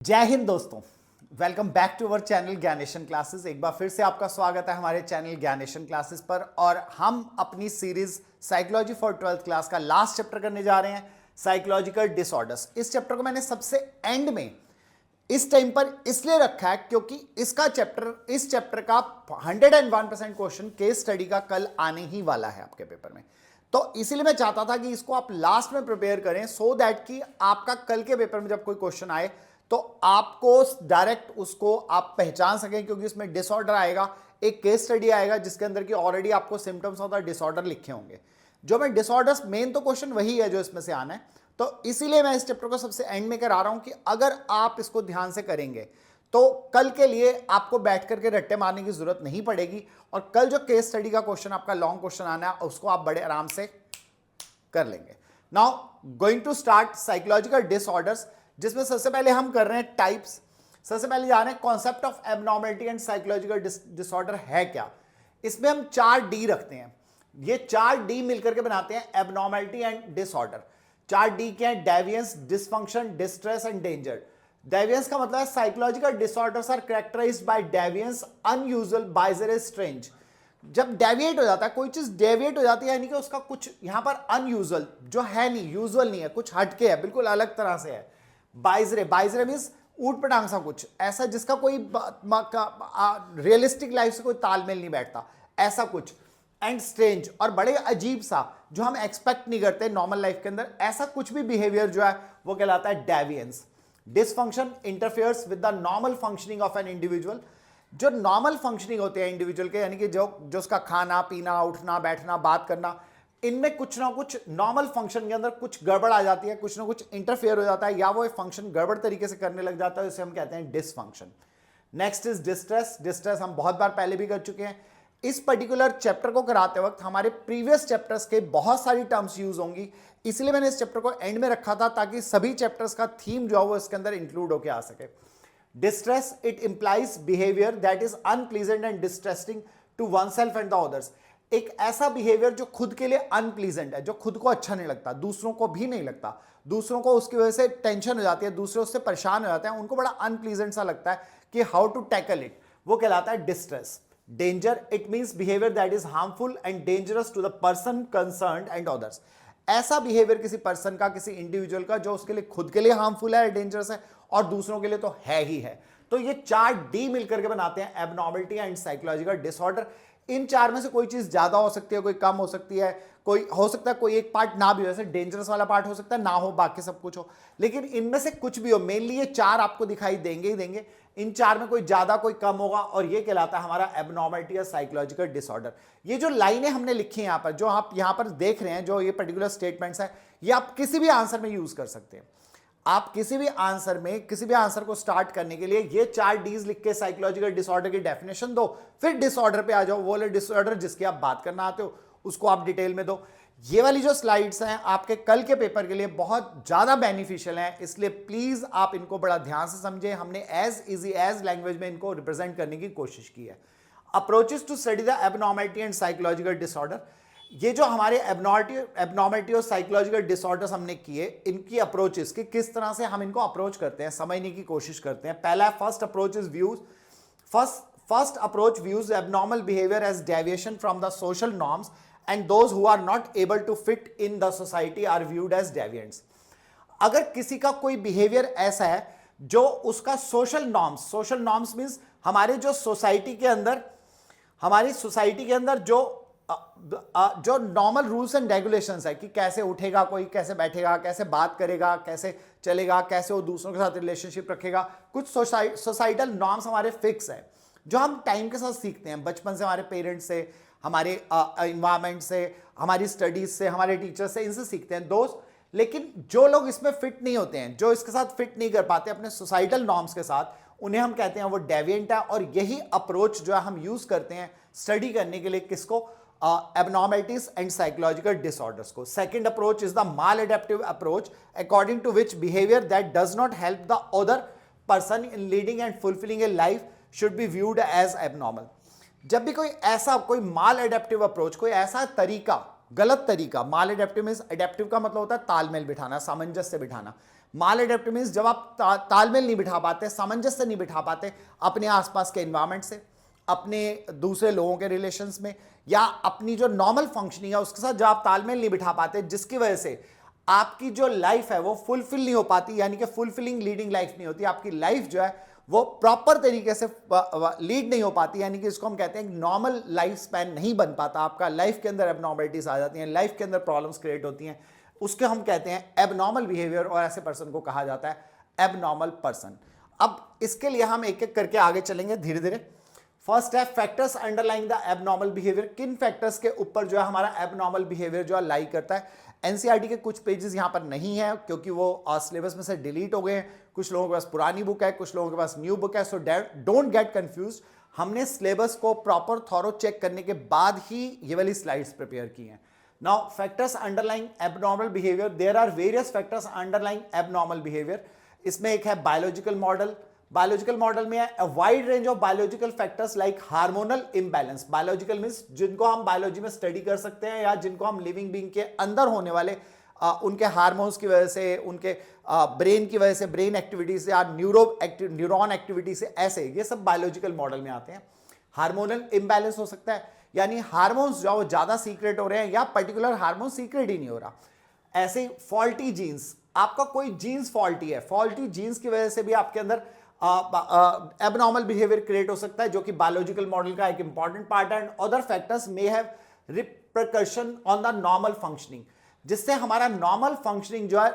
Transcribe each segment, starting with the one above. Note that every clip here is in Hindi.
जय हिंद दोस्तों, welcome back to our channel Gyaneshan classes. एक बार फिर से आपका स्वागत है हमारे चैनल ज्ञानेशन क्लासेस पर। और हम अपनी series psychology for 12th class का लास्ट चैप्टर करने जा रहे हैं, साइकोलॉजिकल डिसऑर्डर्स। इस चैप्टर को मैंने सबसे एंड में इस टाइम पर इसलिए रखा है क्योंकि इस चैप्टर का 101% क्वेश्चन केस स्टडी का कल आने ही वाला है आपके पेपर में। तो इसीलिए मैं चाहता था कि इसको आप लास्ट में प्रिपेयर करें, सो दैट कि आपका कल के पेपर में जब कोई क्वेश्चन आए तो आपको डायरेक्ट उसको आप पहचान सकें, क्योंकि उसमें डिसऑर्डर आएगा, एक केस स्टडी आएगा जिसके अंदर की ऑलरेडी आपको सिम्टम्स ऑफ द डिसऑर्डर लिखे होंगे। जो मैं डिसऑर्डर्स, मेन तो क्वेश्चन वही है जो इसमें से आना है, तो इसीलिए मैं इस चैप्टर को सबसे एंड में करा रहा हूं कि अगर आप इसको ध्यान से करेंगे तो कल के लिए आपको बैठ करके रट्टे मारने की जरूरत नहीं पड़ेगी। और कल जो केस स्टडी का क्वेश्चन, आपका लॉन्ग क्वेश्चन आना है, उसको आप बड़े आराम से कर लेंगे। Now going to start psychological disorders, जिसमें सबसे पहले हम कर रहे हैं टाइप्स। सबसे पहले जा रहे हैं concept of abnormality and psychological disorder है क्या। इसमें हम 4D रखते हैं, ये 4D मिलकर के बनाते हैं एबनॉर्मलिटी एंड डिसऑर्डर। 4D क्या है? Deviance, dysfunction, distress and danger. Deviance का मतलब है psychological disorders are characterized by deviance, unusual, bizarre, strange. जब डेविएट हो जाता है, कोई चीज डेविएट हो जाती है, यानी कि उसका कुछ यहां पर अनयूजुअल, जो है नहीं, यूजुअल नहीं है, कुछ हटके है, बिल्कुल अलग तरह से है। बाइजरे, बाइजरे मीन्स ऊट पटांग सा कुछ ऐसा जिसका कोई रियलिस्टिक लाइफ से कोई तालमेल नहीं बैठता, ऐसा कुछ। एंड स्ट्रेंज, और बड़े अजीब सा, जो हम एक्सपेक्ट नहीं करते नॉर्मल लाइफ के अंदर, ऐसा कुछ भी बिहेवियर जो है वो कहलाता है deviance. Dysfunction interferes with the normal functioning of an individual. जो नॉर्मल फंक्शनिंग होते हैं इंडिविजुअल के, यानी कि जो उसका खाना पीना, उठना बैठना, बात करना, इनमें कुछ ना कुछ नॉर्मल फंक्शन के अंदर कुछ गड़बड़ आ जाती है, कुछ ना कुछ इंटरफेयर हो जाता है, या वो फंक्शन गड़बड़ तरीके से करने लग जाता है, इसे हम कहते हैं dysfunction. Next is distress. Distress हम बहुत बार पहले भी कर चुके हैं। इस पर्टिकुलर चैप्टर को कराते वक्त हमारे प्रीवियस चैप्टर्स के बहुत सारी टर्म्स यूज होंगी, इसलिए मैंने इस चैप्टर को एंड में रखा था ताकि सभी चैप्टर्स का थीम जो है वो इसके अंदर इंक्लूड होकर आ सके। Distress, it implies behaviour that is unpleasant and distressing to oneself and the others. एक ऐसा बिहेवियर जो खुद के लिए अनप्लीजेंट है, जो खुद को अच्छा नहीं लगता, दूसरों को भी नहीं लगता, दूसरों को उसकी वजह से टेंशन हो जाती है, दूसरे उससे परेशान हो जाते हैं, उनको बड़ा अनप्लीजेंट सा लगता है कि हाउ टू टैकल इट, वो कहलाता है distress. Danger, it means behaviour that is harmful and dangerous to the person concerned and others. ऐसा बिहेवियर किसी पर्सन का, किसी इंडिविजुअल का, जो उसके लिए खुद के लिए हार्मफुल है, डेंजरस है, और दूसरों के लिए तो है ही है। तो ये 4D मिलकर के बनाते हैं एबनॉर्मलिटी एंड साइकोलॉजिकल डिसऑर्डर। इन 4 में से कोई चीज ज्यादा हो सकती है, कोई कम हो सकती है, कोई हो सकता है कोई एक पार्ट ना भी हो, जैसे डेंजरस वाला पार्ट हो सकता है ना हो, बाकी सब कुछ हो, लेकिन इनमें से कुछ भी हो, मेनली ये 4 आपको दिखाई देंगे ही देंगे। इन 4 में कोई ज्यादा कोई कम होगा, और ये कहलाता है हमारा एबनॉर्मलिटी या साइकोलॉजिकल डिसऑर्डर। ये जो लाइनें हमने लिखी हैं यहां पर, जो आप यहां पर देख रहे हैं, जो ये पर्टिकुलर स्टेटमेंट्स है, ये आप किसी भी आंसर में यूज कर सकते हैं। आप किसी भी आंसर को स्टार्ट करने के लिए ये 4Ds लिख के साइकोलॉजिकल डिसऑर्डर की डेफिनेशन दो, फिर डिसऑर्डर पे आ जाओ, वो वाले डिसऑर्डर जिसकी आप बात करना आते हो उसको आप डिटेल में दो। ये वाली जो स्लाइड्स हैं आपके कल के पेपर के लिए बहुत ज्यादा बेनिफिशियल हैं, इसलिए प्लीज आप इनको बड़ा ध्यान से समझें। हमने एज इजी एज लैंग्वेज में इनको रिप्रेजेंट करने की कोशिश की है। Approaches to study the abnormality and psychological disorder. ये जो हमारे एबनॉर्मलिटी और साइकोलॉजिकल डिसऑर्डर्स हमने किए, इनकी अप्रोचेस कि किस तरह से हम इनको अप्रोच करते हैं, समझने की कोशिश करते हैं। पहला first approach is views. First approach views abnormal behaviour as deviation from the social norms and those who are not able to fit in the society are viewed as deviants. अगर किसी का कोई बिहेवियर ऐसा है जो उसका सोशल नॉर्म्स मींस हमारे जो सोसाइटी के अंदर, हमारी सोसाइटी के अंदर जो नॉर्मल रूल्स एंड रेगुलेशंस है कि कैसे उठेगा कोई, कैसे बैठेगा, कैसे बात करेगा, कैसे चलेगा, कैसे वो दूसरों के साथ रिलेशनशिप रखेगा, कुछ सोसाइटल नॉर्म्स हमारे फिक्स है जो हम टाइम के साथ सीखते हैं, बचपन से, हमारे पेरेंट्स से, हमारे इन्वायरमेंट से, हमारी स्टडीज से, हमारे टीचर्स से, इनसे सीखते हैं दोस्त। लेकिन जो लोग इसमें फिट नहीं होते हैं, जो इसके साथ फिट नहीं कर पाते अपने सोसाइटल नॉर्म्स के साथ, उन्हें हम कहते हैं वो डेविएंट है। और यही अप्रोच जो है हम यूज करते हैं स्टडी करने के लिए, किसको? abnormalities and psychological disorders को। Second approach is the maladaptive approach, according to which behavior that does not help the other person in leading and fulfilling a life should be viewed as abnormal। जब भी कोई माल एडेप्टिव अप्रोच, कोई ऐसा तरीका, गलत तरीका, माल एडेप्टिव मींस एडेप्टिव का मतलब होता है तालमेल बिठाना, सामंजस्य बिठाना, माल एडेप्टिव मीन्स जब आप तालमेल नहीं बिठा पाते, सामंजस्य नहीं बिठा पाते अपने आसपास के एनवायरमेंट से, अपने दूसरे लोगों के रिलेशंस में, या अपनी जो नॉर्मल फंक्शनिंग है उसके साथ जो आप तालमेल नहीं बिठा पाते, जिसकी वजह से आपकी जो लाइफ है वो फुलफिल नहीं हो पाती, यानी कि फुलफिलिंग लीडिंग लाइफ नहीं होती, आपकी लाइफ जो है वो प्रॉपर तरीके से लीड नहीं हो पाती, यानी कि इसको हम कहते हैं नॉर्मल लाइफ स्पैन नहीं बन पाता, आपका लाइफ के अंदर एबनॉर्मलिटीज आ जाती हैं, लाइफ के अंदर प्रॉब्लम्स क्रिएट होती हैं, उसके हम कहते हैं एबनॉर्मल बिहेवियर, और ऐसे पर्सन को कहा जाता है एबनॉर्मल पर्सन। अब इसके लिए हम एक एक करके आगे चलेंगे धीरे धीरे। फर्स्ट है factors underlying the abnormal behaviour. किन फैक्टर्स के ऊपर जो है हमारा एबनॉर्मल बिहेवियर जो है लाई करता है। एनसीईआरटी के कुछ पेजेस यहां पर नहीं है क्योंकि वो सिलेबस में से डिलीट हो गए हैं, कुछ लोगों के पास पुरानी बुक है, कुछ लोगों के पास न्यू बुक है, सो डोंट गेट कंफ्यूज। हमने सिलेबस को प्रॉपर थॉरो चेक करने के बाद ही ये वाली स्लाइड्स प्रिपेयर की हैं। Now factors underlying abnormal behaviour, there are various factors underlying abnormal behaviour. इसमें एक है बायोलॉजिकल मॉडल। बायोलॉजिकल मॉडल में है a wide range of biological factors like hormonal imbalance. Biological means जिनको हम बायोलॉजी में स्टडी कर सकते हैं या जिनको हम लिविंग बीइंग के अंदर होने वाले उनके हार्मोन्स की वजह से, उनके ब्रेन की वजह से, ब्रेन एक्टिविटी से या न्यूरॉन एक्टिविटी से, ऐसे ये सब बायोलॉजिकल मॉडल में आते हैं। हार्मोनल इम्बैलेंस हो सकता है, यानी हार्मोन्स जो ज्यादा सीक्रेट हो रहे हैं या पर्टिकुलर हार्मोन सीक्रेट ही नहीं हो रहा। ऐसे फॉल्टी जीन्स, आपका कोई जीन्स फॉल्टी है, फॉल्टी जीन्स की वजह से भी आपके अंदर एबनॉर्मल बिहेवियर क्रिएट हो सकता है, जो कि बायोलॉजिकल मॉडल का एक इंपॉर्टेंट पार्ट है। And other factors may have repercussion on the normal functioning, जिससे हमारा नॉर्मल फंक्शनिंग जो है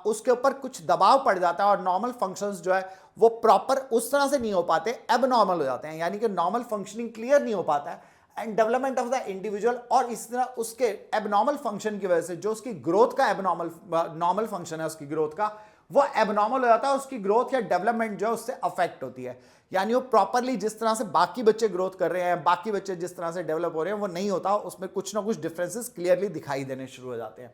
उसके ऊपर कुछ दबाव पड़ जाता है और नॉर्मल फंक्शंस जो है वो प्रॉपर उस तरह से नहीं हो पाते, एबनॉर्मल हो जाते हैं, यानी कि नॉर्मल फंक्शनिंग क्लियर नहीं हो पाता है। And development of the individual, और इस तरह उसके एबनॉर्मल फंक्शन की वजह से जो उसकी ग्रोथ का नॉर्मल फंक्शन है उसकी ग्रोथ का, वो एबनॉर्मल हो जाता है, उसकी ग्रोथ या डेवलपमेंट जो है उससे अफेक्ट होती है, यानी वो प्रॉपरली जिस तरह से बाकी बच्चे ग्रोथ कर रहे हैं, बाकी बच्चे जिस तरह से डेवलप हो रहे हैं वो नहीं होता, उसमें कुछ ना कुछ डिफरेंसेस क्लियरली दिखाई देने शुरू हो जाते हैं।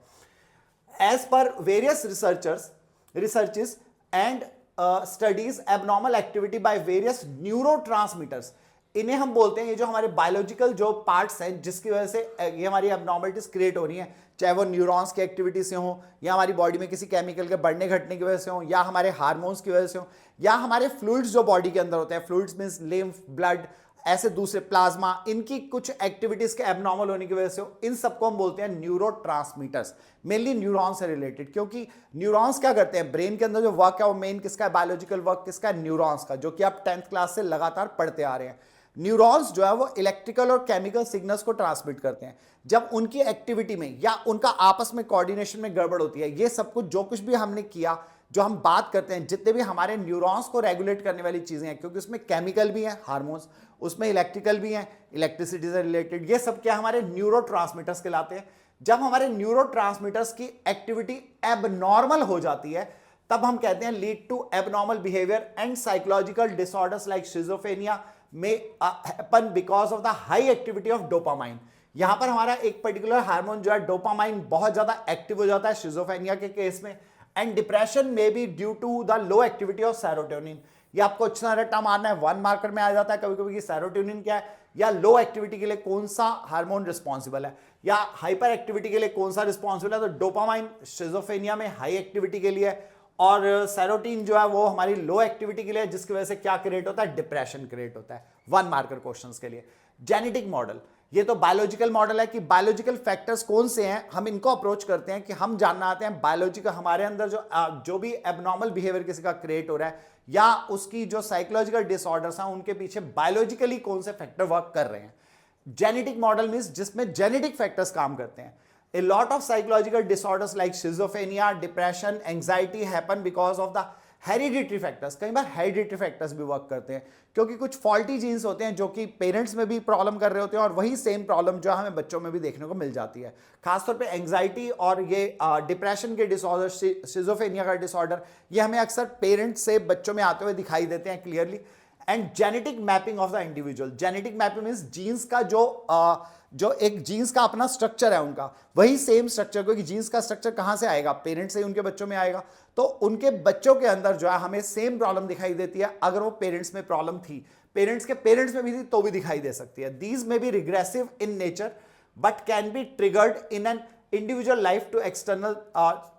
एज पर various researches and studies abnormal activity by various neurotransmitters, इन्हें हम बोलते हैं, ये जो हमारे बायोलॉजिकल जो पार्ट्स हैं जिसकी वजह से ये हमारी एबनॉर्मलिटीज क्रिएट हो रही हैं, चाहे वो न्यूरॉन्स की एक्टिविटी से हो, या हमारी बॉडी में किसी केमिकल के बढ़ने घटने की वजह से हो, या हमारे हार्मोन्स की वजह से हो, या हमारे फ्लूइड्स जो बॉडी के अंदर होते हैं, फ्लूइड्स मींस लिम्फ, ब्लड, ऐसे दूसरे प्लाज्मा, इनकी कुछ एक्टिविटीज के एबनॉर्मल होने की वजह से हो, इन सबको हम बोलते हैं न्यूरोट्रांसमीटर्स, मेनली न्यूरॉन से रिलेटेड। क्योंकि न्यूरॉन्स क्या करते हैं, ब्रेन के अंदर जो वर्क है वो मेन किसका है, बायोलॉजिकल वर्क किसका है, न्यूरॉन्स का, जो कि आप 10th क्लास से लगातार पढ़ते आ रहे हैं। न्यूरॉन्स जो है वो इलेक्ट्रिकल और केमिकल सिग्नल्स को ट्रांसमिट करते हैं। जब उनकी एक्टिविटी में या उनका आपस में कोऑर्डिनेशन में गड़बड़ होती है, ये सब कुछ जो कुछ भी हमने किया, जो हम बात करते हैं, जितने भी हमारे न्यूरॉन्स को रेगुलेट करने वाली चीजें हैं, क्योंकि उसमें केमिकल भी हैं हार्मोन्स, उसमें इलेक्ट्रिकल भी हैं इलेक्ट्रिसिटी से रिलेटेड, ये सब क्या हमारे न्यूरोट्रांसमीटर्स कहलाते हैं। जब हमारे न्यूरोट्रांसमीटर्स की एक्टिविटी एबनॉर्मल हो जाती है तब हम कहते हैं lead to abnormal behaviour and psychological disorders like schizophrenia may happen because of the high activity of dopamine। यहां पर हमारा एक पर्टिकुलर हार्मोन जो है डोपामाइन बहुत ज्यादा एक्टिव हो जाता है शिजोफ्रेनिया के केस में। एंड डिप्रेशन में बी due to the low activity of serotonin. ये आपको अच्छा रट्टा मारना है, 1 मार्कर में आ जाता है कभी कभी कि सेरोटोनिन क्या है, या लो एक्टिविटी के लिए कौन सा हार्मोन रिस्पॉन्सिबल है, या हाइपर एक्टिविटी के लिए कौन सा रिस्पॉन्सिबल है। तो डोपामाइन शिजोफ्रेनिया में हाई एक्टिविटी के लिए, और सेरोटीन जो है वो हमारी लो एक्टिविटी के लिए, जिसकी वजह से क्या क्रिएट होता है, डिप्रेशन क्रिएट होता है। 1 मार्कर क्वेश्चंस के लिए। जेनेटिक मॉडल, ये तो बायोलॉजिकल मॉडल है कि बायोलॉजिकल फैक्टर्स कौन से हैं, हम इनको अप्रोच करते हैं कि हम जानना आते हैं बायोलॉजिकल हमारे अंदर जो भी एबनॉर्मल बिहेवियर किसी का क्रिएट हो रहा है या उसकी जो साइकोलॉजिकल डिसऑर्डर्स हैं उनके पीछे बायोलॉजिकली कौन से फैक्टर वर्क कर रहे हैं। जेनेटिक मॉडल मींस जिसमें जेनेटिक फैक्टर्स काम करते हैं। A lot of psychological disorders like schizophrenia, depression, anxiety happen because of the hereditary factors। कई बार hereditary factors भी वर्क करते हैं क्योंकि कुछ faulty genes होते हैं जो कि पेरेंट्स में भी प्रॉब्लम कर रहे होते हैं, और वही सेम प्रॉब्लम जो हमें बच्चों में भी देखने को मिल जाती है। खासतौर पे एंग्जाइटी और ये डिप्रेशन के डिसऑर्डर, शिजोफ्रेनिया का डिसऑर्डर, ये हमें अक्सर पेरेंट्स से बच्चों में आते हुए दिखाई देते हैं clearly. And genetic mapping of the individual, genetic mapping means genes का जो एक जीन्स का अपना स्ट्रक्चर है उनका, वही सेम स्ट्रक्चर, क्योंकि जीन्स का स्ट्रक्चर कहां से आएगा, पेरेंट्स से उनके बच्चों में आएगा, तो उनके बच्चों के अंदर जो है हमें सेम प्रॉब्लम दिखाई देती है। अगर वो पेरेंट्स में प्रॉब्लम थी, पेरेंट्स के पेरेंट्स में भी थी तो भी दिखाई दे सकती है। These may be regressive in nature but can be triggered in an individual life to external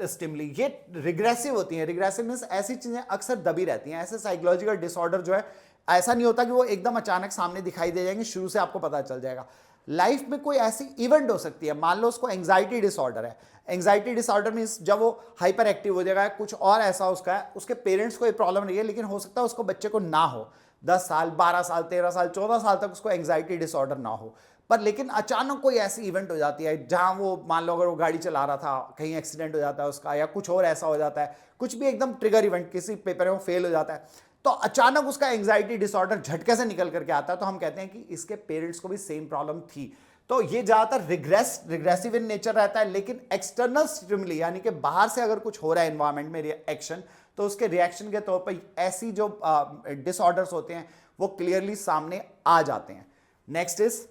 stimuli, ये रिग्रेसिव होती हैं। रिग्रेसिव मींस ऐसी चीजें अक्सर दबी रहती हैं। ऐसे साइकोलॉजिकल डिसऑर्डर जो है, ऐसा नहीं होता कि वो एकदम अचानक सामने दिखाई दे जाएंगे, शुरू से आपको पता चल जाएगा। लाइफ में कोई ऐसी इवेंट हो सकती है, मान लो उसको एंग्जाइटी डिसऑर्डर है। एंग्जाइटी डिसऑर्डर मींस जब वो हाइपर एक्टिव हो जाएगा, कुछ और ऐसा उसका है, उसके पेरेंट्स को ये प्रॉब्लम नहीं है, लेकिन हो सकता है उसको बच्चे को ना हो, 10 साल 12 साल 13 साल 14 साल तक उसको एंग्जाइटी डिसऑर्डर ना हो, पर लेकिन अचानक कोई ऐसी इवेंट हो जाती है जहां वो, मान लो अगर वो गाड़ी चला रहा था, कहीं एक्सीडेंट हो जाता है उसका, या कुछ और ऐसा हो जाता है, कुछ भी एकदम ट्रिगर इवेंट, किसी पेपर में फेल हो जाता है, तो अचानक उसका एंग्जाइटी डिसऑर्डर झटके से निकल करके आता है, तो हम कहते हैं कि इसके पेरेंट्स को भी सेम प्रॉब्लम थी। तो ये ज्यादातर रिग्रेसिव इन नेचर रहता है, लेकिन एक्सटर्नल स्टिमुली यानी कि बाहर से अगर कुछ हो रहा है एनवायरमेंट में एक्शन, तो उसके रिएक्शन के तौर पर ऐसी जो डिसऑर्डर्स होते हैं वो क्लियरली सामने आ जाते हैं। Next is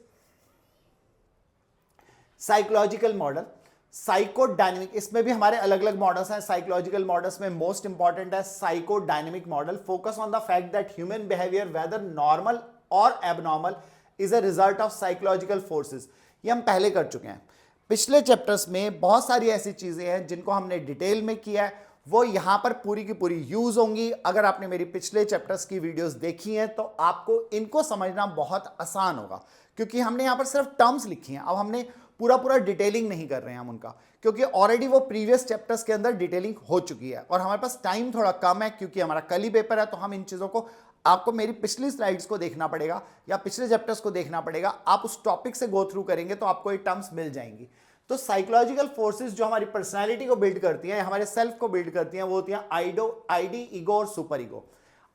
psychological model, psychodynamic. इसमें भी हमारे अलग अलग मॉडल्स हैं। साइकोलॉजिकल मॉडल्स में मोस्ट इंपॉर्टेंट है psychodynamic model. Focus on the fact that human behaviour whether normal और abnormal is a result of psychological forces. ये हम पहले कर चुके हैं। पिछले चैप्टर्स में बहुत सारी ऐसी चीजें हैं जिनको हमने डिटेल में किया है, वो यहां पर पूरी की पूरी यूज होंगी। अगर आपने मेरी पिछले चैप्टर्स की वीडियोस देखी हैं तो आपको इनको समझना बहुत आसान होगा, क्योंकि हमने यहां पर सिर्फ टर्म्स लिखी हैं। अब हमने पूरा डिटेलिंग नहीं कर रहे हैं हम उनका, क्योंकि ऑलरेडी वो प्रीवियस चैप्टर्स के अंदर डिटेलिंग हो चुकी है और हमारे पास टाइम थोड़ा कम है, क्योंकि हमारा कल ही पेपर है। तो हम इन चीजों को, आपको मेरी पिछली स्लाइड्स को देखना पड़ेगा या पिछले चैप्टर्स को देखना पड़ेगा। आप उस टॉपिक से गो थ्रू करेंगे तो आपको ये टर्म्स मिल जाएंगी। तो साइकोलॉजिकल फोर्सेस जो हमारी पर्सनैलिटी को बिल्ड करती हैं, हमारे सेल्फ को बिल्ड करती हैं, वो होती हैं आईडी, ईगो और सुपर ईगो।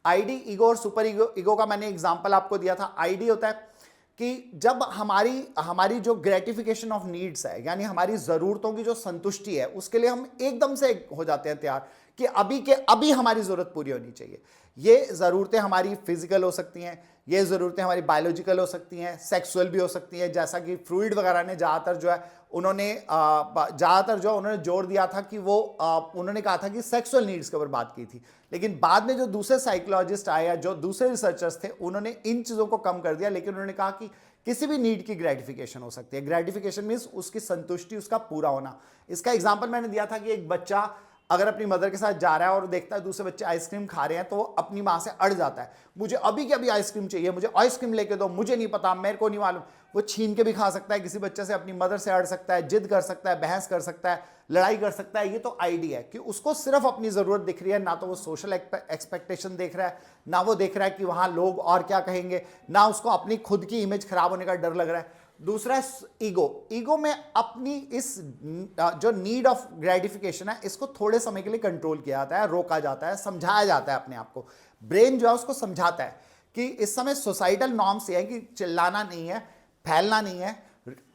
आईडी, ईगो और सुपर ईगो का मैंने एग्जांपल आपको दिया था। आईडी होता है कि जब हमारी जो ग्रेटिफिकेशन ऑफ नीड्स है, यानी हमारी जरूरतों की जो संतुष्टि है, उसके लिए हम एकदम से हो जाते हैं तैयार कि अभी के अभी हमारी जरूरत पूरी होनी चाहिए। ये जरूरतें हमारी फिजिकल हो सकती हैं, ये जरूरतें हमारी बायोलॉजिकल हो सकती हैं, सेक्सुअल भी हो सकती हैं। जैसा कि फ्रूइड वगैरह ने ज़्यादातर जो है उन्होंने जोर दिया था कि वो उन्होंने कहा था कि सेक्सुअल नीड्स के ऊपर बात की थी, लेकिन बाद में जो दूसरे साइकोलॉजिस्ट आए या जो दूसरे रिसर्चर्स थे, उन्होंने इन चीज़ों को कम कर दिया, लेकिन उन्होंने कहा कि किसी भी नीड की ग्रेटिफिकेशन हो सकती है। ग्रेटिफिकेशन मीन्स उसकी संतुष्टि, उसका पूरा होना। इसका एग्जाम्पल मैंने दिया था कि एक बच्चा अगर अपनी मदर के साथ जा रहा है और देखता है दूसरे बच्चे आइसक्रीम खा रहे हैं, तो वो अपनी माँ से अड़ जाता है, मुझे अभी के अभी आइसक्रीम चाहिए, मुझे आइसक्रीम लेके दो, मुझे नहीं पता, मेरे को नहीं मालूम। वो छीन के भी खा सकता है किसी बच्चे से, अपनी मदर से अड़ सकता है, जिद कर सकता है, बहस कर सकता है, लड़ाई कर सकता है। ये तो आइडिया है कि उसको सिर्फ अपनी जरूरत दिख रही है, ना तो वो सोशल एक्सपेक्टेशन देख रहा है, ना वो देख रहा है कि वहां लोग और क्या कहेंगे, ना उसको अपनी खुद की इमेज खराब होने का डर लग रहा है। दूसरा है ईगो। ईगो में अपनी इस जो नीड ऑफ ग्रेटिफिकेशन है, इसको थोड़े समय के लिए कंट्रोल किया जाता है, रोका जाता है, समझाया जाता है अपने आप को। ब्रेन जो है उसको समझाता है कि इस समय सोसाइटल नॉर्म्स ये है कि चिल्लाना नहीं है, फैलना नहीं है,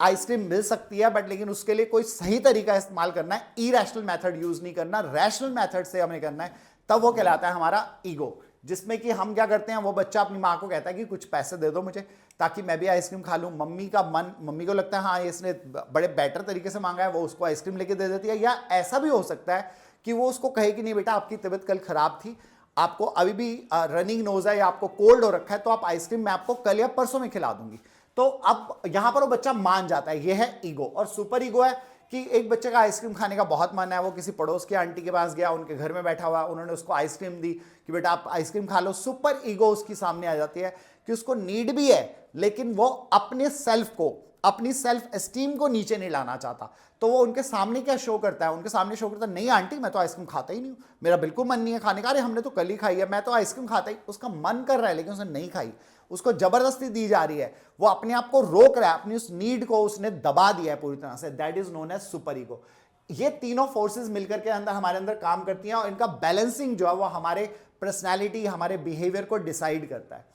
आइसक्रीम मिल सकती है, बट लेकिन उसके लिए कोई सही तरीका इस्तेमाल करना है, इरेशनल मेथड यूज नहीं करना, रैशनल मेथड से हमें करना है, तब वो कहलाता है हमारा ईगो। जिसमें कि हम क्या करते हैं, वो बच्चा अपनी माँ को कहता है कि कुछ पैसे दे दो मुझे ताकि मैं भी आइसक्रीम खा लूँ। मम्मी को लगता है हाँ इसने बड़े बेटर तरीके से मांगा है, वो उसको आइसक्रीम लेके दे देती है। या ऐसा भी हो सकता है कि वो उसको कहे कि नहीं बेटा, आपकी तबीयत कल खराब थी, आपको अभी भी रनिंग नोज है या आपको कोल्ड हो रखा है, तो आप आइसक्रीम मैं आपको कल या परसों में खिला दूंगी। तो अब यहां पर वो बच्चा मान जाता है। ये है ईगो। और सुपर ईगो है कि एक बच्चे का आइसक्रीम खाने का बहुत मन है, वो किसी पड़ोस की आंटी के पास गया, उनके घर में बैठा हुआ, उन्होंने उसको आइसक्रीम दी कि बेटा आप आइसक्रीम खा लो। सुपर ईगो उसकी सामने आ जाती है कि उसको नीड भी है, लेकिन वो अपने सेल्फ को, अपनी सेल्फ एस्टीम को नीचे नहीं लाना चाहता। तो वो उनके सामने क्या शो करता है, उनके सामने शो करता है, नहीं आंटी मैं तो आइसक्रीम खाता ही नहीं हूं, मेरा बिल्कुल मन नहीं है खाने का। अरे हमने तो कल ही खाई है, मैं तो आइसक्रीम खाता ही। उसका मन कर रहा है लेकिन उसने नहीं खाई, उसको जबरदस्ती दी जा रही है, वो अपने आप को रोक रहा है, अपनी उस नीड को उसने दबा दिया है पूरी तरह से। That is known as super ego. ये तीनों फोर्सेस मिलकर के अंदर हमारे अंदर काम करती हैं और इनका बैलेंसिंग जो है वो हमारे पर्सनैलिटी, हमारे बिहेवियर को डिसाइड करता है।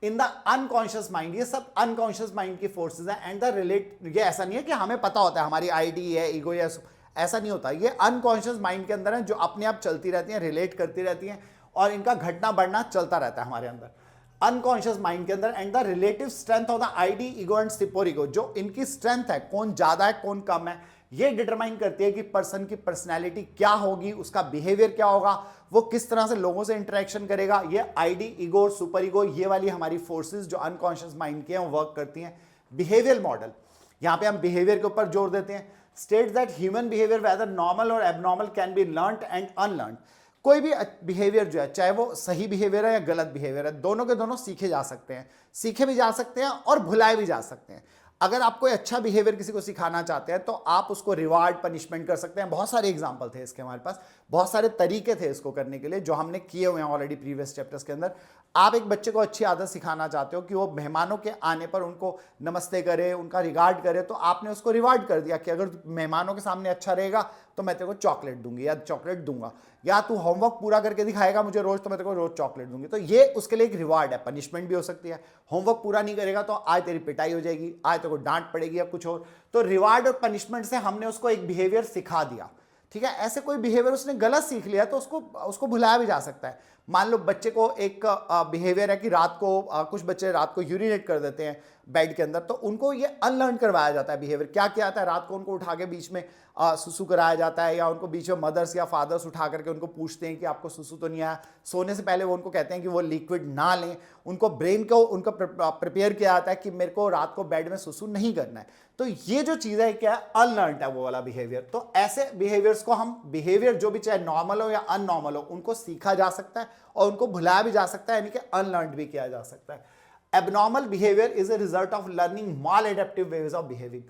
इन द अनकॉन्शियस माइंड, ये सब अनकॉन्शियस माइंड की फोर्सेस हैं। एंड द रिलेट, ये ऐसा नहीं है कि हमें पता होता है हमारी आईडी है, ईगो है, ऐसा नहीं होता। ये अनकॉन्शियस माइंड के अंदर है, जो अपने आप चलती रहती हैं, रिलेट करती रहती हैं और इनका घटना बढ़ना चलता रहता है हमारे अंदर अनकॉन्शियस माइंड के अंदर। And the relative strength of the ID, ego and super ego, जो इनकी स्ट्रेंथ है, कौन ज्यादा है कौन कम है, ये डिटरमाइन करती है कि पर्सन की पर्सनैलिटी क्या होगी, उसका बिहेवियर क्या होगा, वो किस तरह से लोगों से इंटरेक्शन करेगा। ये आईडी, ईगो और सुपर ईगो, ये वाली हमारी फोर्सेस जो अनकॉन्शियस माइंड के हैं वर्क करती हैं। बिहेवियर मॉडल, यहां पे हम बिहेवियर के ऊपर जोर देते हैं। states that human behavior whether normal or abnormal can be learnt and unlearned. कोई भी बिहेवियर जो है, चाहे वो सही बिहेवियर है या गलत बिहेवियर है, दोनों के दोनों सीखे जा सकते हैं, सीखे भी जा सकते हैं और भुलाए भी जा सकते हैं। अगर आप कोई अच्छा बिहेवियर किसी को सिखाना चाहते हैं तो आप उसको रिवार्ड पनिशमेंट कर सकते हैं। बहुत सारे एग्जांपल थे इसके, हमारे पास बहुत सारे तरीके थे इसको करने के लिए जो हमने किए हुए हैं ऑलरेडी प्रीवियस चैप्टर्स के अंदर। आप एक बच्चे को अच्छी आदत सिखाना चाहते हो कि वो मेहमानों के आने पर उनको नमस्ते करे, उनका रिगार्ड करे, तो आपने उसको रिवार्ड कर दिया कि अगर मेहमानों के सामने अच्छा रहेगा तो मैं तेरे को चॉकलेट दूंगी या चॉकलेट दूंगा, या तू होमवर्क पूरा करके दिखाएगा मुझे रोज तो मैं तेरे को रोज चॉकलेट दूंगी। तो ये उसके लिए एक रिवार्ड है, पनिशमेंट भी हो सकती है। होमवर्क पूरा नहीं करेगा तो आज तेरी पिटाई हो जाएगी, आज तेरे को डांट पड़ेगी या कुछ और। तो रिवार्ड और पनिशमेंट से हमने उसको एक बिहेवियर सिखा दिया, ठीक है। ऐसे कोई बिहेवियर उसने गलत सीख लिया तो उसको भुलाया भी जा सकता है। मान लो बच्चे को एक बिहेवियर है कि रात को कुछ बच्चे रात को यूरिनेट कर देते हैं बेड के अंदर, तो उनको ये अनलर्न करवाया जाता है बिहेवियर। क्या क्या आता है, रात को उनको उठा के बीच में सुसु कराया जाता है, या उनको बीच में मदर्स या फादर्स उठा करके उनको पूछते हैं कि आपको सुसु तो नहीं आया। सोने से पहले वो उनको कहते हैं कि वो लिक्विड ना लें। उनको ब्रेन को उनको प्रिपेयर किया जाता है कि मेरे को रात को बेड में सुसु नहीं करना है। तो ये जो चीज़ है क्या अनलर्न है वो वाला बिहेवियर। तो ऐसे बिहेवियर्स को हम बिहेवियर जो भी चाहे नॉर्मल हो या अननॉर्मल हो उनको सीखा जा सकता है और उनको भुलाया भी जा सकता है, यानी कि अनलर्न भी किया जा सकता है। Abnormal behaviour is a result of learning mall adaptive ways of behaving.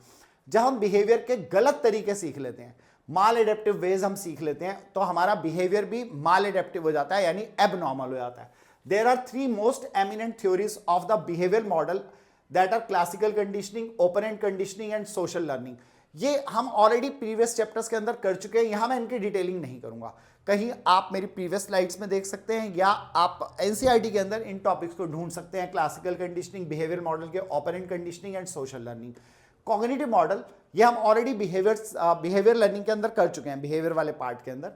जब हम बिहेवियर के गलत तरीके सीख लेते हैं, माल एडेप्टिव वेज हम सीख लेते हैं, तो हमारा बिहेवियर भी माल एडेप्टिव हो जाता है, यानी एबनॉर्मल हो जाता है। There are 3 most eminent theories of the behaviour model that are classical conditioning, operant conditioning and social learning. ये हम ऑलरेडी प्रीवियस चैप्टर्स के अंदर कर चुके हैं, यहां मैं इनकी डिटेलिंग नहीं करूंगा। कहीं आप मेरी प्रीवियस स्लाइड्स में देख सकते हैं या आप एनसीईआरटी के अंदर इन टॉपिक्स को ढूंढ सकते हैं, क्लासिकल कंडीशनिंग, बिहेवियर मॉडल के operant conditioning and social learning. Cognitive model ये हम ऑलरेडी बिहेवियर लर्निंग के अंदर कर चुके हैं, बिहेवियर वाले पार्ट के अंदर।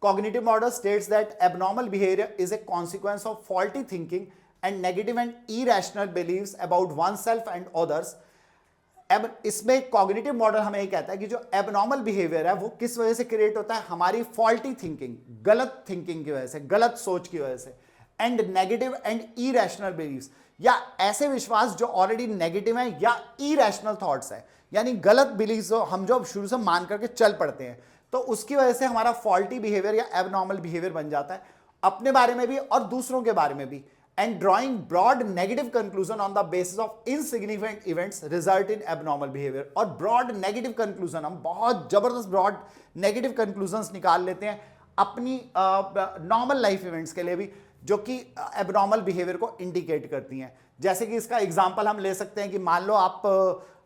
Cognitive model states that abnormal behaviour is a consequence of faulty thinking and negative and irrational beliefs about oneself and others. इसमें कॉग्निटिव मॉडल हमें ये कहता है कि जो एबनॉर्मल बिहेवियर है वो किस वजह से क्रिएट होता है, हमारी फॉल्टी थिंकिंग, गलत थिंकिंग की वजह से, गलत सोच की वजह से, and negative and irrational beliefs, या ऐसे विश्वास जो ऑलरेडी नेगेटिव है या इरैशनल थॉट्स है, यानी गलत बिलीव्स हम जो शुरू से मान करके चल पड़ते हैं, तो उसकी वजह से हमारा फॉल्टी बिहेवियर या एबनॉर्मल बिहेवियर बन जाता है, अपने बारे में भी और दूसरों के बारे में भी। And drawing broad negative conclusion on the basis of insignificant events result in abnormal behavior। और broad negative conclusion, हम बहुत जबरदस्त broad negative conclusions निकाल लेते हैं अपनी normal life events के लिए भी, जो कि abnormal behavior को indicate करती हैं। जैसे कि इसका एग्जाम्पल हम ले सकते हैं कि मान लो आप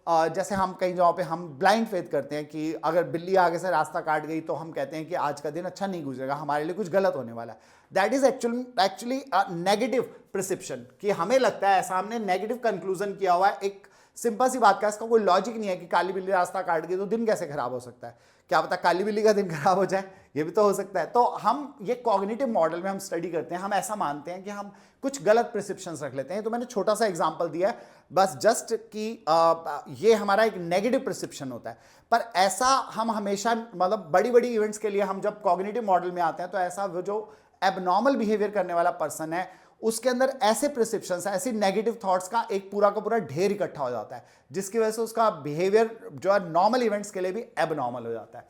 जैसे हम कई जगहों पे हम ब्लाइंड फेथ करते हैं कि अगर बिल्ली आगे से रास्ता काट गई तो हम कहते हैं कि आज का दिन अच्छा नहीं गुजरेगा, हमारे लिए कुछ गलत होने वाला है। That is actually negative perception, कि हमें लगता है ऐसा, हमने नेगेटिव कंक्लूजन किया हुआ है। एक सिंपल सी बात का, इसका कोई लॉजिक नहीं है कि काली बिल्ली रास्ता काट गई तो दिन कैसे खराब हो सकता है, क्या पता काली बिल्ली का दिन खराब हो जाए, ये भी तो हो सकता है। तो हम ये कॉग्निटिव मॉडल में हम स्टडी करते हैं, हम ऐसा मानते हैं कि हम कुछ गलत प्रिसेप्शंस रख लेते हैं। तो मैंने छोटा सा एग्जांपल दिया है बस जस्ट कि ये हमारा एक नेगेटिव प्रिसेप्शन होता है, पर ऐसा हम हमेशा मतलब बड़ी बड़ी इवेंट्स के लिए हम जब कॉग्निटिव मॉडल में आते हैं तो ऐसा वो जो एबनॉर्मल बिहेवियर करने वाला पर्सन है उसके अंदर ऐसे प्रिसेप्शंस, ऐसी नेगेटिव थॉट्स का एक पूरा का पूरा ढेर इकट्ठा हो जाता है, जिसकी वजह से उसका बिहेवियर जो है नॉर्मल इवेंट्स के लिए भी एबनॉर्मल हो जाता है।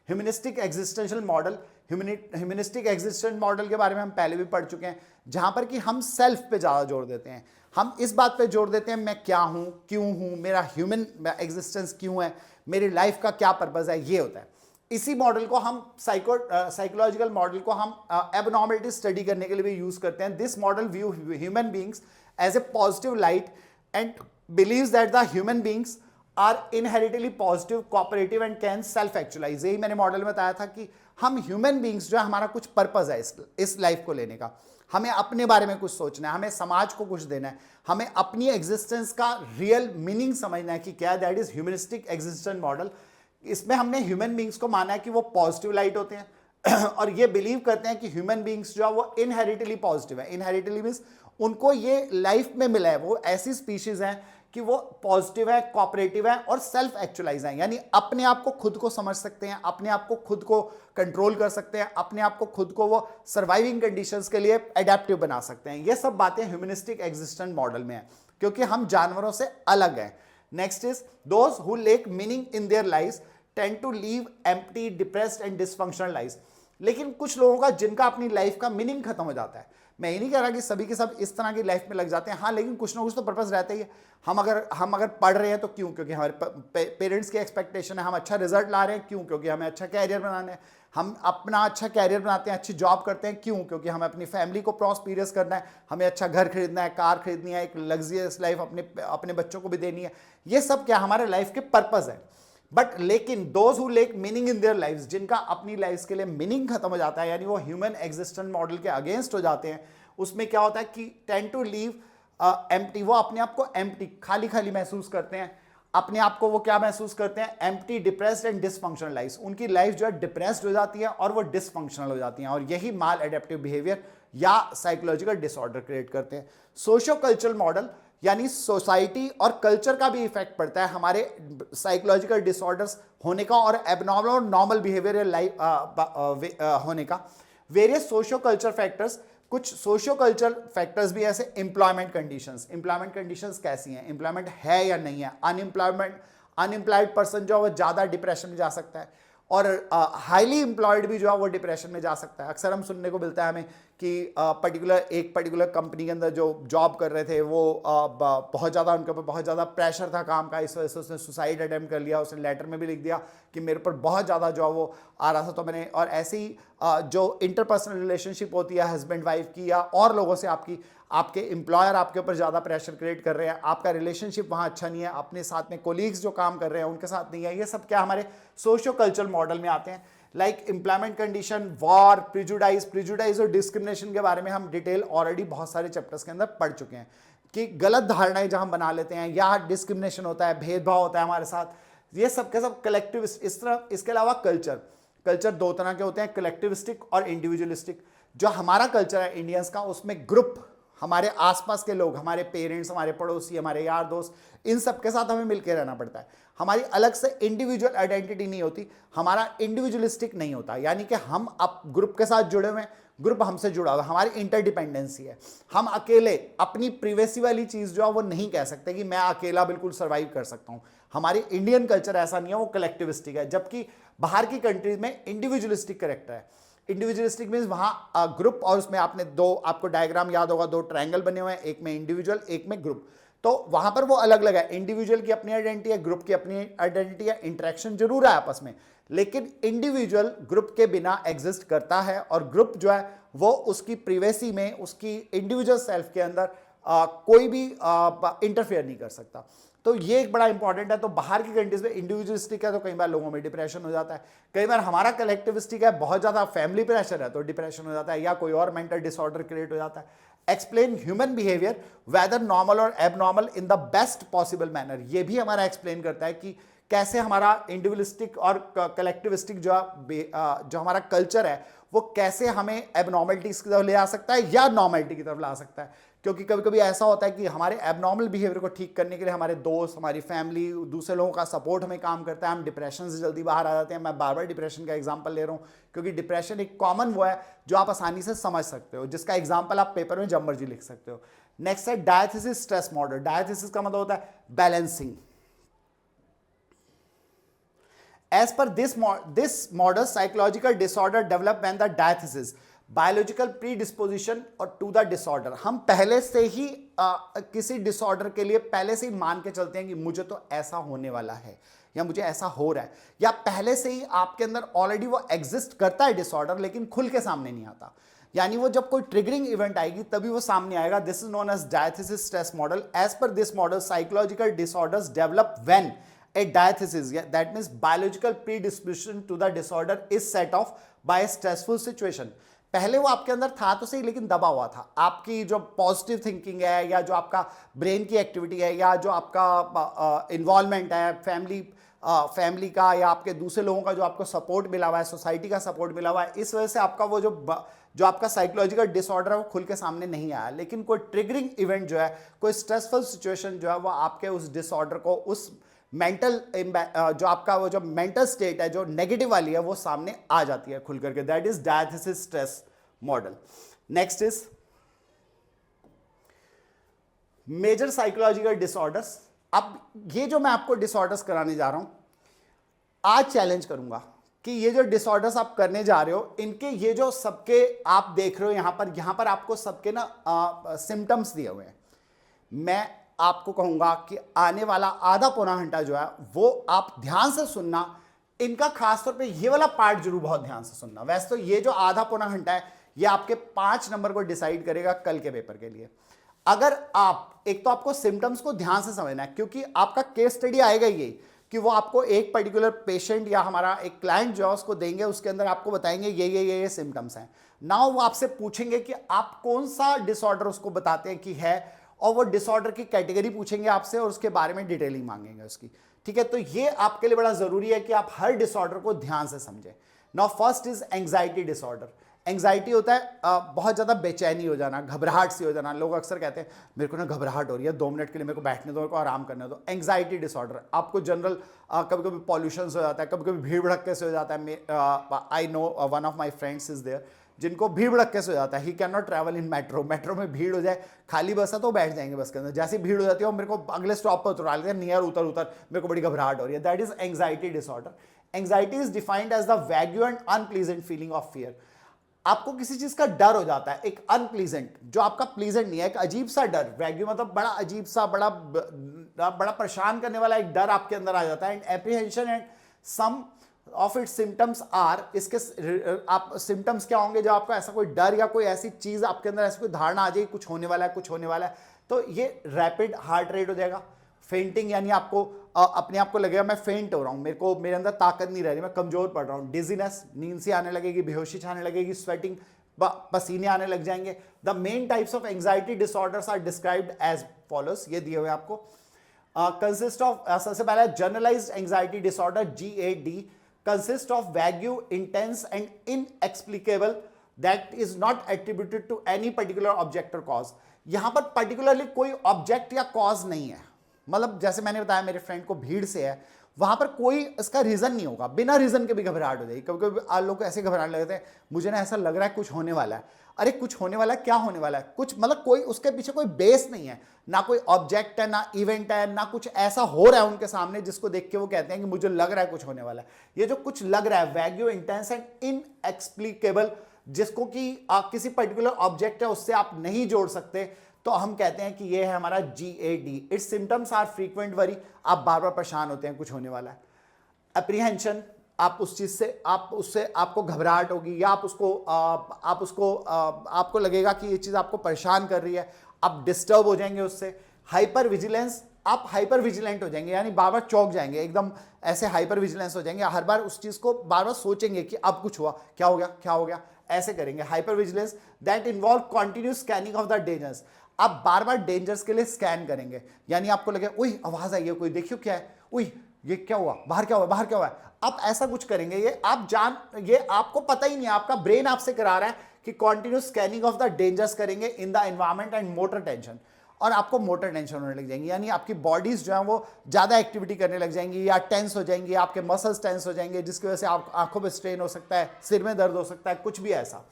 Humanistic existential model, humanistic existence model के बारे में हम पहले भी पढ़ चुके हैं, जहां पर कि हम सेल्फ पे ज़्यादा जोर देते हैं। हम इस बात पे जोर देते हैं मैं क्या हूं, क्यों हूं, मेरा ह्यूमन एग्जिस्टेंस क्यों है, मेरी लाइफ का क्या पर्पज़ है, ये होता है। इसी मॉडल को हम साइकोलॉजिकल मॉडल को हम एबनॉर्मलिटी स्टडी करने के लिए भी यूज करते हैं। This model view human beings as a positive light and believes that the human beings are inherently positive, cooperative and can self actualize. यही मैंने मॉडल में बताया था कि हम ह्यूमन बीइंग्स जो है हमारा कुछ पर्पज है इस लाइफ को लेने का, हमें अपने बारे में कुछ सोचना है, हमें समाज को कुछ देना है, हमें अपनी एग्जिस्टेंस का रियल मीनिंग समझना है कि क्या, that is humanistic existence model. इसमें हमने ह्यूमन बीइंग्स को माना है कि वो पॉजिटिव लाइट होते हैं और ये बिलीव करते हैं कि ह्यूमन बीइंग्स जो है वो इनहेरिटली पॉजिटिव है। इनहेरिटली मींस उनको ये लाइफ में मिला है, वो ऐसी स्पीशीज हैं कि वो पॉजिटिव है, कोऑपरेटिव है और सेल्फ एक्चुअलाइज है, यानी अपने आप को खुद को समझ सकते हैं, अपने आप को खुद को कंट्रोल कर सकते हैं, अपने आप को खुद को वो सर्वाइविंग कंडीशंस के लिए एडेप्टिव बना सकते हैं। ये सब बातें ह्यूमनिस्टिक एग्जिस्टेंस मॉडल में है, क्योंकि हम जानवरों से अलग हैं। Next is those who lack meaning in their lives tend to live empty, depressed and dysfunctional life. लेकिन कुछ लोगों का जिनका अपनी लाइफ का मीनिंग खत्म हो जाता है, मैं ये नहीं कह रहा कि सभी के सब इस तरह की लाइफ में लग जाते हैं, हाँ, लेकिन कुछ ना कुछ तो पर्पस रहता ही है। हम अगर पढ़ रहे हैं तो क्यों? क्योंकि हमारे पेरेंट्स की एक्सपेक्टेशन है। हम अच्छा रिजल्ट ला रहे हैं, क्यों? क्योंकि हमें अच्छा कैरियर बनाना है। हम अपना अच्छा कैरियर बनाते हैं, अच्छी जॉब करते हैं, क्यों? क्योंकि हमें अपनी फैमिली को प्रॉस्पेरियस करना है, हमें अच्छा घर खरीदना है, कार खरीदनी है, एक लग्जरियस लाइफ अपने बच्चों को भी देनी है। ये सब क्या हमारे लाइफ के पर्पस है। बट लेकिन those who lack meaning in their lifes, जिनका अपनी लाइफ के लिए मीनिंग खत्म हो जाता है, यानी वो ह्यूमन एग्जिस्टेंस मॉडल के अगेंस्ट हो जाते हैं, उसमें क्या होता है कि टेंड टू लीव एम्प्टी, वो अपने आप को एम्प्टी, खाली खाली महसूस करते हैं। अपने आप को वो क्या महसूस करते हैं? Empty, depressed and dysfunctional life. उनकी लाइफ जो है डिप्रेस्ड हो जाती है और वो डिसफंक्शनल हो जाती है, और यही माल एडेप्टिव बिहेवियर या साइकोलॉजिकल डिसऑर्डर क्रिएट करते हैं। सोशियो कल्चरल मॉडल, यानी सोसाइटी और कल्चर का भी इफेक्ट पड़ता है हमारे साइकोलॉजिकल डिसऑर्डर्स होने का और एबनॉर्मल और नॉर्मल बिहेवियर लाइफ होने का। वेरियस सोशियो कल्चर फैक्टर्स, कुछ सोशियो कल्चरल फैक्टर्स भी ऐसे एम्प्लॉयमेंट कंडीशंस कैसी हैं, एम्प्लॉयमेंट है या नहीं है। अनएम्प्लॉयड पर्सन जो है वो ज़्यादा डिप्रेशन में जा सकता है, और हाईली एम्प्लॉयड भी जो है वो डिप्रेशन में जा सकता है। अक्सर हम सुनने को मिलता है हमें कि एक पर्टिकुलर कंपनी के अंदर जो जॉब कर रहे थे वो बहुत ज़्यादा उनके ऊपर बहुत ज़्यादा प्रेशर था काम का, इस वजह से उसने सुसाइड अटेम्प्ट कर लिया। उसने लेटर में भी लिख दिया कि मेरे पर बहुत ज़्यादा जो वो आ रहा था, तो मैंने, और ऐसी जो इंटरपर्सनल रिलेशनशिप होती है हस्बैंड वाइफ की या और लोगों से, आपके एम्प्लॉयर आपके ऊपर ज़्यादा प्रेशर क्रिएट कर रहे हैं, आपका रिलेशनशिप वहाँ अच्छा नहीं है, अपने साथ में कोलीग्स जो काम कर रहे हैं उनके साथ नहीं है, ये सब क्या हमारे सोशियो कल्चरल मॉडल में आते हैं। Like employment condition, war, prejudice और डिस्क्रिमिनेशन के बारे में हम डिटेल ऑलरेडी बहुत सारे चैप्टर्स के अंदर पढ़ चुके हैं कि गलत धारणाएं जहां हम बना लेते हैं या डिस्क्रिमिनेशन होता है, भेदभाव होता है हमारे साथ, ये सब के सब कलेक्टिव। इस तरह इसके अलावा कल्चर दो तरह के होते हैं, कलेक्टिविस्टिक और इंडिविजुअलिस्टिक। जो हमारा कल्चर है इंडियंस का, उसमें ग्रुप, हमारे आसपास के लोग, हमारे पेरेंट्स, हमारे पड़ोसी, हमारे यार दोस्त, इन सब के साथ हमें मिलकर रहना पड़ता है। हमारी अलग से इंडिविजुअल आइडेंटिटी नहीं होती, हमारा इंडिविजुअलिस्टिक नहीं होता, यानी कि हम अब ग्रुप के साथ जुड़े हुए हैं, ग्रुप हमसे जुड़ा हुआ, हमारी इंटरडिपेंडेंसी है। हम अकेले अपनी प्रिवेसी वाली चीज जो है वो नहीं कह सकते कि मैं अकेला बिल्कुल सर्वाइव कर सकता हूं। हमारी इंडियन कल्चर ऐसा नहीं है, वो कलेक्टिविस्टिक है, जबकि बाहर की कंट्रीज में इंडिविजुअलिस्टिक करेक्टर है। इंडिविजुअलिस्टिक मींस वहां ग्रुप, और उसमें आपको डायग्राम याद होगा, दो ट्रायंगल बने हुए हैं, एक में इंडिविजुअल एक में ग्रुप। तो वहां पर वो अलग अलग है, इंडिविजुअल की अपनी आइडेंटिटी है, ग्रुप की अपनी आइडेंटिटी है, इंटरेक्शन जरूर है आपस में, लेकिन इंडिविजुअल ग्रुप के बिना एग्जिस्ट करता है, और ग्रुप जो है वो उसकी प्रिवेसी में, उसकी इंडिविजुअल सेल्फ के अंदर कोई भी इंटरफेयर नहीं कर सकता। तो ये एक बड़ा इंपॉर्टेंट है। तो बाहर की कंट्रीज में इंडिविजुअलिस्टिक है तो कई बार लोगों में डिप्रेशन हो जाता है, कई बार हमारा कलेक्टिविस्टिक है, बहुत ज्यादा फैमिली प्रेशर है तो डिप्रेशन हो जाता है, या कोई और मेंटल डिसऑर्डर क्रिएट हो जाता है। Explain human behaviour whether normal और abnormal in the best possible manner, ये भी हमारा एक्सप्लेन करता है कि कैसे हमारा इंडिविजुअलिस्टिक और कलेक्टिविस्टिक जो हमारा कल्चर है वो कैसे हमें एबनॉर्मलिटीज की तरफ ले आ सकता है या नॉर्मलिटी की तरफ ला सकता है। क्योंकि कभी कभी ऐसा होता है कि हमारे एबनॉर्मल बिहेवियर को ठीक करने के लिए हमारे दोस्त, हमारी फैमिली, दूसरे लोगों का सपोर्ट हमें काम करता है, हम डिप्रेशन से जल्दी बाहर आ जाते हैं। मैं बार बार डिप्रेशन का एग्जांपल ले रहा हूँ क्योंकि डिप्रेशन एक कॉमन वो है जो आप आसानी से समझ सकते हो, जिसका एग्जाम्पल आप पेपर में जब मर्जी लिख सकते हो। नेक्स्ट है डायथेसिस स्ट्रेस मॉडल। डायथेसिस का मतलब होता है balancing. As per this model, psychological disorder develop when the diathesis, biological predisposition or to the disorder, हम पहले से ही किसी डिसऑर्डर के लिए पहले से ही मान के चलते हैं कि मुझे तो ऐसा होने वाला है या मुझे ऐसा हो रहा है, या पहले से ही आपके अंदर ऑलरेडी वो एग्जिस्ट करता है डिसऑर्डर, लेकिन खुल के सामने नहीं आता। यानी वो जब कोई ट्रिगरिंग इवेंट आएगी तभी वो सामने आएगा। This is known as diathesis stress model. As per this model, psychological disorders develop when a diathesis, that means biological predisposition to the disorder is set off by a stressful situation। पहले वो आपके अंदर था तो सही, लेकिन दबा हुआ था। आपकी जो पॉजिटिव थिंकिंग है, या जो आपका ब्रेन की एक्टिविटी है, या जो आपका इन्वॉल्वमेंट है फैमिली का, या आपके दूसरे लोगों का जो आपको सपोर्ट मिला हुआ है, सोसाइटी का सपोर्ट मिला हुआ है, इस वजह से आपका वो जो आपका साइकोलॉजिकल डिसऑर्डर है वो खुल के सामने नहीं आया। लेकिन कोई ट्रिगरिंग इवेंट जो है, कोई स्ट्रेसफुल सिचुएशन जो है, वो आपके उस डिसऑर्डर को, उस मेंटल जो आपका वो जो मेंटल स्टेट है जो नेगेटिव वाली है, वो सामने आ जाती है खुल करके। That is diathesis stress model. Next is major psychological disorders. अब ये जो मैं आपको डिसऑर्डर्स कराने जा रहा हूं, आज चैलेंज करूंगा कि ये जो डिसऑर्डर्स आप करने जा रहे हो, इनके ये जो सबके आप देख रहे हो यहां पर आपको सबके ना सिम्टम्स दिए हुए हैं। मैं आपको कहूंगा कि आने वाला आधा पौना घंटा जो है वो आप ध्यान से सुनना। इनका खासतौर पे ये वाला पार्ट जरूर बहुत ध्यान से सुनना। वैसे तो ये जो आधा पौना घंटा है ये आपके 5 नंबर को डिसाइड करेगा कल के पेपर के लिए। अगर आप एक तो आपको सिम्टम्स को ध्यान से समझना है, क्योंकि आपका केस स्टडी आएगा ये कि वो आपको एक पर्टिकुलर पेशेंट या हमारा एक क्लाइंट जो है उसको देंगे, उसके अंदर आपको बताएंगे ये सिम्टम्स हैं। नाउ वो आपसे पूछेंगे कि आप कौन सा डिसऑर्डर उसको बताते हैं कि है, और वो डिसऑर्डर की कैटेगरी पूछेंगे आपसे और उसके बारे में डिटेलिंग मांगेंगे उसकी। ठीक है, तो ये आपके लिए बड़ा जरूरी है कि आप हर डिसऑर्डर को ध्यान से समझें। Now first is anxiety disorder. Anxiety होता है बहुत ज़्यादा बेचैनी हो जाना, घबराहट सी हो जाना। लोग अक्सर कहते हैं मेरे को ना घबराहट हो रही है, 2 मिनट के लिए मेरे को बैठने दो, मेरे को आराम करने दो। एंग्जाइटी डिसऑर्डर आपको जनरल कभी कभी पॉल्यूशन से हो जाता है, कभी कभी भीड़ भड़क्के से हो जाता है। I know one of my friends is there जिनको भीड़ भड़क्के से हो जाता है। He can not travel in metro. Metro में भीड़ हो जाए, खाली बस है तो बैठ जाएंगे बस के अंदर, जैसी भीड़ हो जाती है मेरे को अगले स्टॉप पर उतरा लेते हैं, नियर उतर मेरे को बड़ी घबराहट हो रही है। That is anxiety disorder. Anxiety is defined as the vague and unpleasant feeling of fear. आपको किसी चीज का डर हो जाता है, एक अनप्लीजेंट, जो आपका प्लीजेंट नहीं है, एक अजीब सा डर। वैग्यू मतलब बड़ा अजीब सा, बड़ा परेशान करने वाला एक डर आपके अंदर आ जाता है। And apprehension and some of its symptoms are, इसके आप सिम्टम्स क्या होंगे, जो आपको ऐसा कोई डर या कोई ऐसी चीज आपके अंदर ऐसी कोई धारणा आ जाएगी कुछ होने वाला है, कुछ होने वाला है, तो ये रैपिड हार्ट रेट हो जाएगा। फेंटिंग यानी आपको अपने आप को लगेगा मैं फेंट हो रहा हूं, मेरे अंदर ताकत नहीं रह रही, मैं कमजोर पड़ रहा हूं। डिजीनेस, नींद सी आने लगेगी, बेहोशी छाने लगेगी, स्वेटिंग, पसीने आने लग जाएंगे। The main types of anxiety disorders are described as follows, ये दिए हुए आपको। कंसिस्ट ऑफ, सबसे पहला generalized anxiety disorder GAD, consist of vague, intense and inexplicable that is not attributed to any particular object और कॉज। यहां पर पर्टिकुलरली कोई ऑब्जेक्ट या कॉज नहीं है। मतलब जैसे मैंने बताया मेरे फ्रेंड को भीड़ से है, वहां पर कोई इसका रीजन नहीं होगा, बिना रीजन के भी घबराहट हो जाएगी। कभी कभी लोग ऐसे घबराने लगते हैं, मुझे ना ऐसा लग रहा है कुछ होने वाला है। अरे कुछ होने वाला है, क्या होने वाला है? कुछ मतलब कोई उसके पीछे कोई बेस नहीं है, ना कोई ऑब्जेक्ट है, ना इवेंट है, ना कुछ ऐसा हो रहा है उनके सामने जिसको देख के वो कहते हैं कि मुझे लग रहा है कुछ होने वाला है। ये जो कुछ लग रहा है, वैग्यू, इंटेंस एंड इनएक्सप्लिकेबल, जिसको कि किसी पर्टिकुलर ऑब्जेक्ट है उससे आप नहीं जोड़ सकते, तो हम कहते हैं कि ये है हमारा GAD। Its symptoms are frequent worry, आप बार बार परेशान होते हैं कुछ होने वाला है। अप्रीहेंशन, आप उस चीज से आपको घबराहट होगी, या आपको लगेगा कि ये चीज आपको परेशान कर रही है, आप डिस्टर्ब हो जाएंगे उससे। हाइपर विजिलेंस, आप हाइपर विजिलेंट हो जाएंगे, यानी बार बार चौंक जाएंगे, एकदम ऐसे हाइपर विजिलेंस हो जाएंगे, हर बार उस चीज को बार बार सोचेंगे कि अब कुछ हुआ, क्या हो गया, क्या हो गया, ऐसे करेंगे। Hyper vigilance that involve continuous scanning of the dangers, आप बार बार डेंजर्स के लिए स्कैन करेंगे, यानी आपको लगे उई आवाज आई है कोई, देखियो क्या है, उई ये क्या हुआ, बाहर क्या हुआ, बाहर क्या हुआ है, आप ऐसा कुछ करेंगे। ये आपको पता ही नहीं है, आपका ब्रेन आपसे करा रहा है कि continuous scanning of the dangers करेंगे in the environment and motor tension, और आपको मोटर टेंशन होने लग जाएंगी, यानी आपकी बॉडीज जो है वो ज्यादा एक्टिविटी करने लग जाएंगी, या टेंस हो जाएंगी, आपके मसल्स टेंस हो जाएंगे, जिसकी वजह से आप आंखों पे स्ट्रेन हो सकता है, सिर में दर्द हो सकता है, कुछ भी ऐसा।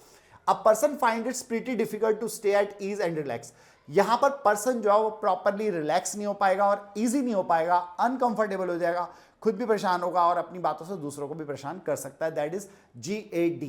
A person find its pretty difficult to stay at ease and relax, यहां पर पर्सन जो है वो प्रॉपरली रिलैक्स नहीं हो पाएगा और ईजी नहीं हो पाएगा, अनकंफर्टेबल हो जाएगा, खुद भी परेशान होगा और अपनी बातों से दूसरों को भी परेशान कर सकता है। That is GAD।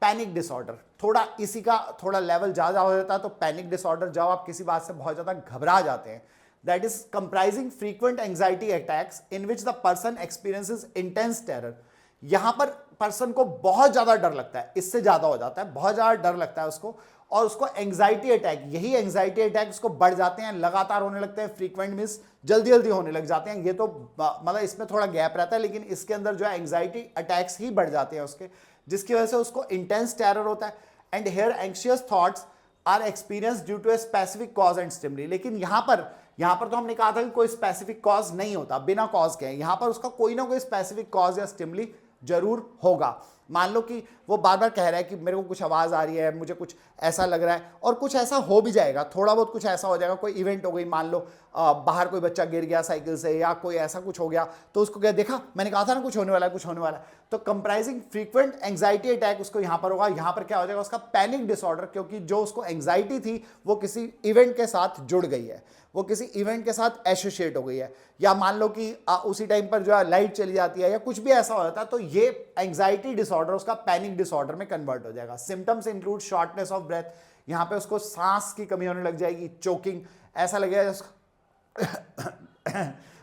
Panic disorder, थोड़ा इसी का थोड़ा लेवल ज्यादा हो जाता है, तो पैनिक डिसऑर्डर, जब आप किसी बात से बहुत ज्यादा घबरा जाते हैं, that is comprising frequent anxiety attacks in which the person experiences intense terror. यहां पर पर्सन को बहुत ज्यादा डर लगता है, इससे ज्यादा हो जाता है, बहुत ज्यादा डर लगता है उसको, और उसको एंग्जाइटी अटैक, यही एंग्जाइटी अटैक उसको बढ़ जाते हैं, लगातार होने लगते हैं, फ्रीक्वेंट मींस जल्दी जल्दी होने लग जाते हैं। ये तो मतलब इसमें थोड़ा गैप रहता है, लेकिन इसके अंदर जो है एंग्जाइटी अटैक्स ही बढ़ जाते हैं उसके, जिसकी वजह से उसको इंटेंस टेरर होता है। And here anxious thoughts are experience due to a specific cause and stimuli. लेकिन यहां पर तो हमने कहा था कि कोई स्पेसिफिक कॉज नहीं होता, बिना कॉज के, यहां पर उसका कोई ना कोई स्पेसिफिक कॉज या स्टिमुली जरूर होगा। मान लो कि वो बार बार कह रहा है कि मेरे को कुछ आवाज़ आ रही है, मुझे कुछ ऐसा लग रहा है, और कुछ ऐसा हो भी जाएगा, थोड़ा बहुत कुछ ऐसा हो जाएगा, कोई इवेंट हो गई, मान लो बाहर कोई बच्चा गिर गया साइकिल से या कोई ऐसा कुछ हो गया, तो उसको क्या देखा, मैंने कहा था ना कुछ होने वाला है, कुछ होने वाला है। तो कंप्राइजिंग फ्रीक्वेंट एंग्जाइटी अटैक उसको यहां पर होगा। यहां पर क्या हो जाएगा, उसका पैनिक डिसऑर्डर, क्योंकि जो उसको एंग्जाइटी थी वो किसी इवेंट के साथ जुड़ गई है, वो किसी इवेंट के साथ एसोसिएट हो गई है। या मान लो कि उसी टाइम पर जो है लाइट चली जाती है या कुछ भी ऐसा हो जाता है, तो ये एंग्जाइटी डिसऑर्डर उसका पैनिक डिसऑर्डर में कन्वर्ट हो जाएगा। Symptoms include shortness of breath, यहां पे उसको सांस की कमी होने लग जाएगी, चोकिंग, ऐसा लगेगा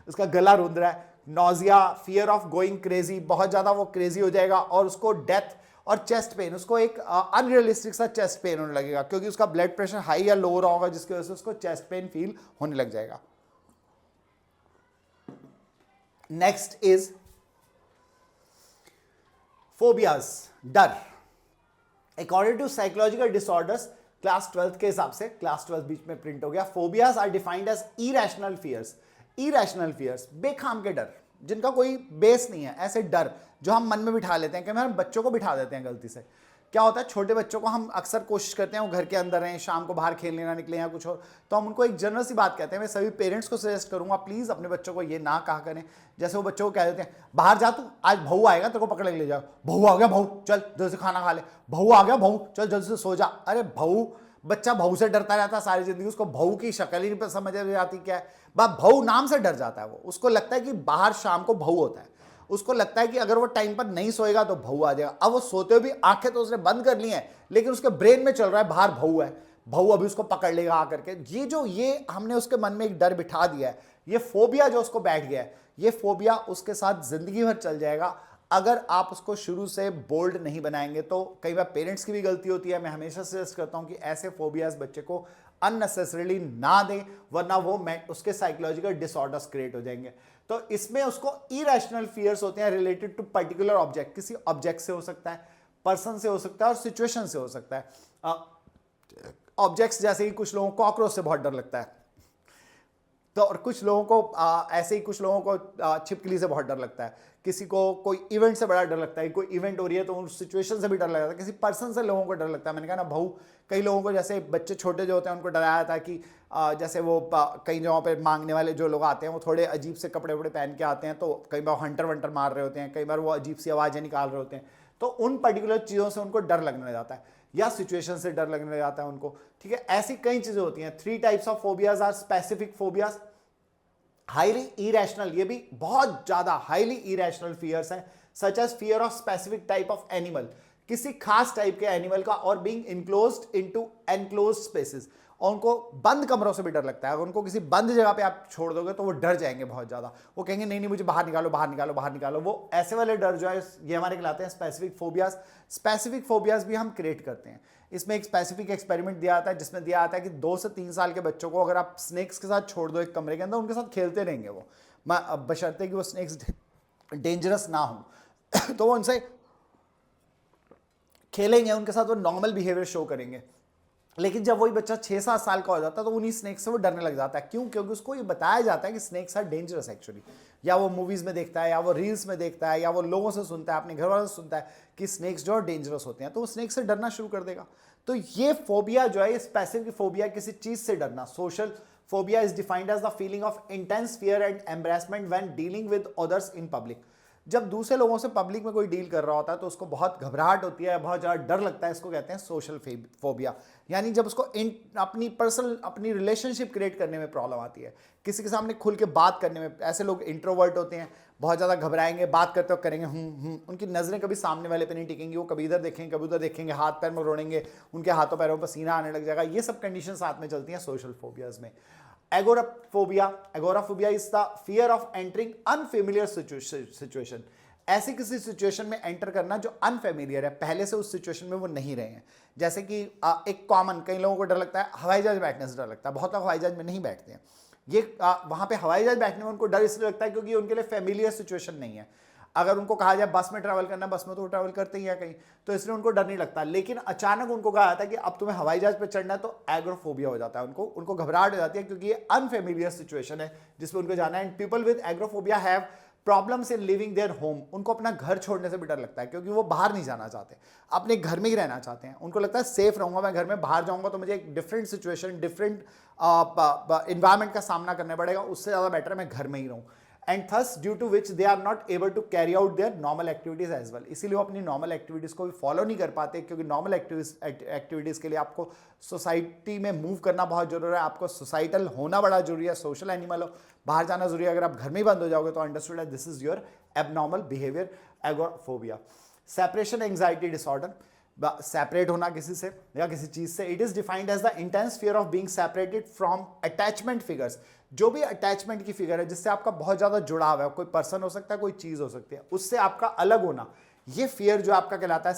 उसका गला रुंध रहा है, nausea, fear of going crazy, बहुत ज्यादा वो क्रेजी हो जाएगा, और उसको डेथ और चेस्ट पेन, उसको एक अनरियलिस्टिक सा चेस्ट पेन होने लगेगा, क्योंकि उसका ब्लड प्रेशर हाई या लो रहा होगा, जिसकी वजह से उसको चेस्ट पेन फील होने लग जाएगा। नेक्स्ट इज फोबियाज, डर। According to psychological disorders class 12 के हिसाब से, क्लास 12 बीच में प्रिंट हो गया, phobias are defined as irrational fears. Irrational fears, बेखाम के डर, जिनका कोई बेस नहीं है, ऐसे डर जो हम मन में बिठा लेते हैं, कि हम बच्चों को बिठा देते हैं गलती से। क्या होता है, छोटे बच्चों को हम अक्सर कोशिश करते हैं वो घर के अंदर रहें, शाम को बाहर खेलने ना निकले या कुछ और, तो हम उनको एक जनरल सी बात कहते हैं। मैं सभी पेरेंट्स को सजेस्ट करूंगा, प्लीज अपने बच्चों को ये ना कहा करें। जैसे वो बच्चों को कह देते हैं, बाहर जा तू, आज बहू आएगा तेरे को पकड़ के ले जाओ, बहू आ गया बहू, चल जल्दी से खाना खा ले, बहू आ गया बहू, चल जल्दी से सो जा। अरे बहू, बच्चा बहू से डरता रहता है सारी जिंदगी, उसको बहू की शक्ल ही नहीं समझ में आती क्या है, बहू नाम से डर जाता है वो, उसको लगता है कि बाहर शाम को बहू होता है, उसको लगता है कि अगर वो टाइम पर नहीं सोएगा तो बहू आ जाएगा। अब वो सोते हुए भी आंखें तो उसने बंद कर ली हैं, लेकिन उसके ब्रेन में चल रहा है बाहर बहू है, बहू अभी उसको पकड़ लेगा आकर के। ये हमने उसके मन में एक डर बिठा दिया है, ये फोबिया जो उसको बैठ गया है, ये फोबिया उसके साथ जिंदगी भर चल जाएगा अगर आप उसको शुरू से बोल्ड नहीं बनाएंगे। तो कई बार पेरेंट्स की भी गलती होती है। मैं हमेशा सजेस्ट करता हूं कि ऐसे फोबियाज बच्चे को अननेसेसरीली ना दें, वरना वो उसके साइकोलॉजिकल डिसऑर्डर्स क्रिएट हो जाएंगे। तो इसमें उसको इरेशनल फियर्स होते हैं रिलेटेड टू पर्टिकुलर ऑब्जेक्ट, किसी ऑब्जेक्ट से हो सकता है, पर्सन से हो सकता है, और सिचुएशन से हो सकता है। ऑब्जेक्ट्स जैसे कि कुछ लोगों को कॉकरोच से बहुत डर लगता है, तो और कुछ लोगों को ऐसे ही कुछ लोगों को छिपकली से बहुत डर लगता है, किसी को कोई इवेंट से बड़ा डर लगता है, कोई इवेंट हो रही है तो उस सिचुएशन से भी डर लगता है, किसी पर्सन से लोगों को डर लगता है। मैंने कहा ना बहू, कई लोगों को, जैसे बच्चे छोटे जो होते हैं उनको डराया था कि जैसे वो कई जगहों पे मांगने वाले जो लोग आते हैं वो थोड़े अजीब से कपड़े वपड़े पहन के आते हैं, तो कई बार हंटर वंटर मार रहे होते हैं, कई बार वो अजीब सी आवाज़ें निकाल रहे होते हैं, तो उन पर्टिकुलर चीज़ों से उनको डर लगने लग जाता है, या सिचुएशन से डर लगने लग जाता है उनको। ठीक है, ऐसी कई चीज़ें होती हैं। 3 types of phobias are specific phobias, highly irrational, ये भी बहुत ज्यादा हाईली इरेशनल फियर्स हैं, such as fear of specific type of animal, किसी खास टाइप के एनिमल का, और being enclosed into enclosed spaces, और उनको बंद कमरों से भी डर लगता है। अगर उनको किसी बंद जगह पे आप छोड़ दोगे तो वो डर जाएंगे बहुत ज्यादा, वो कहेंगे नहीं नहीं मुझे बाहर निकालो बाहर निकालो बाहर निकालो। वो ऐसे वाले डर जो है ये हमारे कहलाते हैं स्पेसिफिक फोबियाज। स्पेसिफिक फोबियाज भी हम क्रिएट करते हैं। इसमें एक स्पेसिफिक एक्सपेरिमेंट दिया आता है, जिसमें दिया आता है कि 2 से 3 साल के बच्चों को अगर आप स्नेक्स के साथ छोड़ दो एक कमरे के अंदर, उनके साथ खेलते रहेंगे वो, बशर्ते कि वो स्नेक्स डेंजरस ना हो तो वो उनसे खेलेंगे, उनके साथ वो नॉर्मल बिहेवियर शो करेंगे। लेकिन जब वही बच्चा 6-7 साल का हो जाता है तो उन्हीं स्नेक्स से वो डरने लग जाता है। क्यों? क्योंकि उसको ये बताया जाता है कि स्नेक्स आर डेंजरस एक्चुअली, या वो मूवीज में देखता है, या वो रील्स में देखता है, या वो लोगों से सुनता है, अपने घर वालों से सुनता है कि स्नेक्स जो है डेंजरस होते हैं, तो वो स्नेक्स से डरना शुरू कर देगा। तो ये फोबिया जो है, ये स्पेसिफिक फोबिया, किसी चीज से डरना। Social phobia is defined as the feeling of intense fear and embarrassment when dealing with others in public. जब दूसरे लोगों से पब्लिक में कोई डील कर रहा होता है तो उसको बहुत घबराहट होती है, बहुत ज़्यादा डर लगता है, इसको कहते हैं सोशल फोबिया। यानी जब उसको अपनी पर्सनल, अपनी रिलेशनशिप क्रिएट करने में प्रॉब्लम आती है, किसी के सामने खुल के बात करने में। ऐसे लोग इंट्रोवर्ट होते हैं, बहुत ज़्यादा घबराएंगे, बात करते वक्त करेंगे उनकी नज़रें कभी सामने वाले पे नहीं टिकेंगी, वो कभी इधर देखेंगे कभी उधर देखेंगे, हाथ पैर में रोड़ेंगे, उनके हाथों पैरों पर पसीना आने लग जाएगा। ये सब कंडीशन साथ में चलती हैं सोशल फोबियाज में। Agoraphobia is the fear of entering unfamiliar situation. ऐसी किसी सिचुएशन में एंटर करना जो अनफेमिलियर है, पहले से उस सिचुएशन में वो नहीं रहे हैं। जैसे कि एक कॉमन, कई लोगों को डर लगता है हवाई जहाज बैठने से, डर लगता है, बहुत लोग हवाई जहाज में नहीं बैठते हैं। ये वहां पे हवाई जहाज बैठने में उनको डर इसलिए लगता है क्योंकि उनके लिए फेमिलियर सिचुएशन नहीं है। अगर उनको कहा जाए बस में ट्रैवल करना, बस में तो ट्रैवल करते ही है कहीं, तो इसलिए उनको डर नहीं लगता। लेकिन अचानक उनको कहा जाता है कि अब तुम्हें हवाई जहाज पर चढ़ना है, तो एग्रोफोबिया हो जाता है, उनको घबराहट हो जाती है, क्योंकि ये अनफेमिलियर सिचुएशन है जिसमें उनको जाना है। And people with agoraphobia have problems in living their home, उनको अपना घर छोड़ने से भी डर लगता है क्योंकि वो बाहर नहीं जाना चाहते, अपने घर में ही रहना चाहते हैं। उनको लगता है सेफ रहूंगा मैं घर में, बाहर जाऊंगा तो मुझे एक डिफरेंट सिचुएशन, डिफरेंट इन्वायरमेंट का सामना करना पड़ेगा, उससे ज़्यादा बेटर है मैं घर में ही रहूँ। And thus due to which they are not able to carry out their normal activities as well, इसीलिए वो अपनी नॉर्मल एक्टिविटीज को भी फॉलो नहीं कर पाते, क्योंकि नॉर्मल एक्टिविटीज के लिए आपको सोसाइटी में मूव करना बहुत जरूरी है, आपको सोसाइटल होना बड़ा जरूरी है, सोशल एनिमल हो, बाहर जाना जरूरी है। अगर आप घर में ही बंद हो जाओगे तो अंडरस्टूड है this is your abnormal behaviour, agoraphobia. Separation anxiety disorder, separate होना किसी से या किसी चीज से। It is defined as the intense fear of being separated from attachment figures, जो भी अटैचमेंट की फिगर है जिससे आपका बहुत ज्यादा जुड़ाव है, कोई पर्सन हो सकता है, कोई चीज हो सकती है, उससे आपका अलग होना, ये फियर जो आपका कहलाता है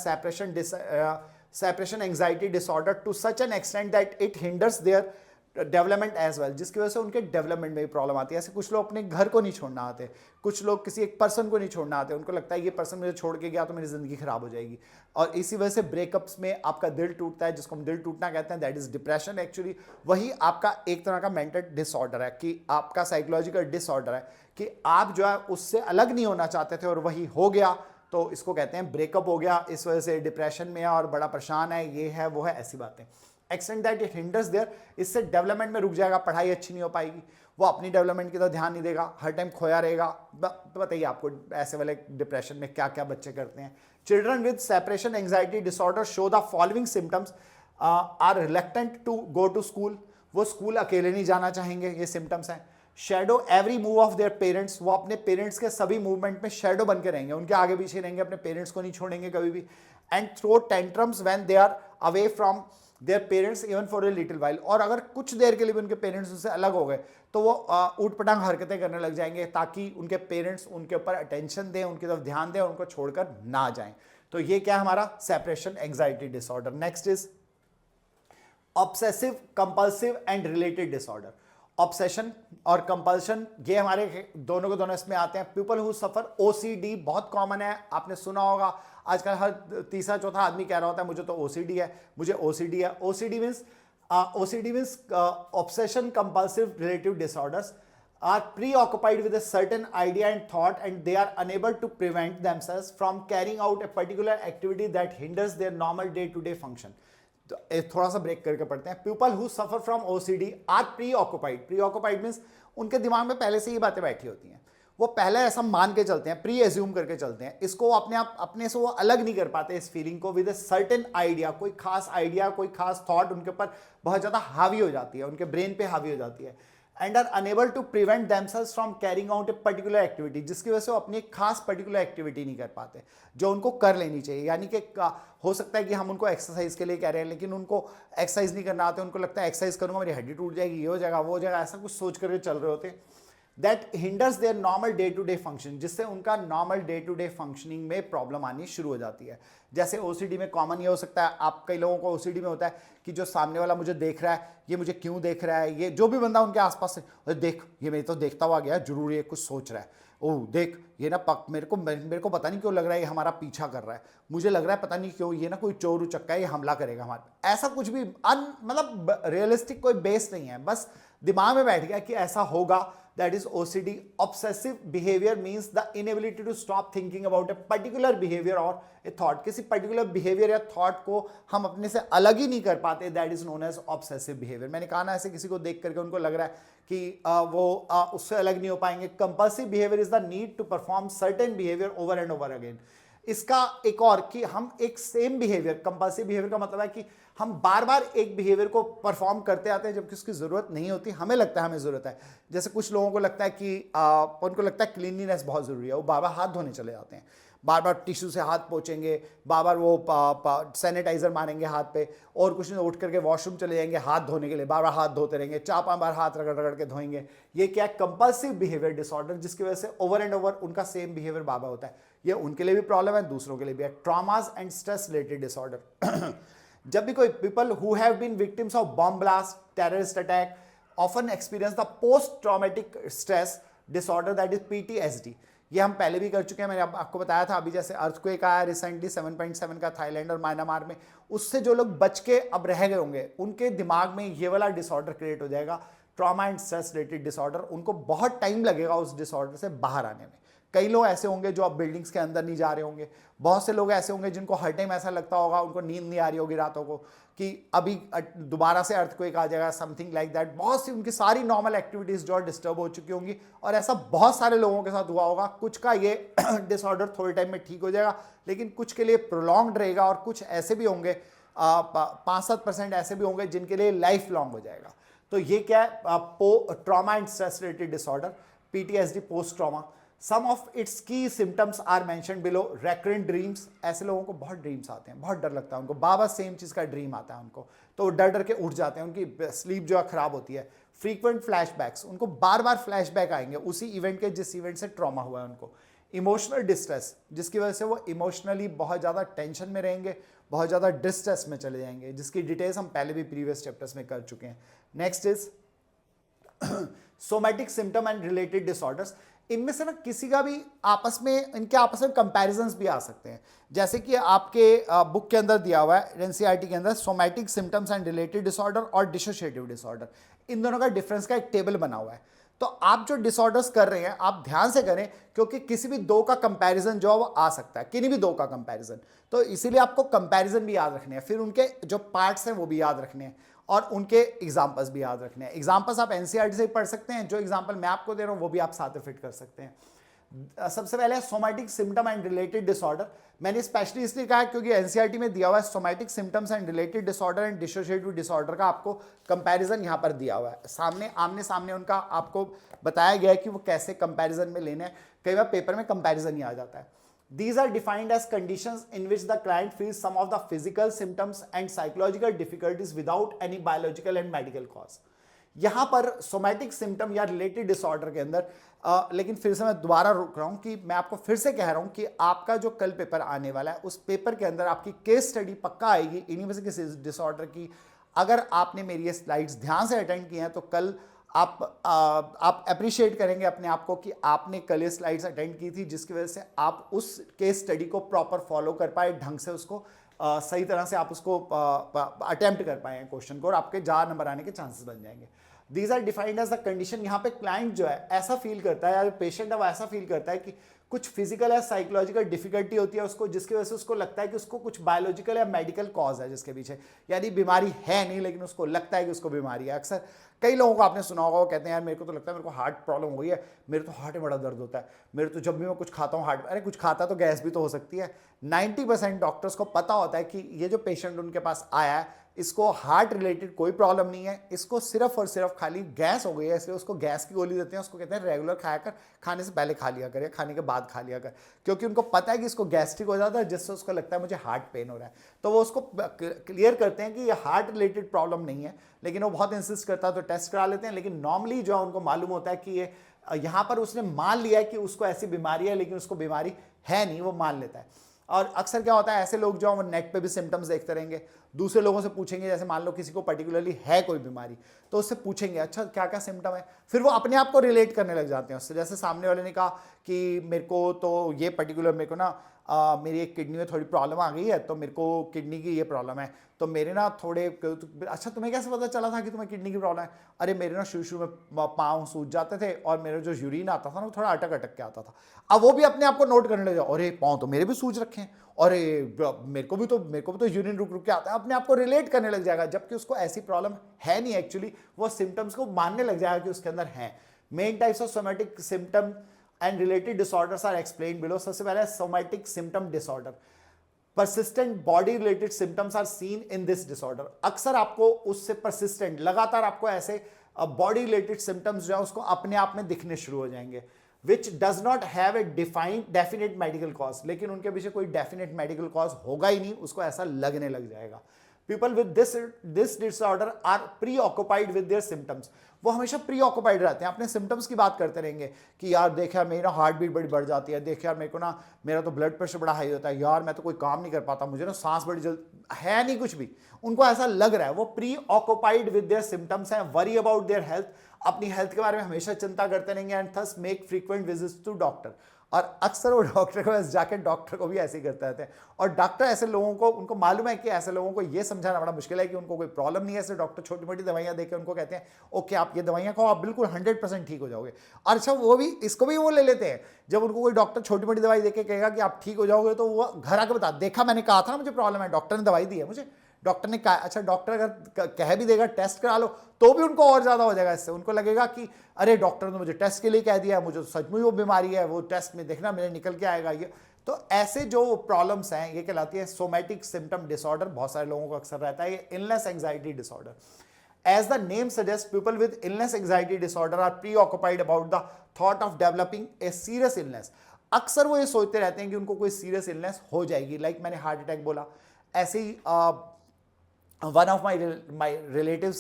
separation anxiety disorder to such an extent that it hinders their development as well, जिसकी वजह से उनके डेवलपमेंट में भी प्रॉब्लम आती है। ऐसे कुछ लोग अपने घर को नहीं छोड़ना आते, कुछ लोग किसी एक पर्सन को नहीं छोड़ना आते, उनको लगता है ये पर्सन मुझे छोड़ के गया तो मेरी जिंदगी खराब हो जाएगी, और इसी वजह से ब्रेकअप्स में आपका दिल टूटता है, जिसको हम दिल टूटना कहते हैं, दैट इज डिप्रेशन। एक्चुअली वही आपका एक तरह का मेंटल डिसऑर्डर है, कि आपका साइकोलॉजिकल डिसऑर्डर है कि आप जो है उससे अलग नहीं होना चाहते थे और वही हो गया, तो इसको कहते हैं ब्रेकअप हो गया, इस वजह से डिप्रेशन में है और बड़ा परेशान है, ये है वो है, ऐसी बातें। Extend that it hinders their, इससे डेवलपमेंट में रुक जाएगा, पढ़ाई अच्छी नहीं हो पाएगी, वो अपनी डेवलपमेंट की तरफ ध्यान नहीं देगा, हर टाइम खोया रहेगा। तो बताइए आपको ऐसे वाले डिप्रेशन में क्या क्या बच्चे करते हैं। Children with separation anxiety disorder show the following symptoms, are reluctant to go to school, वो स्कूल अकेले नहीं जाना चाहेंगे, ये सिम्टम्स हैं। Shadow every move of their parents, वो अपने पेरेंट्स के सभी मूवमेंट में शेडो बन के रहेंगे, उनके आगे पीछे रहेंगे, अपने पेरेंट्स को नहीं छोड़ेंगे कभी भी। And throw tantrums when they are away from their parents even for a little while, और अगर कुछ देर के लिए भी उनके पेरेंट्स उनसे अलग हो गए तो वो ऊटपटांग हरकतें करने लग जाएंगे, ताकि उनके पेरेंट्स उनके ऊपर अटेंशन दें, उनकी तरफ ध्यान दें, उनको छोड़कर ना जाएं। तो ये क्या है हमारा separation anxiety disorder. Next is obsessive compulsive and related disorder. Obsession और कंपल्शन ये हमारे दोनों के दोनों इसमें आते हैं। पीपल हु सफर ओसीडी बहुत कॉमन है, आपने सुना होगा, आजकल हर तीसरा चौथा आदमी कह रहा होता है मुझे तो ओसीडी है, मुझे ओसीडी है। OCD means obsession compulsive relative disorders are preoccupied with a certain idea and thought, and they are unable to prevent themselves from carrying out a particular activity that hinders their normal day-to-day function. तो थोड़ा सा ब्रेक करके पढ़ते हैं। People who suffer from OCD are preoccupied means उनके दिमाग में पहले से ही बातें बैठी होती हैं, वो पहले ऐसा मान के चलते हैं, प्री एज्यूम करके चलते हैं, इसको अपने आप अपने से वो अलग नहीं कर पाते इस फीलिंग को, विद ए सर्टेन आइडिया, कोई खास आइडिया, कोई खास थॉट उनके ऊपर बहुत ज्यादा हावी हो जाती है, उनके ब्रेन पे हावी हो जाती है। And are unable to prevent themselves from carrying out a particular activity, जिसकी वजह से वो अपनी खास पर्टिकुलर एक्टिविटी नहीं कर पाते जो उनको कर लेनी चाहिए। यानी कि हो सकता है कि हम उनको एक्सरसाइज के लिए कह रहे हैं, लेकिन उनको एक्सरसाइज नहीं करना आते, उनको लगता है एक्सरसाइज करूंगा मेरी हड्डी टूट जाएगी, ये हो जाएगा वो हो जाएगा, ऐसा कुछ सोच करके चल रहे होते। That hinders their normal day to day function, जिससे उनका normal day to day functioning में प्रॉब्लम आनी शुरू हो जाती है। जैसे ओसीडी में कॉमन ये हो सकता है, आप कई लोगों को ओसीडी में होता है कि जो सामने वाला मुझे देख रहा है, ये मुझे क्यों देख रहा है, ये जो भी बंदा उनके आसपास से, अरे देख ये मैं तो देखता हुआ गया, जरूर ये कुछ सोच रहा है, ओह देख ये ना मेरे को पता नहीं क्यों लग रहा है ये हमारा पीछा कर रहा है, मुझे लग रहा है पता नहीं क्यों ये ना कोई चोर उचक्का है, ये हमला करेगा हमारे। ऐसा कुछ भी मतलब रियलिस्टिक कोई बेस नहीं है, बस दिमाग में बैठ गया कि ऐसा होगा। That is OCD. Obsessive behavior means the inability to stop thinking about a particular behavior or a thought. किसी particular behavior या thought को हम अपने से अलग ही नहीं कर पाते, that is known as obsessive behavior. मैंने कहा ना, ऐसे किसी को देख करके उनको लग रहा है कि वो उससे अलग नहीं हो पाएंगे। Compulsive behavior is the need to perform certain behavior over and over again. इसका एक और कि हम एक सेम बिहेवियर, कंपल्सिव बिहेवियर का मतलब है कि हम बार बार एक बिहेवियर को परफॉर्म करते आते हैं जबकि उसकी जरूरत नहीं होती, हमें लगता है हमें जरूरत है। जैसे कुछ लोगों को लगता है कि उनको लगता है क्लीनलीनेस बहुत जरूरी है, वो बार बार हाथ धोने चले जाते हैं, बार बार टिश्यू से हाथ पोंछेंगे, बार बार वो सैनिटाइजर मारेंगे हाथ पे, और कुछ नहीं उठ करके वॉशरूम चले जाएंगे हाथ धोने के लिए, बार बार हाथ धोते रहेंगे, 4-5 बार हाथ रगड़ रगड़ के धोएंगे। ये क्या है? कंपल्सिव बिहेवियर डिसऑर्डर, जिसकी वजह से ओवर एंड ओवर उनका सेम बिहेवियर बार बार होता है। ये उनके लिए भी प्रॉब्लम है, दूसरों के लिए भी है। Traumas and stress related disorder जब भी कोई people who have been victims of bomb blast, terrorist attack often experience the post traumatic stress disorder, that is PTSD। ये हम पहले भी कर चुके हैं, मैंने आपको बताया था। अभी जैसे अर्थक्वेक आया रिसेंटली 7.7 का थाईलैंड और म्यांमार में, उससे जो लोग बच के अब रह गए होंगे उनके दिमाग में ये वाला डिसऑर्डर क्रिएट हो जाएगा, trauma and stress related disorder. उनको बहुत टाइम लगेगा उस डिसऑर्डर से बाहर आने में, कई लोग ऐसे होंगे जो अब बिल्डिंग्स के अंदर नहीं जा रहे होंगे, बहुत से लोग ऐसे होंगे जिनको हर टाइम ऐसा लगता होगा, उनको नींद नहीं आ रही होगी रातों को कि अभी दोबारा से अर्थक्वेक आ जाएगा, समथिंग लाइक दैट। बहुत सी उनकी सारी नॉर्मल एक्टिविटीज जो डिस्टर्ब हो चुकी होंगी, और ऐसा बहुत सारे लोगों के साथ हुआ होगा। कुछ का ये डिसऑर्डर थोड़े टाइम में ठीक हो जाएगा, लेकिन कुछ के लिए प्रोलॉन्ग्ड रहेगा, और कुछ ऐसे भी होंगे 5-7% ऐसे भी होंगे जिनके लिए लाइफ लॉन्ग हो जाएगा। तो ये क्या है, trauma and stress related disorder, PTSD post trauma. Some of its key symptoms are mentioned below. Recurrent dreams, ऐसे लोगों को बहुत ड्रीम्स आते हैं, बहुत डर लगता है उनको, बार बार सेम चीज़ का ड्रीम आता है उनको, तो डर डर के उठ जाते हैं, उनकी स्लीप जो है खराब होती है। फ्रीक्वेंट फ्लैशबैक्स, उनको बार बार फ्लैशबैक आएंगे उसी इवेंट के जिस इवेंट से ट्रॉमा हुआ है उनको। इमोशनल डिस्ट्रेस, जिसकी वजह से वो इमोशनली बहुत ज़्यादा टेंशन में रहेंगे, बहुत ज़्यादा डिस्ट्रेस में चले जाएंगे, जिसकी डिटेल्स हम पहले भी प्रीवियस चैप्टर्स में कर चुके हैं। Next is somatic symptom and related disorders. इनमें से ना किसी का भी आपस में, इनके आपस में कंपैरिजंस भी आ सकते हैं। जैसे कि आपके बुक के अंदर दिया हुआ है NCERT के अंदर, somatic symptoms and related disorder और डिसोशिएटिव डिसऑर्डर, इन दोनों का डिफरेंस का एक टेबल बना हुआ है। तो आप जो डिसऑर्डर्स कर रहे हैं आप ध्यान से करें, क्योंकि किसी भी दो का कंपैरिजन जो है वो आ सकता है, किन्हीं भी दो का कंपैरिजन, तो इसीलिए आपको कंपैरिजन भी याद रखने हैं, फिर उनके जो पार्ट्स हैं वो भी याद रखने हैं, और उनके एग्जाम्पल्स भी याद रखने हैं। एग्जाम्पल्स आप NCERT से ही पढ़ सकते हैं, जो एग्जाम्पल मैं आपको दे रहा हूँ वो भी आप साथ में फिट कर सकते हैं। सबसे पहले somatic symptom and related disorder. मैंने स्पेशली इसलिए कहा क्योंकि NCERT में दिया हुआ है somatic symptoms and related disorder and dissociative disorder का आपको कंपैरिजन यहाँ पर दिया हुआ है, सामने आमने सामने उनका आपको बताया गया है कि वो कैसे कंपैरिजन में लेने हैं। कई बार पेपर में कंपैरिजन ही आ जाता है। These are defined as conditions in which the client feels some of the physical symptoms and psychological difficulties without any biological and medical cause. यहाँ पर सोमैटिक सिम्टम या रिलेटेड डिसऑर्डर के अंदर लेकिन फिर से मैं दोबारा रोक रहा हूँ कि मैं आपको फिर से कह रहा हूँ कि आपका जो कल पेपर आने वाला है उस पेपर के अंदर आपकी केस स्टडी पक्का आएगी इन्हीं में से किसी डिसऑर्डर की। अगर आपने मेरी ये स्लाइड्स ध्यान से अटेंड किए हैं तो कल आप अप्रिशिएट करेंगे अपने आप को कि आपने कल ये स्लाइड्स अटेंड की थी, जिसकी वजह से आप उस केस स्टडी को प्रॉपर फॉलो कर पाए, ढंग से उसको सही तरह से आप उसको अटेम्प्ट कर पाए क्वेश्चन को, और आपके ज़्यादा नंबर आने के चांसेस बन जाएंगे। These are defined as the condition. यहाँ पे क्लाइंट जो है ऐसा फील करता है, या पेशेंट है वो ऐसा फील करता है कि कुछ फिजिकल या साइकोलॉजिकल डिफिकल्टी होती है उसको, जिसकी वजह से उसको लगता है कि उसको कुछ बायोलॉजिकल या मेडिकल कॉज है जिसके पीछे, यानी बीमारी है नहीं लेकिन उसको लगता है कि उसको बीमारी है। अक्सर कई लोगों को आपने सुना होगा, वो कहते हैं यार मेरे को तो लगता है मेरे को हार्ट प्रॉब्लम हो गई है, मेरे तो हार्ट में बड़ा दर्द होता है, मेरे तो जब भी मैं कुछ खाता हूँ हार्ट, अरे कुछ खाता तो गैस भी तो हो सकती है। 90% डॉक्टर्स को पता होता है कि ये जो पेशेंट उनके पास आया है इसको हार्ट रिलेटेड कोई प्रॉब्लम नहीं है, इसको सिर्फ और सिर्फ खाली गैस हो गई है, इसलिए उसको गैस की गोली देते हैं, उसको कहते हैं रेगुलर खाया कर, खाने से पहले खा लिया कर या खाने के बाद खा लिया कर, क्योंकि उनको पता है कि इसको गैस्ट्रिक हो जाता है जिससे उसको लगता है मुझे हार्ट पेन हो रहा है। तो वो उसको क्लियर करते हैं कि ये हार्ट रिलेटेड प्रॉब्लम नहीं है, लेकिन वो बहुत इंसिस्ट करता है तो टेस्ट करा लेते हैं। लेकिन नॉर्मली जो है उनको मालूम होता है कि ये यहाँ पर उसने मान लिया है कि उसको ऐसी बीमारी है, लेकिन उसको बीमारी है नहीं, वो मान लेता है। और अक्सर क्या होता है, ऐसे लोग जो वो नेट पे भी सिम्टम्स देखते रहेंगे, दूसरे लोगों से पूछेंगे, जैसे मान लो किसी को पर्टिकुलरली है कोई बीमारी तो उससे पूछेंगे अच्छा क्या क्या सिम्टम है, फिर वो अपने आप को रिलेट करने लग जाते हैं उससे। जैसे सामने वाले ने कहा कि मेरे को तो ये पर्टिकुलर मेरे को ना मेरी एक किडनी में थोड़ी प्रॉब्लम आ गई है, तो मेरे को किडनी की ये प्रॉब्लम है, तो मेरे ना थोड़े, अच्छा तुम्हें कैसे पता चला था कि तुम्हें किडनी की प्रॉब्लम है? अरे मेरे ना शुरू में पाँव सूज जाते थे और मेरा जो यूरिन आता था ना वो थोड़ा अटक अटक के आता था। अब वो भी अपने आप को नोट करने लगे, अरे पाँव तो मेरे भी सूज रखे हैं, अरे मेरे को भी तो यूरिन रुक रुक के आता है, अपने आप को रिलेट करने लग जाएगा, जबकि उसको ऐसी प्रॉब्लम है नहीं। एक्चुअली वो सिम्टम्स को मानने लग जाएगा कि उसके अंदर है। Main types of somatic symptom and related disorders are explained below. सबसे पहले somatic symptom disorder. persistent body related symptoms are seen in this disorder। अक्सर आपको उससे persistent लगातार आपको ऐसे बॉडी रिलेटेड सिम्टम्स जो है उसको अपने आप में दिखने शुरू हो जाएंगे, which does not have a defined definite medical cause। लेकिन उनके पीछे कोई डेफिनेट मेडिकल कॉज होगा ही नहीं, उसको ऐसा लगने लग जाएगा। People with this disorder are preoccupied with their symptoms। वो हमेशा प्रीऑक्युपाइड रहते हैं, अपने सिम्टम्स की बात करते रहेंगे कि यार देख यार मेरी ना हार्ट बीट बड़ी बढ़ जाती है, देख यार मेरे को ना मेरा तो ब्लड प्रेशर बड़ा हाई होता है, यार मैं तो कोई काम नहीं कर पाता, मुझे ना सांस बड़ी जल्द है नहीं, कुछ भी उनको ऐसा लग रहा है। वो प्रीऑक्युपाइड विद देयर सिम्टम्स हैं, वरी अबाउट देयर हेल्थ। अपनी हेल्थ के बारे में हमेशा चिंता करते रहेंगे and thus make frequent visits to doctor. और अक्सर वो डॉक्टर के पास जाके डॉक्टर को भी ऐसे ही करते रहते हैं। और डॉक्टर ऐसे लोगों को, उनको मालूम है कि ऐसे लोगों को ये समझाना बड़ा मुश्किल है कि उनको कोई प्रॉब्लम नहीं है, ऐसे डॉक्टर छोटी मोटी दवाइयां देकर उनको कहते हैं ओके आप ये दवाइयां खाओ, आप बिल्कुल 100% ठीक हो जाओगे। और अच्छा वो भी, इसको भी वो ले लेते हैं, जब उनको कोई डॉक्टर छोटी मोटी दवाई देके कहेगा कि आप ठीक हो जाओगे तो वो घर आके बता, देखा मैंने कहा था ना मुझे प्रॉब्लम है, डॉक्टर ने दवाई दी है मुझे, डॉक्टर ने कहा। अच्छा डॉक्टर अगर कह भी देगा टेस्ट करा लो तो भी उनको और ज्यादा हो जाएगा इससे। उनको लगेगा कि अरे डॉक्टर ने मुझे टेस्ट के लिए कह दिया, मुझे तो सचमुच वो बीमारी है, वो टेस्ट में देखना मेरे निकल के आएगा ये। तो ऐसे जो प्रॉब्लम्स हैं ये कहलाती है सोमैटिक सिम्टम डिसऑर्डर। बहुत सारे लोगों को अक्सर रहता है ये illness anxiety disorder. As the name suggests, people with illness anxiety disorder are preoccupied about the thought of developing a serious illness. अक्सर वो ये सोचते रहते हैं कि उनको कोई सीरियस इलनेस हो जाएगी। लाइक मैंने हार्ट अटैक बोला, ऐसे ही one of my relatives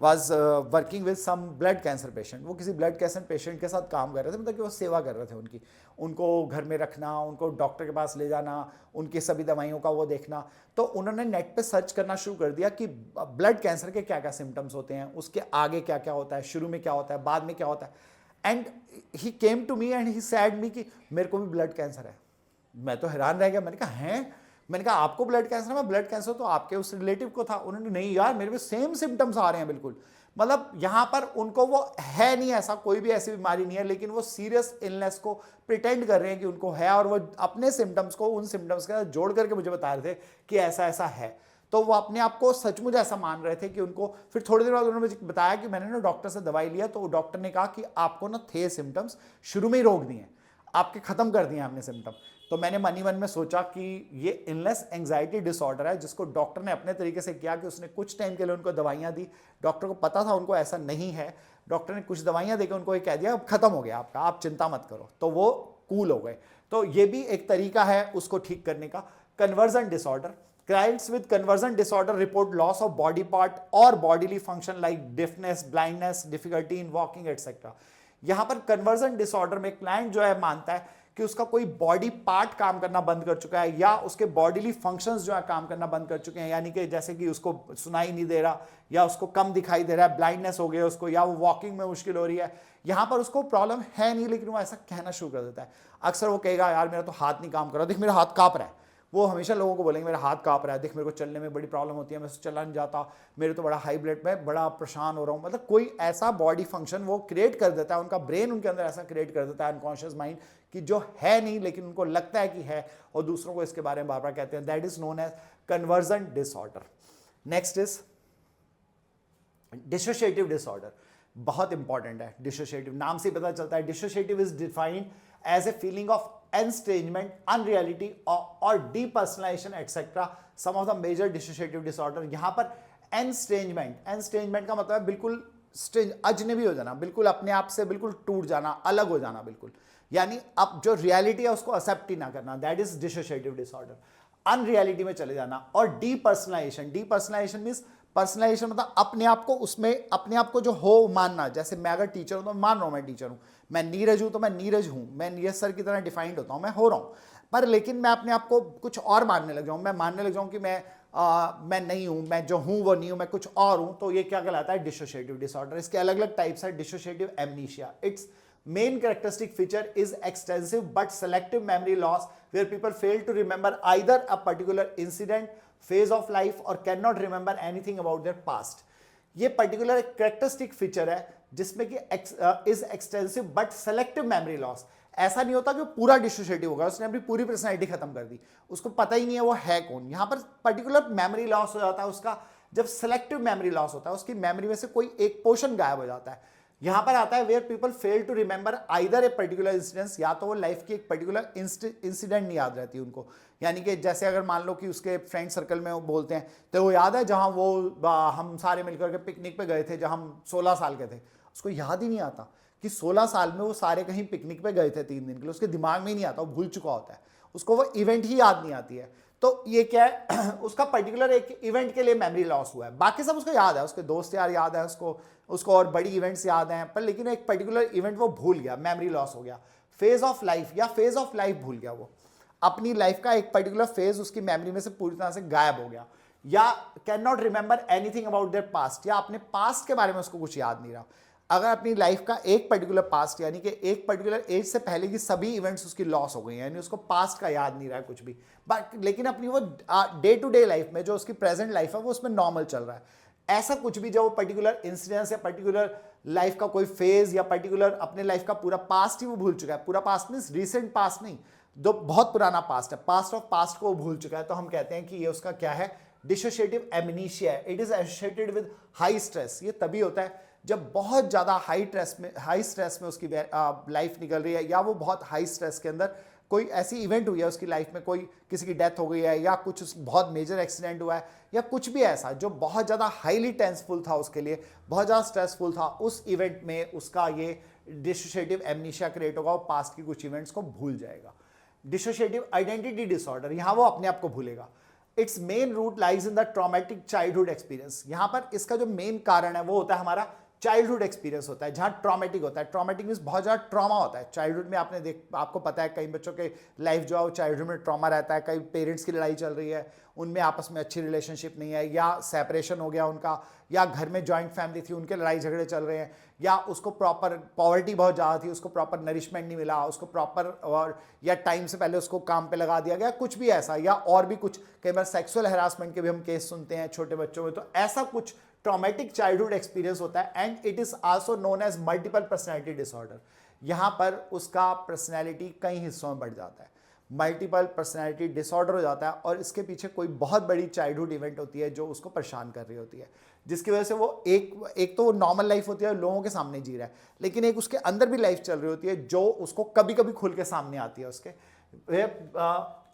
was working with some blood cancer patient। वो किसी ब्लड कैंसर पेशेंट के साथ काम कर रहे थे, मतलब कि वो सेवा कर रहे थे उनकी, उनको घर में रखना, उनको डॉक्टर के पास ले जाना, उनकी सभी दवाइयों का वो देखना। तो उन्होंने नेट पे सर्च करना शुरू कर दिया कि ब्लड कैंसर के क्या क्या सिम्टम्स होते हैं, उसके आगे क्या क्या होता है, शुरू में क्या होता है, बाद में क्या होता है। And he came to me and he said me कि मेरे को भी ब्लड कैंसर है। मैं तो हैरान रह गया, मैंने कहा हैं, मैंने कहा आपको ब्लड कैंसर है? मैं ब्लड कैंसर तो आपके उस रिलेटिव को था। उन्होंने नहीं यार मेरे में सेम सिम्टम्स आ रहे हैं बिल्कुल। मतलब यहां पर उनको वो है नहीं, ऐसा कोई भी ऐसी बीमारी नहीं है, लेकिन वो सीरियस इलनेस को प्रिटेंड कर रहे हैं कि उनको है, और वो अपने सिम्टम्स को उन सिम्टम्स के साथ जोड़ करके मुझे बता रहे थे कि ऐसा ऐसा है। तो वो अपने आप को सचमुच ऐसा मान रहे थे कि उनको। फिर थोड़ी देर बाद उन्होंने मुझे बताया कि मैंने ना डॉक्टर से दवाई लिया, तो डॉक्टर ने कहा कि आपको ना थे सिम्टम्स, शुरू में ही रोक दिए, आपके खत्म कर दिए हमने सिम्टम। तो मैंने मन ही मन में सोचा कि ये इलनेस एंजाइटी डिसऑर्डर है, जिसको डॉक्टर ने अपने तरीके से किया कि उसने कुछ टाइम के लिए उनको दवाइयां दी। डॉक्टर को पता था उनको ऐसा नहीं है, डॉक्टर ने कुछ दवाइयां देकर उनको ये कह दिया अब खत्म हो गया आपका, आप चिंता मत करो। तो वो कूल हो गए। तो ये भी एक तरीका है उसको ठीक करने का। Conversion disorder, clients with conversion disorder report loss of body part और bodily function like deafness, blindness, difficulty in walking etcetera. यहां पर कन्वर्जन डिसऑर्डर में क्लाइंट जो है मानता है कि उसका कोई बॉडी पार्ट काम करना बंद कर चुका है, या उसके बॉडीली फंक्शंस जो है काम करना बंद कर चुके हैं, यानी कि जैसे कि उसको सुनाई नहीं दे रहा, या उसको कम दिखाई दे रहा है, ब्लाइंडनेस हो गई उसको, या वो वॉकिंग में मुश्किल हो रही है। यहां पर उसको प्रॉब्लम है नहीं, लेकिन वो ऐसा कहना शुरू कर देता है। अक्सर वो कहेगा यार मेरा तो हाथ नहीं काम कर रहा, देख मेरा हाथ कांप रहा है। वो हमेशा लोगों को बोलेंगे मेरा हाथ कांप रहा है, देख मेरे को चलने में बड़ी प्रॉब्लम होती है, मैं चला नहीं जाता, मेरे तो बड़ा हाई ब्लड में बड़ा परेशान हो रहा हूँ। मतलब कोई ऐसा बॉडी फंक्शन वो क्रिएट कर देता है, उनका ब्रेन उनके अंदर ऐसा क्रिएट कर देता है, अनकॉन्शियस माइंड, कि जो है नहीं लेकिन उनको लगता है कि है, और दूसरों को इसके बारे में बार बार कहते हैं। That is known as conversion disorder. Next is dissociative disorder. बहुत इंपॉर्टेंट है डिसोशिएटिव, नाम से पता चलता है। Dissociative is defined as a feeling of estrangement, unreality or depersonalization etc. Some of the major dissociative disorder। यहां पर estrangement का मतलब है बिल्कुल अजनबी हो जाना, बिल्कुल अपने आप से बिल्कुल टूट जाना, अलग हो जाना बिल्कुल, यानी अब जो रियलिटी है उसको एक्सेप्ट ही ना करना, that is dissociative disorder. Unreality में चले जाना। और डीपर्सनलाइजेशन मींस, पर्सनलाइजेशन मतलब अपने आप को उसमें, अपने आप को जो हो मानना। जैसे मैं अगर टीचर हूं तो मान रहा हूं मैं टीचर हूं, मैं नीरज हूं तो मैं नीरज हूं, मैं नीरज सर की तरह डिफाइंड होता हूं, मैं हो रहा हूं। पर लेकिन मैं अपने आप को कुछ और मानने लग जाऊं, मैं मानने लग जाऊं कि मैं नहीं हूं, मैं जो हूं वो नहीं हूं, मैं कुछ और हूं। तो ये क्या कहलाता है? Dissociative disorder. इसके अलग अलग टाइप्स है। Dissociative amnesia, it's main characteristic feature is extensive but selective memory loss, where people fail to remember either a particular incident, phase of life, or cannot remember anything about their past। ये particular एक characteristic feature है जिसमें कि is extensive but selective memory loss। ऐसा नहीं होता कि वो पूरा डिसोशिएटिव होगा, उसने अपनी पूरी पर्सनैलिटी खत्म कर दी, उसको पता ही नहीं है वो है कौन। यहां पर पर्टिकुलर मेमोरी लॉस हो जाता है उसका। जब सेलेक्टिव मेमोरी लॉस होता है, उसकी मेमोरी में से कोई एक पोर्शन गायब हो जाता है। यहां पर आता है where people fail to remember either a particular incidence, या तो वो लाइफ की एक पर्टिकुलर इंसिडेंट नहीं याद रहती उनको। यानी कि जैसे अगर मान लो कि उसके फ्रेंड सर्कल में वो बोलते हैं तो वो याद है जहां वो हम सारे मिलकर के पिकनिक पे गए थे जहां हम 16 साल के थे, उसको याद ही नहीं आता कि 16 साल में वो सारे कहीं पिकनिक पे गए थे 3 दिन के लिए, उसके दिमाग में ही नहीं आता, वो भूल चुका होता है, उसको वो इवेंट ही याद नहीं आती है। तो ये क्या है उसका पर्टिकुलर एक इवेंट के लिए मेमोरी लॉस हुआ है, बाकी सब उसको याद है, उसके दोस्त यार याद है उसको और बड़ी इवेंट्स याद हैं, पर लेकिन एक पर्टिकुलर इवेंट वो भूल गया, मेमोरी लॉस हो गया। फेज ऑफ लाइफ, या फेज ऑफ लाइफ भूल गया, वो अपनी लाइफ का एक पर्टिकुलर फेज उसकी मेमोरी में से पूरी तरह से गायब हो गया। या can not remember anything about their past, या अपने पास्ट के बारे में उसको कुछ याद नहीं रहा। अगर अपनी लाइफ का एक पर्टिकुलर पास्ट यानी कि एक पर्टिकुलर एज से पहले की सभी इवेंट्स उसकी लॉस हो गई हैं, यानी उसको पास्ट का याद नहीं रहा है कुछ भी, बट लेकिन अपनी वो डे टू डे लाइफ में जो उसकी प्रेजेंट लाइफ है वो उसमें नॉर्मल चल रहा है। ऐसा कुछ भी जो वो पर्टिकुलर इंसिडेंस या पर्टिकुलर लाइफ का कोई फेज या पर्टिकुलर अपने लाइफ का पूरा पास्ट ही वो भूल चुका है, पूरा पास्ट मीन्स रिसेंट पास्ट नहीं, जो बहुत पुराना पास्ट है, पास्ट ऑफ पास्ट को वो भूल चुका है, तो हम कहते हैं कि ये उसका क्या है, डिसोशिएटिव एमनीशिया है। It is associated with high stress. ये तभी होता है जब बहुत ज्यादा हाई स्ट्रेस में उसकी लाइफ निकल रही है, या वो बहुत हाई स्ट्रेस के अंदर कोई ऐसी इवेंट हुई है उसकी लाइफ में, कोई किसी की डेथ हो गई है, या कुछ बहुत मेजर एक्सीडेंट हुआ है, या कुछ भी ऐसा जो बहुत ज़्यादा हाईली टेंसफुल था उसके लिए, बहुत ज़्यादा स्ट्रेसफुल था, उस इवेंट में उसका ये डिसोशिएटिव एमनीशिया क्रिएट होगा, वो पास्ट की कुछ इवेंट्स को भूल जाएगा। डिसोशिएटिव आइडेंटिटी डिसऑर्डर, यहाँ वो अपने आप को भूलेगा। Its main root lies in the traumatic childhood experience. यहाँ पर इसका जो मेन कारण है वो होता है हमारा चाइल्डहुड एक्सपीरियंस होता है, जहां ट्रॉमेटिक होता है। ट्रॉमेटिक मीन्स बहुत ज़्यादा ट्रॉमा होता है चाइल्डहुड में। आपको पता है कई बच्चों के लाइफ जो है वो चाइल्डहुड में ट्रॉमा रहता है, कई पेरेंट्स की लड़ाई चल रही है, उनमें आपस में अच्छी रिलेशनशिप नहीं है, या सेपरेशन हो गया उनका, या घर में जॉइंट फैमिली थी उनके लड़ाई झगड़े चल रहे हैं, या उसको प्रॉपर पॉवर्टी बहुत ज़्यादा थी, उसको प्रॉपर नरिशमेंट नहीं मिला, उसको प्रॉपर और या टाइम से पहले उसको काम पे लगा दिया गया, कुछ भी ऐसा, या और भी कुछ, कई बार सेक्सुअल हैरासमेंट के भी हम केस सुनते हैं छोटे बच्चों में। तो ऐसा कुछ ट्रॉमेटिक चाइल्डहुड एक्सपीरियंस होता है, and it is also known as multiple personality disorder. यहां पर उसका पर्सनैलिटी कई हिस्सों में बढ़ जाता है, मल्टीपल पर्सनैलिटी डिसऑर्डर हो जाता है, और इसके पीछे कोई बहुत बड़ी चाइल्डहुड इवेंट होती है जो उसको परेशान कर रही होती है, जिसकी वजह से वो एक तो वो नॉर्मल लाइफ होती है, लोगों के सामने जी रहा है, लेकिन एक उसके अंदर भी लाइफ चल रही होती है जो उसको कभी कभी खुल के सामने आती है उसके।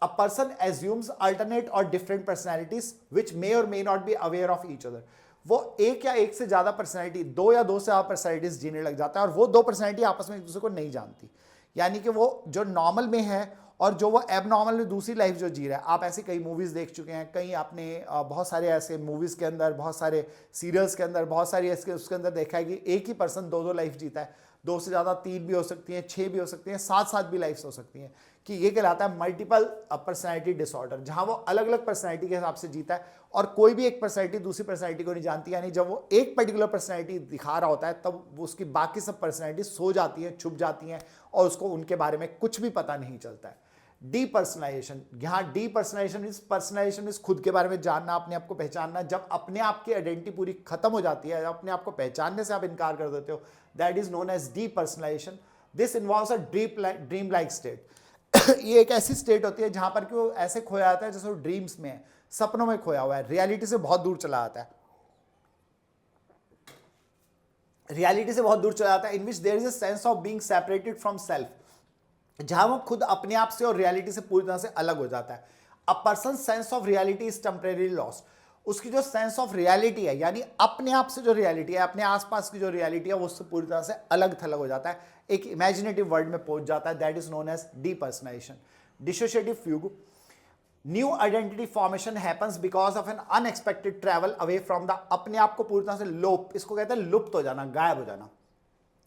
A person assumes alternate or different personalities which may or may not be aware of each other। वो एक या एक से ज्यादा पर्सनैलिटी, दो या दो से ज्यादा पर्सनैलिटीज जीने लग जाता है, और वो दो पर्सनैलिटी आपस में एक दूसरे को नहीं जानती, यानी कि वो जो नॉर्मल में है और जो वो एबनॉर्मल में दूसरी लाइफ जो जी रहा है। आप ऐसी कई मूवीज देख चुके हैं, कई आपने बहुत सारे ऐसे मूवीज के अंदर, बहुत सारे सीरियल्स के अंदर, बहुत सारी ऐसे उसके अंदर देखा है कि एक ही पर्सन दो दो लाइफ जीता है, दो से ज़्यादा, तीन भी हो सकती हैं, छः भी हो सकती हैं, सात सात भी लाइफ्स हो सकती हैं, कि ये कहलाता है मल्टीपल पर्सनैलिटी डिसऑर्डर, जहां वो अलग अलग पर्सनैलिटी के हिसाब से जीता है, और कोई भी एक पर्सनैलिटी दूसरी पर्सनैलिटी को नहीं जानती। यानी जब वो एक पर्टिकुलर पर्सनैलिटी दिखा रहा होता है तब वो उसकी बाकी सब पर्सनैलिटी सो जाती हैं, छुप जाती हैं, और उसको उनके बारे में कुछ भी पता नहीं चलता है। डीपर्सनलाइजेशन, यहाँ डीपर्सनलाइजेशन इज खुद के बारे में जानना, अपने आप को पहचानना। जब अपने आप की आइडेंटिटी पूरी खत्म हो जाती है, अपने आप को पहचानने से आप इनकार कर देते हो, that is known as depersonalization. This involves a dream like state. ये एक ऐसी स्टेट होती है जहां पर कि वो ऐसे खोया जाता है जैसे वो ड्रीम्स में है, सपनों में खोया हुआ है, रियलिटी से बहुत दूर चला जाता है, रियलिटी से बहुत दूर चला जाता है। In which there is a sense of being separated from self, जहां वो खुद अपने आप से और रियलिटी से पूरी तरह से अलग हो जाता है। A person sense of reality is temporary lost. उसकी जो सेंस ऑफ रियलिटी है, यानी अपने आप से जो रियलिटी है, अपने आसपास की जो रियलिटी है, वो उससे पूरी तरह से अलग थलग हो जाता है, एक इमेजिनेटिव वर्ल्ड में पहुंच जाता है। That is known as depersonalization. Dissociative fugue, new identity formation happens because of an unexpected travel away from the, अपने आप को पूरी तरह से लोप, इसको कहते हैं लुप्त हो जाना, गायब हो जाना।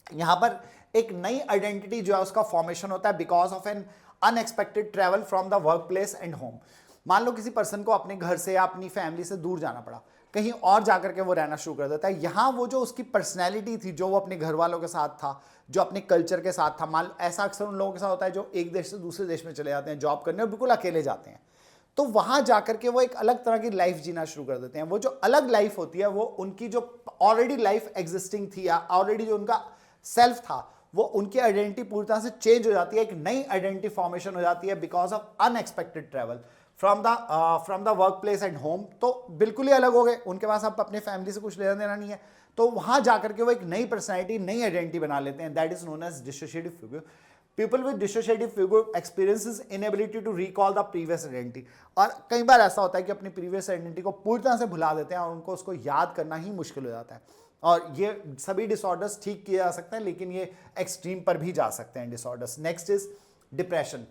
यहां पर एक नई आइडेंटिटी जो है उसका फॉर्मेशन होता है because of an unexpected travel from the work place and home. मान लो किसी पर्सन को अपने घर से या अपनी फैमिली से दूर जाना पड़ा, कहीं और जाकर के वो रहना शुरू कर देता है। यहाँ वो जो उसकी पर्सनैलिटी थी, जो वो अपने घर वालों के साथ था, जो अपने कल्चर के साथ था, मान लो ऐसा अक्सर उन लोगों के साथ होता है जो एक देश से दूसरे देश में चले जाते हैं जॉब करने और बिल्कुल अकेले जाते हैं, तो वहां जाकर के वो एक अलग तरह की लाइफ जीना शुरू कर देते हैं। वो जो अलग लाइफ होती है वो उनकी जो ऑलरेडी लाइफ एग्जिस्टिंग थी या ऑलरेडी जो उनका सेल्फ था, वो उनकी आइडेंटिटी पूरी तरह से चेंज हो जाती है, एक नई आइडेंटिटी फॉर्मेशन हो जाती है because of unexpected travel from the work place and home. तो बिल्कुल ही अलग हो गए, उनके पास अब अपने फैमिली से कुछ लेना देना नहीं है, तो वहां जाकर के वो एक नई पर्सनैलिटी, नई आइडेंटिटी बना लेते हैं। That is known as dissociative figure. People with dissociative figure experiences inability to recall the previous identity. और कई बार ऐसा होता है कि अपनी प्रीवियस आइडेंटिटी को पूरी तरह से भुला देते हैं और उनको उसको याद करना ही मुश्किल हो जाता है। और ये सभी डिसऑर्डर्स ठीक किए जा सकते हैं, लेकिन ये एक्सट्रीम पर भी जा सकते हैं डिसऑर्डर्स। नेक्स्ट इज डिप्रेशन,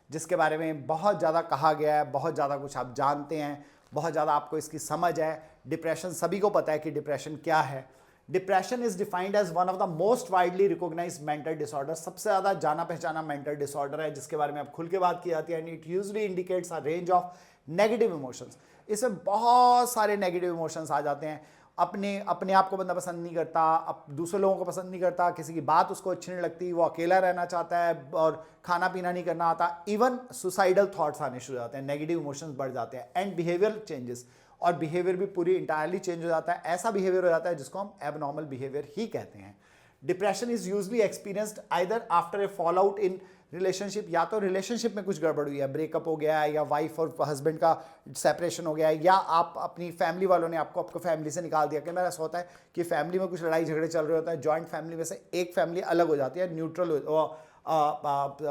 जिसके बारे में बहुत ज़्यादा कहा गया है, बहुत ज़्यादा कुछ आप जानते हैं, बहुत ज़्यादा आपको इसकी समझ है। डिप्रेशन, सभी को पता है कि डिप्रेशन क्या है। Depression is defined as one of the most widely recognized mental disorder, सबसे ज़्यादा जाना पहचाना मेंटल डिसऑर्डर है, जिसके बारे में अब खुल के बात की जाती है। And it usually indicates a range of negative emotions. इसमें बहुत सारे नेगेटिव इमोशंस आ जाते हैं। अपने अपने आप को बंदा पसंद नहीं करता, अब दूसरे लोगों को पसंद नहीं करता, किसी की बात उसको अच्छी नहीं लगती, वो अकेला रहना चाहता है और खाना पीना नहीं करना आता, इवन सुसाइडल थॉट्स आने शुरू हो जाते हैं, नेगेटिव इमोशंस बढ़ जाते हैं एंड बिहेवियर चेंजेस, और बिहेवियर भी पूरी इंटायरली चेंज हो जाता है। ऐसा बिहेवियर हो जाता है जिसको हम एबनॉर्मल बिहेवियर ही कहते हैं। Depression is usually experienced either after a fall out in relationship, या तो रिलेशनशिप में कुछ गड़बड़ हुई है, ब्रेकअप हो गया है, या वाइफ और हस्बैंड का सेपरेशन हो गया है, या आप अपनी फैमिली वालों ने आपको फैमिली से निकाल दिया। कि मेरा ऐसा होता है कि फैमिली में कुछ लड़ाई झगड़े चल रहे होते हैं, जॉइंट फैमिली में से एक फैमिली अलग हो जाती है, न्यूट्रल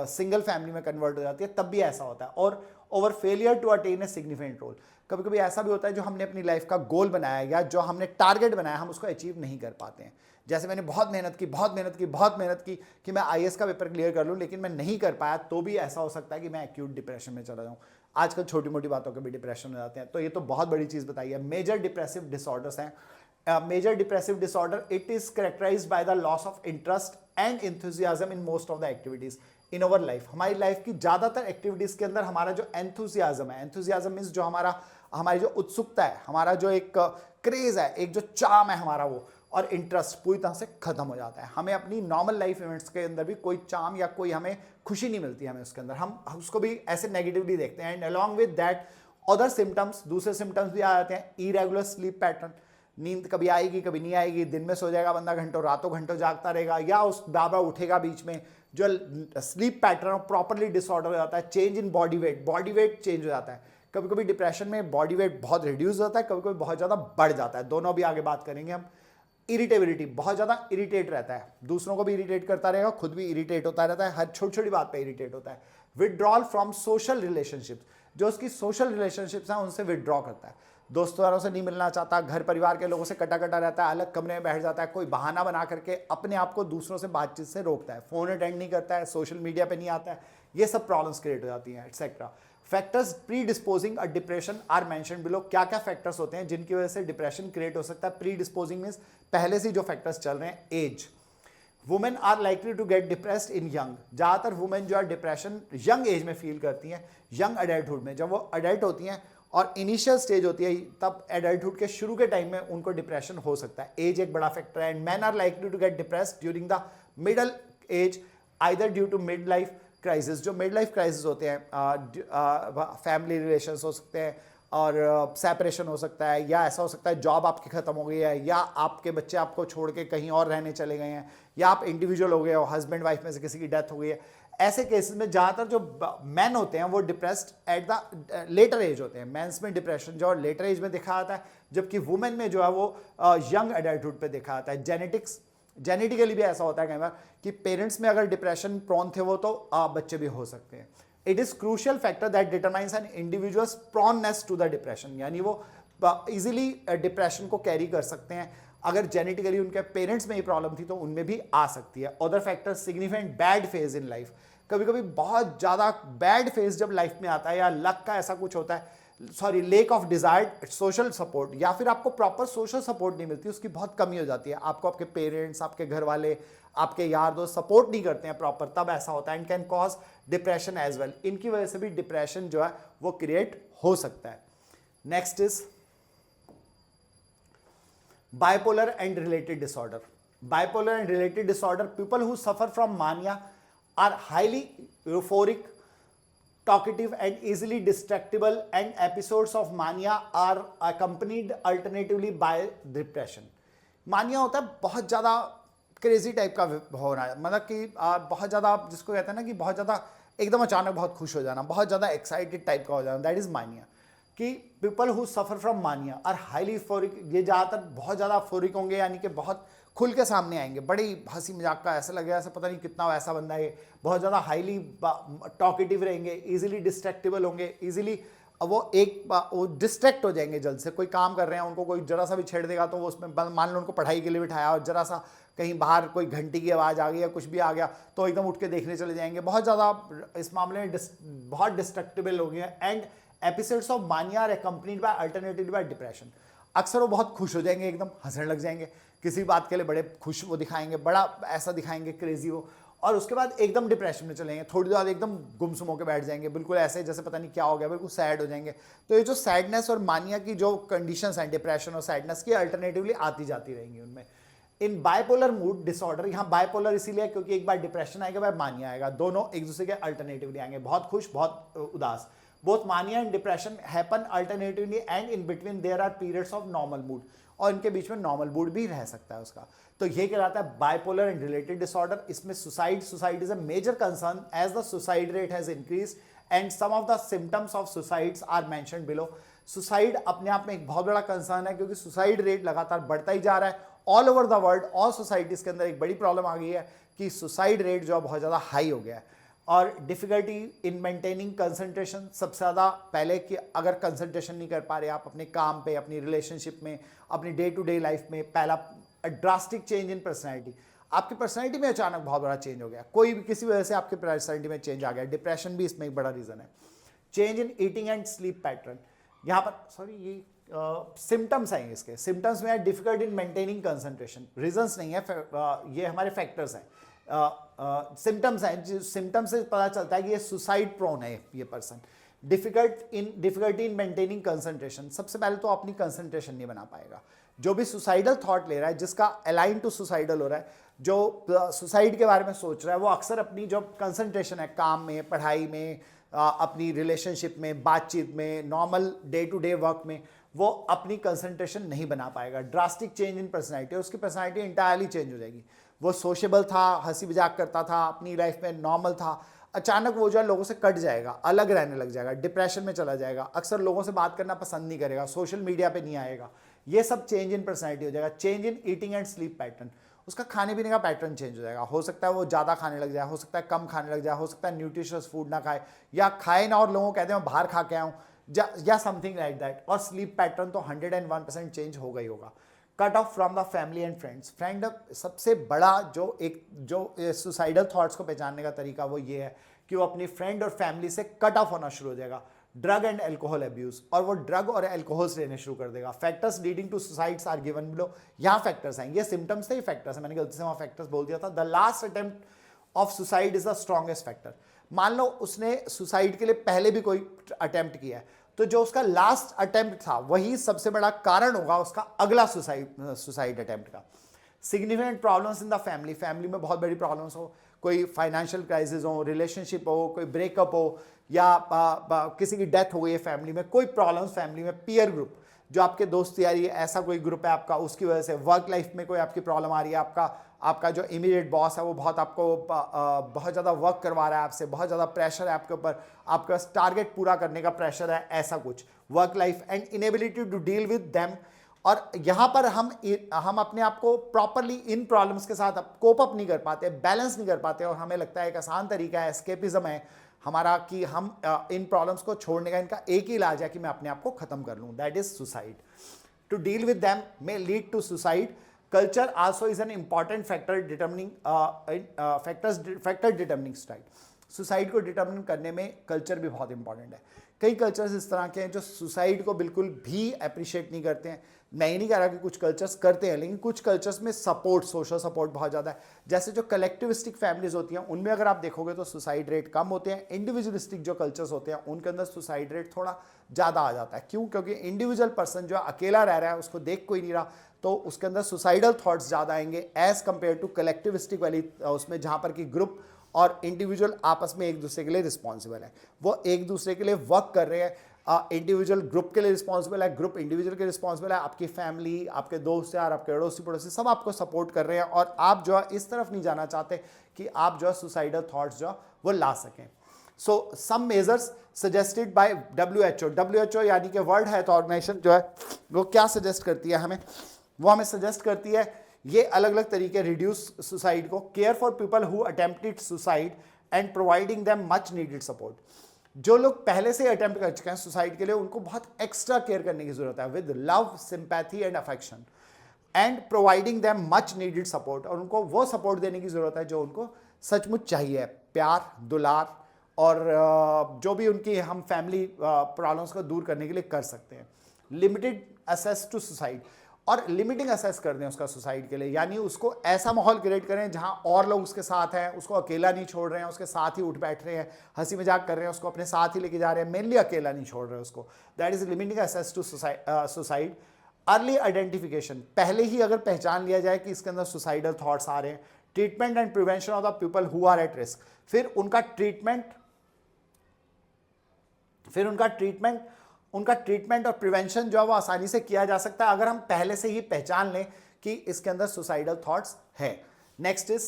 सिंगल फैमिली में कन्वर्ट हो जाती है, तब भी ऐसा होता है। और over failure to attain a significant role, कभी कभी ऐसा भी होता है जो हमने अपनी लाइफ का गोल बनाया या जो हमने टारगेट बनाया हम उसको अचीव नहीं कर पाते हैं। जैसे मैंने बहुत मेहनत की कि मैं आईएएस का पेपर क्लियर कर लूं, लेकिन मैं नहीं कर पाया, तो भी ऐसा हो सकता है कि मैं एक्यूट डिप्रेशन में चला जाऊं। आजकल छोटी मोटी बातों के भी डिप्रेशन हो जाते हैं, तो ये तो बहुत बड़ी चीज़ बताई है। मेजर डिप्रेसिव डिसऑर्डर्स हैं। Major depressive disorder, it is characterised by the loss of interest and enthusiasm in most of the activities in our life. हमारी लाइफ की ज़्यादातर एक्टिविटीज़ के अंदर हमारा जो एंथुसियाज्म है, एंथुसियाज्म मीन्स जो हमारी जो उत्सुकता है, हमारा जो एक क्रेज है, एक जो चार्म है हमारा, वो और इंटरेस्ट पूरी तरह से खत्म हो जाता है। हमें अपनी नॉर्मल लाइफ इवेंट्स के अंदर भी कोई चार्म या कोई हमें खुशी नहीं मिलती, हमें उसके अंदर हम उसको भी ऐसे नेगेटिवली देखते हैं। And along with that other symptoms, दूसरे सिम्टम्स भी आ जाते हैं। इरेगुलर स्लीप पैटर्न, नींद कभी आएगी कभी नहीं आएगी, दिन में सो जाएगा बंदा घंटों, रातों घंटों जागता रहेगा, या उस बाबा उठेगा बीच में, जो स्लीप पैटर्न प्रॉपरली डिसऑर्डर हो जाता है। Change in body weight change हो जाता है। कभी कभी डिप्रेशन में बॉडी वेट बहुत रिड्यूस होता है, कभी कभी बहुत ज़्यादा बढ़ जाता है, दोनों भी आगे बात करेंगे हम। इरिटेबिलिटी, बहुत ज़्यादा इरिटेट रहता है, दूसरों को भी इरिटेट करता रहेगा, खुद भी इरिटेट होता रहता है, हर छोटी छोटी बात पे इरिटेट होता है। विड्रॉल फ्रॉम सोशल रिलेशनशिप्स, जो उसकी सोशल रिलेशनशिप्स हैं उनसे विड्रॉ करता है, दोस्तों यारों से नहीं मिलना चाहता, घर परिवार के लोगों से कटा कटा रहता है, अलग कमरे में बैठ जाता है, कोई बहाना बना करके अपने आप को दूसरों से बातचीत से रोकता है, फ़ोन अटेंड नहीं करता है, सोशल मीडिया पे नहीं आता है, ये सब प्रॉब्लम्स क्रिएट हो जाती हैं etcetera. Factors predisposing a depression are mention below, क्या क्या फैक्टर्स होते हैं जिनकी वजह से डिप्रेशन क्रिएट हो सकता है। प्री डिस्पोजिंग मीन्स पहले से जो फैक्टर्स चल रहे हैं। Age, women are likely to get depressed in young, ज़्यादातर वुमेन जो है डिप्रेशन यंग एज में फील करती हैं, यंग अडल्टहुड में। जब वो अडल्ट होती हैं और इनिशियल स्टेज होती है, तब एडल्टहुड के शुरू के टाइम में उनको डिप्रेशन हो सकता है। एज एक बड़ा फैक्टर है। And man are likely to get depressed during the middle age, either due to mid life crisis, जो मिड लाइफ क्राइसिस होते हैं, फैमिली रिलेशंस हो सकते हैं और सेपरेशन हो सकता है, या ऐसा हो सकता है जॉब आपकी खत्म हो गई है, या आपके बच्चे आपको छोड़ के कहीं और रहने चले गए हैं, या आप इंडिविजुअल हो गए हो, हस्बैंड वाइफ में से किसी की डेथ हो गई है। ऐसे केसेस में ज़्यादातर जो मैन होते हैं वो depressed at the later age होते हैं। मेंस में डिप्रेशन जो है लेटर एज में देखा जाता है, जबकि वुमेन में जो है वो यंग एडल्टहुड पे देखा जाता है। जेनेटिकली भी ऐसा होता है कई बार कि पेरेंट्स में अगर डिप्रेशन प्रोन थे वो, तो बच्चे भी हो सकते हैं। It is crucial factor that determines an individual's proneness to the depression, यानी वो इजीली डिप्रेशन को कैरी कर सकते हैं। अगर जेनेटिकली उनके पेरेंट्स में ही प्रॉब्लम थी तो उनमें भी आ सकती है। Other factor, significant bad phase in life, कभी कभी बहुत ज़्यादा बैड फेज जब लाइफ में आता है, या लक का ऐसा कुछ होता है, lake of desired social support, या फिर आपको प्रॉपर सोशल सपोर्ट नहीं मिलती, उसकी बहुत कमी हो जाती है, आपको आपके पेरेंट्स, आपके घर वाले, आपके यार दोस्त सपोर्ट नहीं करते हैं प्रॉपर, तब ऐसा होता है। And can cause depression as well, इनकी वजह से भी डिप्रेशन जो है वो क्रिएट हो सकता है। Next is bipolar and related disorder. Bipolar and related disorder, people who suffer from mania are highly euphoric, talkative and easily distractible, and episodes of mania are accompanied alternatively by depression. मानिया होता है बहुत ज़्यादा क्रेजी टाइप का होना, मतलब कि बहुत ज़्यादा, जिसको कहते हैं ना कि बहुत ज़्यादा एकदम अचानक बहुत खुश हो जाना, बहुत ज़्यादा एक्साइटेड टाइप का हो जाना, दैट इज़ मानिया। कि पीपल हु सफ़र फ्रॉम मानिया आर हाईली फोरिक, ये ज़्यादातर बहुत ज़्यादा फोरिक होंगे, यानी कि बहुत खुल के सामने आएंगे, बड़ी हंसी मजाक का, ऐसा लगेगा ऐसा पता नहीं कितना वैसा बंदा है, बहुत ज़्यादा हाईली टॉकेटिव रहेंगे, इजीली डिस्ट्रैक्टेबल होंगे, इजीली वो डिस्ट्रैक्ट हो जाएंगे जल्द से। कोई काम कर रहे हैं, उनको कोई जरा सा भी छेड़ देगा तो वो उसमें, मान लो उनको पढ़ाई के लिए बिठाया और जरा सा कहीं बाहर कोई घंटी की आवाज़ आ गई या कुछ भी आ गया तो एकदम उठ के देखने चले जाएंगे, बहुत ज़्यादा इस मामले में बहुत डिस्ट्रैक्टेबल हो गए। And episodes of mania are accompanied by alternative by depression, अक्सर वो बहुत खुश हो जाएंगे, एकदम हंसने लग जाएंगे, किसी बात के लिए बड़े खुश वो दिखाएंगे, बड़ा ऐसा दिखाएंगे क्रेजी वो, और उसके बाद एकदम डिप्रेशन में चलेंगे, थोड़ी देर बाद एकदम गुमसुम होकर बैठ जाएंगे, बिल्कुल ऐसे जैसे पता नहीं क्या हो गया, बिल्कुल सैड हो जाएंगे। तो ये जो सैडनेस और मानिया की जो कंडीशंस हैं, डिप्रेशन और सैडनेस की, अल्टरनेटिवली आती जाती रहेंगी उनमें। इन बायपोलर मूड डिसऑर्डर, यहाँ बायपोलर इसीलिए क्योंकि एक बार डिप्रेशन आएगा, बार मानिया आएगा, दोनों एक दूसरे के अल्टरनेटिवली आएंगे, बहुत खुश बहुत उदास। Both mania and depression happen alternatively and in between there are periods of normal mood, और इनके बीच में नॉर्मल मूड भी रह सकता है उसका। तो ये कहलाता है बायपोलर एंड रिलेटेड डिसऑर्डर। इसमें suicide is a major concern as the suicide rate has increase and some of the symptoms of suicides are mentioned below. Suicide अपने आप में एक बहुत बड़ा कंसर्न है, क्योंकि सुसाइड रेट लगातार बढ़ता ही जा रहा है all over the world. All societies के अंदर एक बड़ी प्रॉब्लम आ गई है कि सुसाइड रेट जो बहुत ज़्यादा हाई हो गया है। और डिफिकल्टी इन मेंटेनिंग कंसंट्रेशन, सबसे ज़्यादा पहले कि अगर कंसंट्रेशन नहीं कर पा रहे आप अपने काम पे, अपनी रिलेशनशिप में, अपनी डे टू डे लाइफ में, पहला ड्रास्टिक चेंज इन पर्सनैलिटी, आपकी पर्सनैलिटी में अचानक बहुत बड़ा चेंज हो गया, कोई भी किसी वजह से आपकी पर्सनैलिटी में चेंज आ गया, डिप्रेशन भी इसमें एक बड़ा रीज़न है। Change in eating and sleep pattern, यहाँ पर सॉरी ये सिम्टम्स आएंगे इसके। सिम्टम्स में है difficult in maintaining concentration, reasons नहीं है, ये हमारे फैक्टर्स हैं। सिम्टम्स हैं, सिम्टम्स से पता चलता है कि ये सुसाइड प्रोन है ये person. Difficulty in maintaining concentration, सबसे पहले तो अपनी कंसंट्रेशन नहीं बना पाएगा। जो भी सुसाइडल थॉट ले रहा है, जिसका अलाइन टू सुसाइडल हो रहा है, जो सुसाइड के बारे में सोच रहा है, वो अक्सर अपनी जो कंसंट्रेशन है काम में, पढ़ाई में, अपनी रिलेशनशिप में, बातचीत में, normal day to day work में, वो अपनी कंसंट्रेशन नहीं बना पाएगा। ड्रास्टिक चेंज इन पर्सनैलिटी, उसकी पर्सनैलिटी इंटायरली चेंज हो जाएगी। वो सोशेबल था, हंसी मजाक करता था, अपनी लाइफ में नॉर्मल था, अचानक वो जो है लोगों से कट जाएगा, अलग रहने लग जाएगा, डिप्रेशन में चला जाएगा, अक्सर लोगों से बात करना पसंद नहीं करेगा, सोशल मीडिया पे नहीं आएगा। ये सब चेंज इन पर्सनैलिटी हो जाएगा। Change in eating and sleep pattern, उसका खाने पीने का पैटर्न चेंज हो जाएगा। हो सकता है वो ज़्यादा खाने लग जाए, हो सकता है कम खाने लग जाए, हो सकता है न्यूट्रिशियस फूड ना खाए, या खाए ना और लोगों को कहते हैं मैं बाहर खा के आऊँ, या समथिंग लाइक दैट। और स्लीप पैटर्न तो 101% चेंज होगा ही होगा। Cut off from the family and friends, friend सबसे बड़ा जो सुसाइडल थॉट्स को पहचानने का तरीका वो ये है कि वो अपनी फ्रेंड और फैमिली से कट ऑफ होना शुरू हो जाएगा। ड्रग एंड एल्कोहल अब्यूज, और वो ड्रग और एल्कोहल से लेने शुरू कर देगा। Factors leading to suicides are given below, यहाँ फैक्टर्स हैं, ये सिम्टम्स थे, फैक्टर्स है, मैंने गलती से वहाँ फैक्टर्स बोल दिया था। The last attempt of suicide is the strongest factor. मान लो उसने सुसाइड के लिए पहले भी कोई अटेम्प्ट किया है, तो जो उसका लास्ट अटेम्प्ट था वही सबसे बड़ा कारण होगा उसका अगला सुसाइड अटेम्प्ट का। Significant problems in the family, family में बहुत बड़ी प्रॉब्लम्स हो, कोई फाइनेंशियल क्राइसिस हो, रिलेशनशिप हो, कोई ब्रेकअप हो, या किसी की डेथ हो गई है फैमिली में, कोई प्रॉब्लम्स फैमिली में। पीयर ग्रुप, जो आपके दोस्त यारी है, ऐसा कोई ग्रुप है आपका, उसकी वजह से वर्क लाइफ में कोई आपकी प्रॉब्लम आ रही है, आपका जो इमीडिएट बॉस है वो बहुत ज़्यादा वर्क करवा रहा है आपसे, बहुत ज़्यादा प्रेशर है आपके ऊपर, आपका टारगेट पूरा करने का प्रेशर है, ऐसा कुछ work life and inability to deal with them. और यहाँ पर हम अपने आप को प्रॉपरली इन प्रॉब्लम्स के साथ कोप अप नहीं कर पाते, बैलेंस नहीं कर पाते, और हमें लगता है एक आसान तरीका है, एस्केपिज्म है हमारा, कि हम इन प्रॉब्लम्स को छोड़ने का इनका एक ही इलाज है कि मैं अपने आप को खत्म कर लूँ, that is suicide. To deal with them may lead to suicide. Culture also is an important factor determining factor determining suicide. Suicide को डिटर्मिन करने में कल्चर भी बहुत इंपॉर्टेंट है। कई कल्चर्स इस तरह के हैं जो सुसाइड को बिल्कुल भी अप्रिशिएट नहीं करते हैं। मैं ये नहीं कह रहा कि कुछ कल्चर्स करते हैं, लेकिन कुछ कल्चर्स में सपोर्ट, सोशल सपोर्ट बहुत ज़्यादा है। जैसे जो कलेक्टिविस्टिक फैमिलीज होती हैं उनमें अगर आप देखोगे तो सुसाइड रेट कम होते हैं। इंडिविजुअलिस्टिक जो कल्चर्स होते हैं उनके अंदर सुसाइड रेट थोड़ा ज़्यादा आ जाता है। क्यों? क्योंकि इंडिविजुअल पर्सन जो अकेला रह रहा है, उसको देख कोई नहीं रहा, तो उसके अंदर सुसाइडल थॉट्स ज़्यादा आएंगे एज कंपेयर टू कलेक्टिविस्टिक वाली उसमें, जहाँ पर कि ग्रुप और इंडिविजुअल आपस में एक दूसरे के लिए रिस्पॉन्सिबल है, वो एक दूसरे के लिए वर्क कर रहे हैं। इंडिविजुअल ग्रुप के लिए रिस्पॉन्सिबल है, ग्रुप इंडिविजुअल के रिस्पॉन्सिबल है, आपकी फैमिली, आपके दोस्त यार, आपके अड़ोसी पड़ोसी सब आपको सपोर्ट कर रहे हैं, और आप जो है इस तरफ नहीं जाना चाहते कि आप जो है सुसाइडल थॉट्स जो वो ला सकें। So some measures suggested by WHO यानी कि वर्ल्ड हेल्थ ऑर्गेनाइजेशन जो है वो क्या सजेस्ट करती है हमें, वो हमें सजेस्ट करती है ये अलग अलग तरीके रिड्यूस सुसाइड को। Care for people who attempted suicide and providing them much needed support. जो लोग पहले से अटेम्प्ट कर चुके हैं सुसाइड के लिए, उनको बहुत एक्स्ट्रा केयर करने की जरूरत है, with love, sympathy and affection, and providing them much needed support, और उनको वो सपोर्ट देने की जरूरत है जो उनको सचमुच चाहिए, प्यार, दुलार, और जो भी उनकी हम फैमिली प्रॉब्लम्स को दूर करने के लिए कर सकते हैं। लिमिटेड एक्सेस टू सुसाइड, और लिमिटिंग असेस कर दें उसका सुसाइड के लिए, यानी उसको ऐसा माहौल क्रिएट करें जहां और लोग उसके साथ हैं, उसको अकेला नहीं छोड़ रहे हैं, उसके साथ ही उठ बैठ रहे हैं, हंसी मजाक कर रहे हैं, उसको अपने साथ ही लेके जा रहे हैं, मेनली अकेला नहीं छोड़ रहे हैं उसको। That is limiting access to suicide. Early identification, पहले ही अगर पहचान लिया जाए कि इसके अंदर सुसाइडल थॉट्स आ रहे हैं। Treatment and prevention of the people who are at risk, फिर उनका ट्रीटमेंट और प्रिवेंशन जो है वो आसानी से किया जा सकता है अगर हम पहले से ही पहचान लें कि इसके अंदर सुसाइडल थॉट्स है। Next is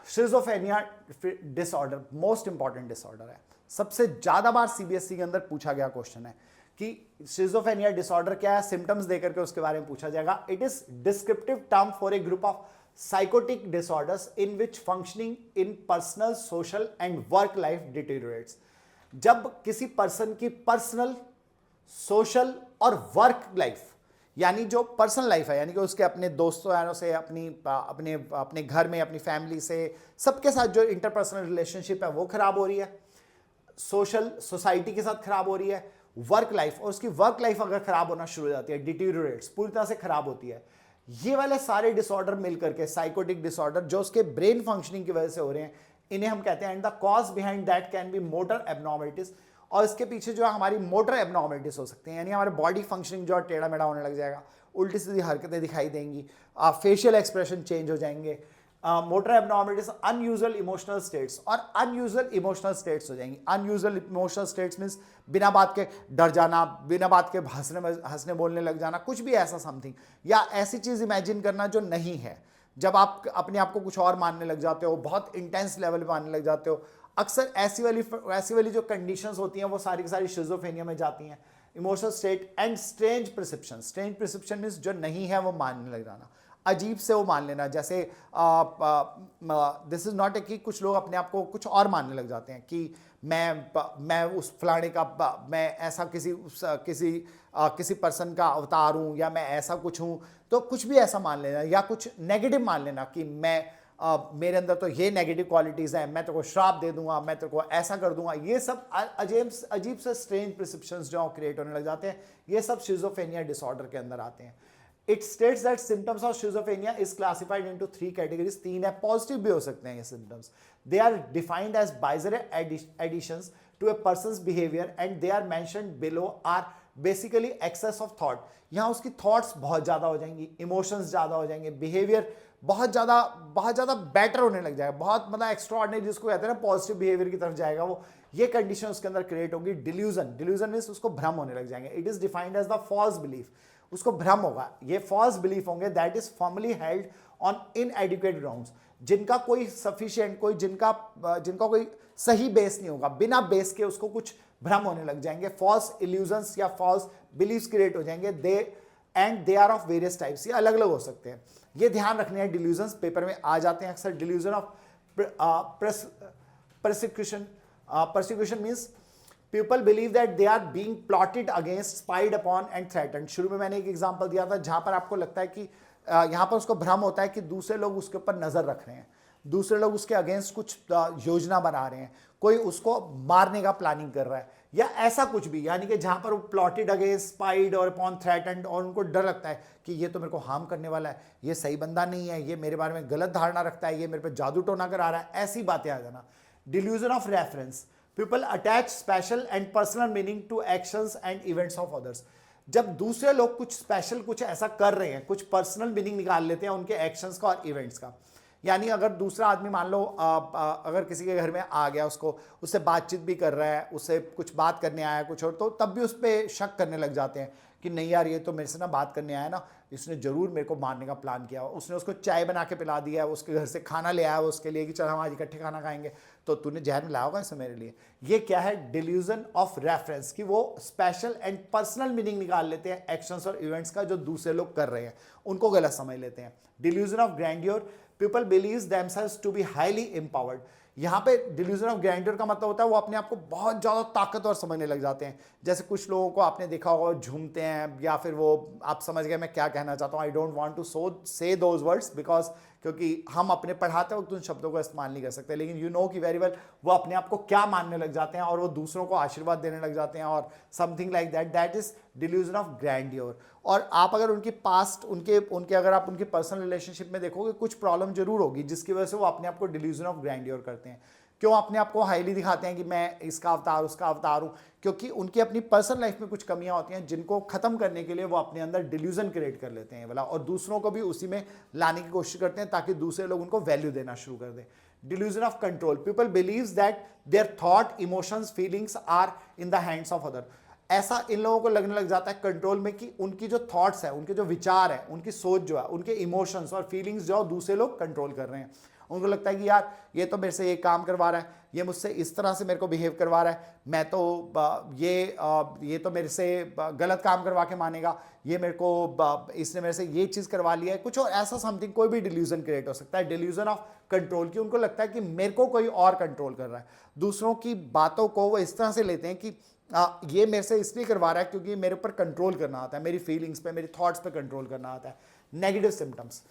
schizophrenia disorder, most important disorder है, सबसे ज्यादा बार सीबीएसई के अंदर पूछा गया क्वेश्चन है कि शिज़ोफ्रेनिया डिसऑर्डर क्या है, सिम्टम्स देकर के उसके बारे में पूछा जाएगा। It is descriptive term for a group of psychotic disorders in which functioning in personal, social and work life deteriorates. जब किसी पर्सन की पर्सनल, सोशल और वर्क लाइफ, यानी जो पर्सनल लाइफ है, यानी कि उसके अपने दोस्तों से, अपने घर में, अपनी फैमिली से, सबके साथ जो इंटरपर्सनल रिलेशनशिप है वो खराब हो रही है, सोसाइटी के साथ खराब हो रही है, वर्क लाइफ, और उसकी वर्क लाइफ अगर खराब होना शुरू हो जाती है, डिटीरियोरेट्स, पूरी तरह से खराब होती है, ये वाले सारे डिसऑर्डर मिलकर के साइकोटिक डिसऑर्डर जो उसके ब्रेन फंक्शनिंग की वजह से हो रहे हैं, इन्हें हम कहते हैं। And the cause behind that can be motor abnormalities, और इसके पीछे जो है हमारी मोटर एबनॉर्मलिटीज हो सकती हैं, यानी हमारे बॉडी फंक्शनिंग जो है टेढ़ा मेढ़ा होने लग जाएगा, उल्टी सीधी हरकतें दिखाई देंगी, फेशियल एक्सप्रेशन चेंज हो जाएंगे, motor abnormalities, unusual emotional states, और अनयूजुअल इमोशनल स्टेट्स हो जाएंगी। अनयूजुअल इमोशनल स्टेट्स मीन्स बिना बात के डर जाना, बिना बात के हंसने बोलने लग जाना, कुछ भी ऐसा समथिंग, या ऐसी चीज इमेजिन करना जो नहीं है, जब आप अपने आप को कुछ और मानने लग जाते हो, बहुत इंटेंस लेवल पे मानने लग जाते हो। अक्सर ऐसी वाली जो कंडीशंस होती हैं वो सारी की सारी शिज़ोफ्रेनिया में जाती हैं। Emotional state and strange perception, strange perception means जो नहीं है वो मानने लग जाना, अजीब से वो मान लेना, जैसे दिस इज नॉट ए कि कुछ लोग अपने आप को कुछ और मानने लग जाते हैं कि मैं उस फलाने का, मैं ऐसा किसी पर्सन का अवतार हूँ, या मैं ऐसा कुछ हूँ, तो कुछ भी ऐसा मान लेना, या कुछ नेगेटिव मान लेना कि मेरे अंदर तो ये नेगेटिव क्वालिटीज़ हैं, मैं तेरे को श्राप दे दूंगा, मैं तेरे को ऐसा कर दूंगा, ये सब अजीब से स्ट्रेंज परसेप्शंस जो क्रिएट होने लग जाते हैं, ये सब शिज़ोफ्रेनिया डिसऑर्डर के अंदर आते हैं। It states that symptoms of schizophrenia is classified into 3 categories. 3 है, पॉजिटिव भी हो सकते हैं ये symptoms. They are defined as bizarre additions to a person's behavior and they are mentioned below are basically excess of thought. यहाँ उसकी thoughts बहुत ज़्यादा हो जाएंगी, emotions ज़्यादा हो जाएंगे, behavior बहुत ज़्यादा better होने लग जाएगा, बहुत मतलब extraordinary जिसको कहते हैं ना, पॉजिटिव behavior की तरफ जाएगा वो, ये कंडीशन उसके अंदर क्रिएट होगी। डिल्यूजन मीन्स उसको भ्रम होने लग जाएंगे। It is defined as the false belief, उसको भ्रम होगा, ये फॉल्स बिलीफ होंगे that is formally held on inadequate grounds, जिनका कोई सफिशिएंट, जिनका कोई सही बेस नहीं होगा, बिना बेस के उसको कुछ भ्रम होने लग जाएंगे, फॉल्स इल्यूजन्स या फॉल्स बिलीव्स क्रिएट हो जाएंगे। They are of various types, ये अलग अलग हो सकते हैं, ये ध्यान रखने हैं। डिल्यूजन्स पेपर में आ जाते हैं अक्सर। Delusion of persecution means people believe that they are being plotted against, spied upon and threatened। शुरू में मैंने एक एग्जांपल दिया था जहां पर आपको लगता है कि यहां पर उसको भ्रम होता है कि दूसरे लोग उसके ऊपर नजर रख रहे हैं, दूसरे लोग उसके अगेंस्ट कुछ योजना बना रहे हैं, कोई उसको मारने का प्लानिंग कर रहा है, या ऐसा कुछ भी, यानी कि जहां पर वो प्लॉटेड अगेंस्ट, स्पाइड और अपॉन थ्रेटन्ड, और उनको डर लगता है कि ये तो मेरे को हार्म करने वाला है, ये सही बंदा नहीं है, ये मेरे बारे में गलत धारणा रखता है, ये मेरे पे जादू टोना करा रहा है, ऐसी बातें आ जाना। Delusion of reference, people attach special and personal meaning to actions and events of others. जब दूसरे लोग कुछ स्पेशल, कुछ ऐसा कर रहे हैं, कुछ पर्सनल मीनिंग निकाल लेते हैं उनके एक्शंस का और इवेंट्स का। यानी अगर दूसरा आदमी मान लो अगर किसी के घर में आ गया, उससे बातचीत भी कर रहा है, उससे कुछ बात करने आया कुछ और, तो तब भी उस पर शक करने लग जाते हैं कि नहीं यार, ये तो मेरे से ना बात करने आया ना, इसने जरूर मेरे को मारने का प्लान किया, उसने उसको चाय बना के पिला दिया, उसके घर से खाना ले आया उसके लिए कि चल हम आज इकट्ठे खाना खाएंगे, तो तूने जहर मिलाया होगा इसे मेरे लिए। ये क्या है? डिल्यूजन ऑफ रेफरेंस, कि वो स्पेशल एंड पर्सनल मीनिंग निकाल लेते हैं एक्शंस और इवेंट्स का जो दूसरे लोग कर रहे हैं, उनको गलत समझ लेते हैं। Delusion of grandeur, people believes themselves to be highly empowered. यहाँ पे डिल्यूजन ऑफ ग्रैंडियर का मतलब होता है वो अपने आप को बहुत ज़्यादा ताकतवर समझने लग जाते हैं। जैसे कुछ लोगों को आपने देखा होगा झूमते हैं, या फिर वो, आप समझ गए मैं क्या कहना चाहता हूँ, आई डोंट वांट टू से दोज वर्ड्स बिकॉज क्योंकि हम अपने पढ़ाते वक्त उन शब्दों को इस्तेमाल नहीं कर सकते, लेकिन यू नो कि वेरी वेल वो अपने आप को क्या मानने लग जाते हैं और वो दूसरों को आशीर्वाद देने लग जाते हैं और something like that, that is delusion of grandeur. और आप अगर उनकी पास्ट उनके उनके अगर आप उनकी पर्सनल रिलेशनशिप में देखोगे कुछ प्रॉब्लम जरूर होगी जिसकी वजह से वो अपने आप को डिल्यूजन ऑफ ग्रैंडियोर करते हैं। क्यों अपने आप को हाईली दिखाते हैं कि मैं इसका अवतार उसका अवतार हूं? क्योंकि उनकी अपनी पर्सनल लाइफ में कुछ कमियां होती हैं जिनको खत्म करने के लिए वो अपने अंदर डिल्यूजन क्रिएट कर लेते हैं वाला, और दूसरों को भी उसी में लाने की कोशिश करते हैं ताकि दूसरे लोग उनको वैल्यू देना शुरू कर दें। Delusion of control, people believes that their thought, emotions, feelings are in the hands of other. ऐसा इन लोगों को लगने लग जाता है कंट्रोल में कि उनकी जो थॉट्स है, उनके जो विचार है, उनकी सोच जो है, उनके इमोशंस और फीलिंग्स जो दूसरे लोग कंट्रोल कर रहे हैं। उनको लगता है कि यार ये तो मेरे से ये काम करवा रहा है, ये मुझसे इस तरह से मेरे को बिहेव करवा रहा है, मैं तो ये तो मेरे से गलत काम करवा के मानेगा, ये मेरे को इसने मेरे से ये चीज़ करवा लिया है, कुछ और ऐसा समथिंग। कोई भी डिल्यूजन क्रिएट हो सकता है, डिल्यूजन ऑफ कंट्रोल की। उनको लगता है कि मेरे को कोई और कंट्रोल कर रहा है। दूसरों की बातों को वो इस तरह से लेते हैं कि ये मेरे से इसलिए करवा रहा है क्योंकि मेरे ऊपर कंट्रोल करना आता है, मेरी फीलिंग्स पे, मेरी थॉट्स पे कंट्रोल करना आता है। Negative symptoms,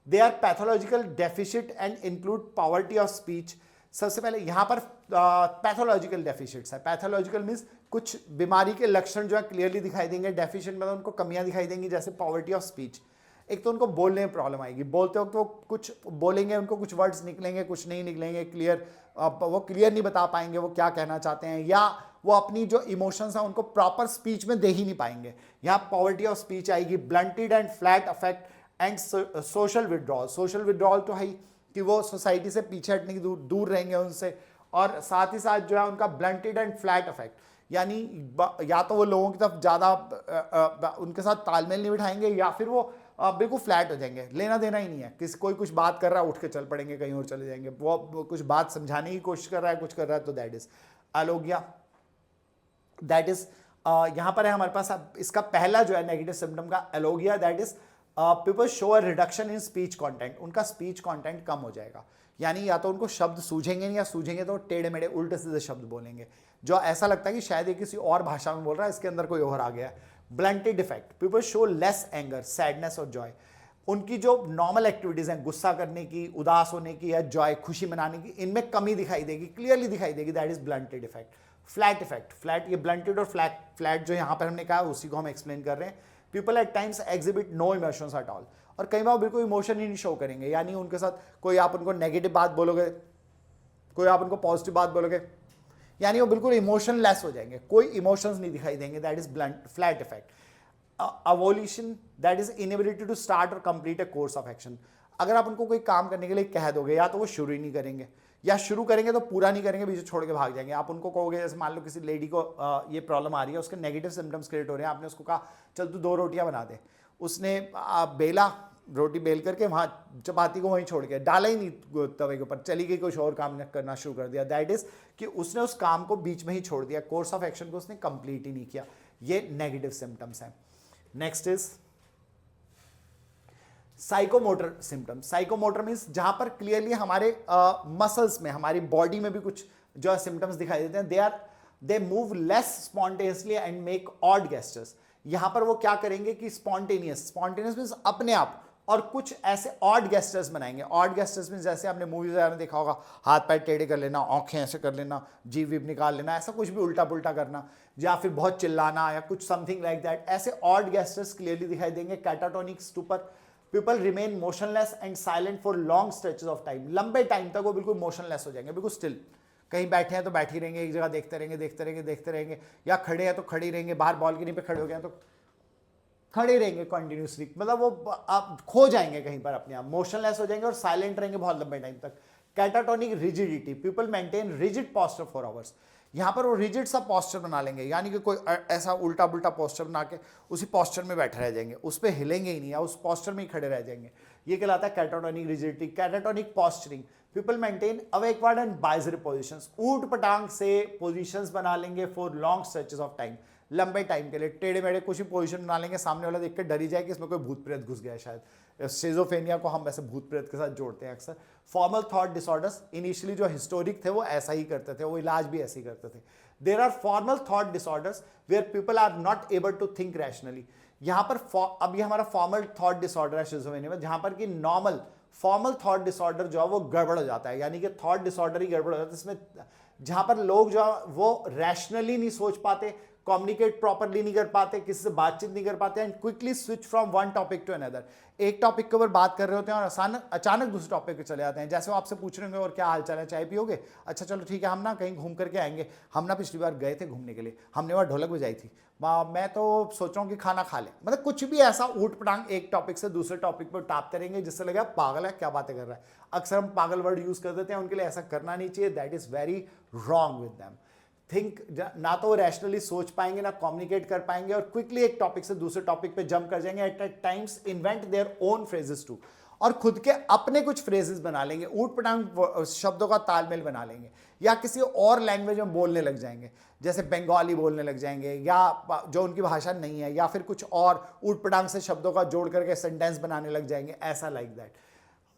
they are pathological deficit and include poverty of speech. सबसे पहले यहाँ पर पैथोलॉजिकल डेफिशिट्स है। पैथोलॉजिकल मीन्स कुछ बीमारी के लक्षण जो है क्लियरली दिखाई देंगे, डेफिशिएंट मतलब उनको कमियां दिखाई देंगी, जैसे पॉवर्टी ऑफ स्पीच। एक तो उनको बोलने में प्रॉब्लम आएगी, बोलते वक्त वो कुछ बोलेंगे, उनको कुछ वर्ड्स निकलेंगे, कुछ नहीं निकलेंगे क्लियर, वो क्लियर नहीं बता पाएंगे वो क्या कहना चाहते हैं, या वो अपनी जो इमोशंस हैं उनको प्रॉपर स्पीच में दे ही नहीं पाएंगे। यहाँ पॉवर्टी ऑफ स्पीच आएगी। Blunted and flat affect and social withdrawal. Social withdrawal तो है ही कि वो सोसाइटी से पीछे हटने की दूर रहेंगे उनसे, और साथ ही साथ जो है उनका ब्लंटेड एंड फ्लैट अफेक्ट, यानी या तो वो लोगों की तरफ ज़्यादा उनके साथ तालमेल नहीं बिठाएंगे, या फिर वो बिल्कुल फ्लैट हो जाएंगे, लेना देना ही नहीं है। कोई कुछ बात कर रहा है उठ के चल पड़ेंगे, कहीं और चले जाएंगे। वो कुछ बात समझाने की कोशिश कर रहा है, कुछ कर रहा है, तो दैट इज अलोगिया। दैट इज यहाँ पर है हमारे पास इसका पहला जो है नेगेटिव सिम्टम का alogia, that is people show a reduction in speech content. उनका स्पीच कंटेंट कम हो जाएगा, यानी या तो उनको शब्द सूझेंगे नहीं, या सूझेंगे तो टेढ़े मेढ़े उल्टे सीधे शब्द बोलेंगे, जो ऐसा लगता है कि शायद ये किसी और भाषा में बोल रहा है, इसके अंदर कोई और आ गया है। Blunted effect, people show less anger, sadness और जॉय। उनकी जो नॉर्मल एक्टिविटीज हैं, गुस्सा करने की, उदास होने की, या जॉय खुशी मनाने की, इनमें कमी दिखाई देगी, क्लियरली दिखाई देगी। That is blunted effect. Flat effect, flat, ये ब्लंटेड और फ्लैट जो यहाँ पर हमने कहा उसी को हम एक्सप्लेन कर रहे हैं। People at times exhibit no emotions at all, और कई बार बिल्कुल इमोशन ही नहीं शो करेंगे, यानी उनके साथ कोई आप उनको नेगेटिव बात बोलोगे, कोई आप उनको पॉजिटिव बात बोलोगे, यानी वो बिल्कुल इमोशनलेस हो जाएंगे, कोई इमोशंस नहीं दिखाई देंगे। That is blunt flat affect. Avolition, that is inability to start और complete a course of action. अगर आप उनको कोई काम करने के लिए कह दोगे, या तो वो शुरू ही नहीं करेंगे, या शुरू करेंगे तो पूरा नहीं करेंगे, बीच छोड़ के भाग जाएंगे। आप उनको कहोगे, जैसे मान लो किसी लेडी को ये प्रॉब्लम आ रही है, उसके नेगेटिव सिम्टम्स क्रिएट हो रहे हैं, आपने उसको कहा चल तू 2 रोटियां बना दे, उसने बेला, रोटी बेल करके वहाँ चपाती को वहीं छोड़ के डाला ही नहीं तवे के ऊपर, चली गई, कुछ और काम करना शुरू कर दिया। दैट इज कि उसने उस काम को बीच में ही छोड़ दिया, कोर्स ऑफ एक्शन को उसने कंप्लीट ही नहीं किया। ये नेगेटिव सिम्टम्स हैं। Next is psychomotor symptoms. Psychomotor means जहां पर क्लियरली हमारे मसल्स में, हमारी बॉडी में भी कुछ जो सिम्टम्स दिखाई देते हैं। They move less spontaneously and make odd gestures. यहां पर वो क्या करेंगे कि स्पॉन्टेनियस मीन्स अपने आप, और कुछ ऐसे ऑड गेस्टर्स बनाएंगे। ऑड गेस्टर्स मीन्स जैसे आपने मूवीज में देखा होगा, हाथ पैर टेढ़े कर लेना, आंखें ऐसे कर लेना, जीभ वीभ निकाल लेना, ऐसा कुछ भी उल्टा पुल्टा करना, या फिर बहुत चिल्लाना, या कुछ समथिंग लाइक दैट। ऐसे ऑड गेस्टर्स क्लियरली दिखाई देंगे। Catatonic stupor, people remain motionless and silent for long stretches of time. लंबे टाइम तक वो बिल्कुल मोशनलेस हो जाएंगे, बिल्कुल स्टिल। कहीं बैठे हैं तो बैठे रहेंगे, एक जगह देखते रहेंगे, या खड़े हैं तो खड़े रहेंगे, बाहर बालकनी पे खड़े हो गए हैं तो खड़े रहेंगे कंटिन्यूसली, मतलब वो आप खो जाएंगे कहीं पर अपने आप, मोशनलेस हो जाएंगे और साइलेंट रहेंगे बहुत लंबे टाइम तक। Catatonic rigidity, people maintain rigid posture for hours. यहाँ पर वो रिजिड सा पोस्चर बना लेंगे, यानी कि कोई ऐसा उल्टा पुल्टा पोस्चर बना के उसी पोस्चर में बैठे रह जाएंगे, उस पर हिलेंगे ही नहीं, या उस पोस्चर में ही खड़े रह जाएंगे। ये कहलाता है catatonic rigidity. Catatonic posturing, people maintain awkward and bizarre positions. ऊट पटांग से पोजिशंस बना लेंगे for long stretches of time, लंबे टाइम के लिए टेढ़े मेढ़े कुछ ही पोजीशन बना लेंगे, सामने वाला देख के डर ही जाए कि इसमें कोई भूत प्रेत घुस गया है शायद। शिज़ोफ्रेनिया को हम वैसे भूत प्रेत के साथ जोड़ते हैं अक्सर। फॉर्मल थॉट डिसऑर्डर्स, इनिशियली जो हिस्टोरिक थे वो ऐसा ही करते थे, वो इलाज भी ऐसे ही करते थे। There are formal thought disorders where people are not able to think rationally. यहां पर अब ये हमारा फॉर्मल थॉट डिसऑर्डर है शिज़ोफ्रेनिया में, जहां पर कि नॉर्मल फॉर्मल थॉट डिसऑर्डर जो है वो गड़बड़ हो जाता है, यानी कि थॉट डिसऑर्डर ही गड़बड़ हो जाता है, इसमें जहां पर लोग जो है वो रैशनली नहीं सोच पाते, कम्युनिकेट प्रॉपरली नहीं कर पाते, किसी से बातचीत नहीं कर पाते, and quickly switch from one topic to another. एक टॉपिक के ऊपर बात कर रहे होते हैं और अचानक दूसरे टॉपिक पे चले जाते हैं। जैसे वो आपसे पूछ रहे होंगे और क्या हाल चाल है, चाय पियोगे, अच्छा चलो ठीक है, हम ना कहीं घूम करके आएंगे, हम ना पिछली बार गए थे घूमने के लिए, हमने वहाँ ढोलक बजाई थी, मैं तो सोच रहा हूँ कि खाना खा ले, मतलब कुछ भी ऐसा ऊट पटांग एक टॉपिक से दूसरे टॉपिक पर टापते रहेंगे जिससे लगा पागल है, क्या बातें कर रहा है। अक्सर हम पागल वर्ड यूज कर देते हैं, उनके लिए ऐसा करना नहीं चाहिए, that is very wrong with them. Think, ना तो रैशनली सोच पाएंगे, ना कम्युनिकेट कर पाएंगे, और क्विकली एक टॉपिक से दूसरे टॉपिक पे जंप कर जाएंगे, at times invent their own phrases too, और खुद के अपने कुछ फ्रेजेस बना लेंगे, ऊट पटांग शब्दों का तालमेल बना लेंगे, या किसी और लैंग्वेज में बोलने लग जाएंगे, जैसे बंगाली बोलने लग जाएंगे, या जो उनकी भाषा नहीं है, या फिर कुछ और ऊट पटांग से शब्दों का जोड़ करके सेंटेंस बनाने लग जाएंगे, ऐसा लाइक दैट।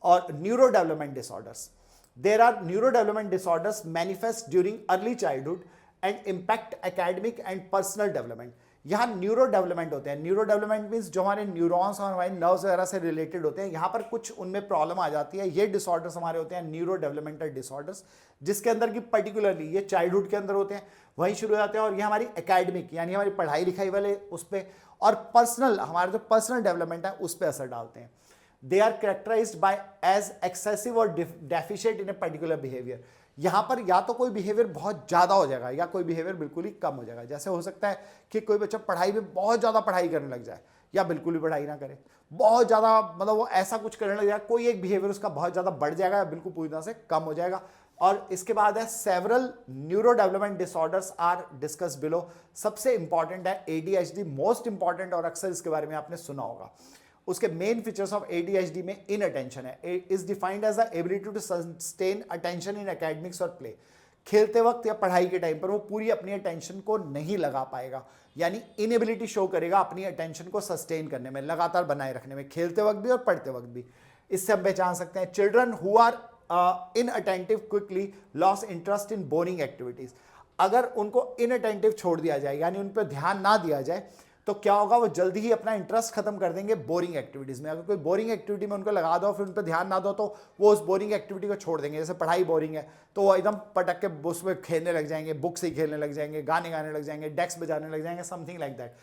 और neuro development disorders, there are neuro development disorders manifest during early childhood and impact academic and personal development. यहाँ न्यूरो डेवलपमेंट होते हैं, न्यूरो डेवलपमेंट मीन्स जो हमारे न्यूरॉन्स और हमारे नर्व्स वगैरह से रिलेटेड होते हैं, यहाँ पर कुछ उनमें प्रॉब्लम आ जाती है। ये डिसऑर्डर्स हमारे होते हैं न्यूरो डेवलपमेंटल डिसऑर्डर्स, जिसके अंदर की पर्टिकुलरली ये चाइल्डहुड के अंदर होते हैं, वहीं शुरू हो जाते हैं, और ये हमारी एकेडमिक यानी हमारी पढ़ाई लिखाई वाले उस पर, और पर्सनल हमारे जो पर्सनल डेवलपमेंट है उस पर असर डालते हैं। They are characterized by as excessive और deficient in a particular behaviour. यहां पर या तो कोई बिहेवियर बहुत ज्यादा हो जाएगा या कोई बिहेवियर बिल्कुल ही कम हो जाएगा। जैसे हो सकता है कि कोई बच्चा पढ़ाई में बहुत ज्यादा पढ़ाई करने लग जाए, या बिल्कुल भी पढ़ाई ना करे, बहुत ज्यादा मतलब वो ऐसा कुछ करने लग जाए, कोई एक बिहेवियर उसका बहुत ज्यादा बढ़ जाएगा या बिल्कुल पूरी तरह से कम हो जाएगा। और इसके बाद है several neuro development disorders are discuss below. सबसे इंपॉर्टेंट है एडीएचडी, मोस्ट इंपॉर्टेंट, और अक्सर इसके बारे में आपने सुना होगा। उसके मेन फीचर्स ऑफ एडीएचडी में इन अटेंशन है, is defined as the ability to sustain attention in academics और प्ले। खेलते वक्त या पढ़ाई के टाइम पर वो पूरी अपनी अटेंशन को नहीं लगा पाएगा, यानी इनएबिलिटी शो करेगा अपनी अटेंशन को सस्टेन करने में, लगातार बनाए रखने में, खेलते वक्त भी और पढ़ते वक्त भी। इससे हम पहचान सकते हैं children who are inattentive quickly loss interest in boring activities. अगर उनको इनअटेंटिव छोड़ दिया जाए, यानी उन पर ध्यान ना दिया जाए, तो क्या होगा, वो जल्दी ही अपना इंटरेस्ट खत्म कर देंगे बोरिंग एक्टिविटीज में। अगर कोई बोरिंग एक्टिविटी में उनको लगा दो, फिर उन पर ध्यान ना दो, तो वो उस बोरिंग एक्टिविटी को छोड़ देंगे। जैसे पढ़ाई बोरिंग है तो वो एकदम पटक के उसमें खेलने लग जाएंगे, बुक से खेलने लग जाएंगे, गाने गाने लग जाएंगे, डेस्क बजाने लग जाएंगे, something like that.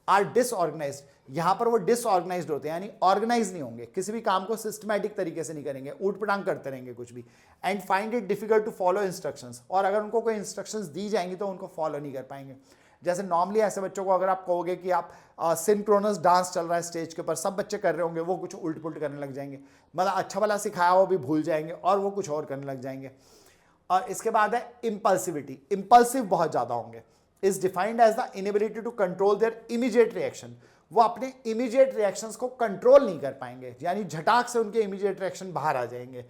Are disorganised, यहां पर वो डिसऑर्गेनाइज्ड होते हैं, यानी ऑर्गेनाइज नहीं होंगे, किसी भी काम को सिस्टमैटिक तरीके से नहीं करेंगे, ऊट पटांग करते रहेंगे कुछ भी। And find it difficult to follow instructions, और अगर उनको कोई इंस्ट्रक्शंस दी जाएंगी तो उनको फॉलो नहीं कर पाएंगे। जैसे नॉर्मली ऐसे बच्चों को अगर आप कहोगे कि आप सिंक्रोनस डांस चल रहा है स्टेज के ऊपर, सब बच्चे कर रहे होंगे, वो कुछ उल्ट पुल्ट करने लग जाएंगे, मतलब अच्छा भला सिखाया वो भी भूल जाएंगे और वो कुछ और करने लग जाएंगे। और इसके बाद है इंपल्सिविटी, इंपल्सिव बहुत ज्यादा होंगे, is defined as the inability to control their immediate reaction. वो अपने इमीडिएट रिएक्शंस को कंट्रोल नहीं कर पाएंगे, यानी झटाक से उनके इमीडिएट रिएक्शन बाहर आ जाएंगे।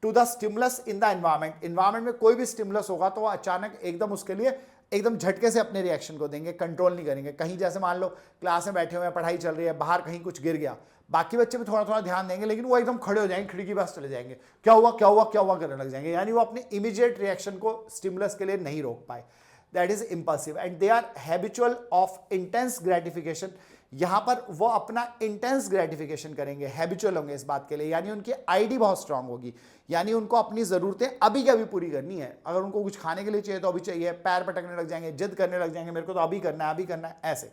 To the stimulus in the environment, environment में कोई भी स्टिमुलस होगा तो वो अचानक एकदम उसके लिए एकदम झटके से अपने रिएक्शन को देंगे, कंट्रोल नहीं करेंगे। कहीं जैसे मान लो क्लास में बैठे हुए हैं, पढ़ाई चल रही है, बाहर कहीं कुछ गिर गया, बाकी बच्चे भी थोड़ा थोड़ा ध्यान देंगे, लेकिन वो एकदम खड़े हो जाएंगे, खिड़की पास चले जाएंगे, क्या हुआ क्या हुआ क्या हुआ करने लग जाएंगे, यानी वो अपने इमीडिएट रिएक्शन को स्टिमुलस के लिए नहीं रोक पाए। That is impulsive and they are habitual of intense gratification. यहां पर वो अपना इंटेंस ग्रेटिफिकेशन करेंगे, हैबिचुअल होंगे इस बात के लिए, यानी उनकी आईडी बहुत स्ट्रांग होगी, यानी उनको अपनी जरूरतें अभी के अभी पूरी करनी है। अगर उनको कुछ खाने के लिए चाहिए तो अभी चाहिए, पैर पटकने लग जाएंगे, जिद करने लग जाएंगे, मेरे को तो अभी करना है अभी करना है, ऐसे।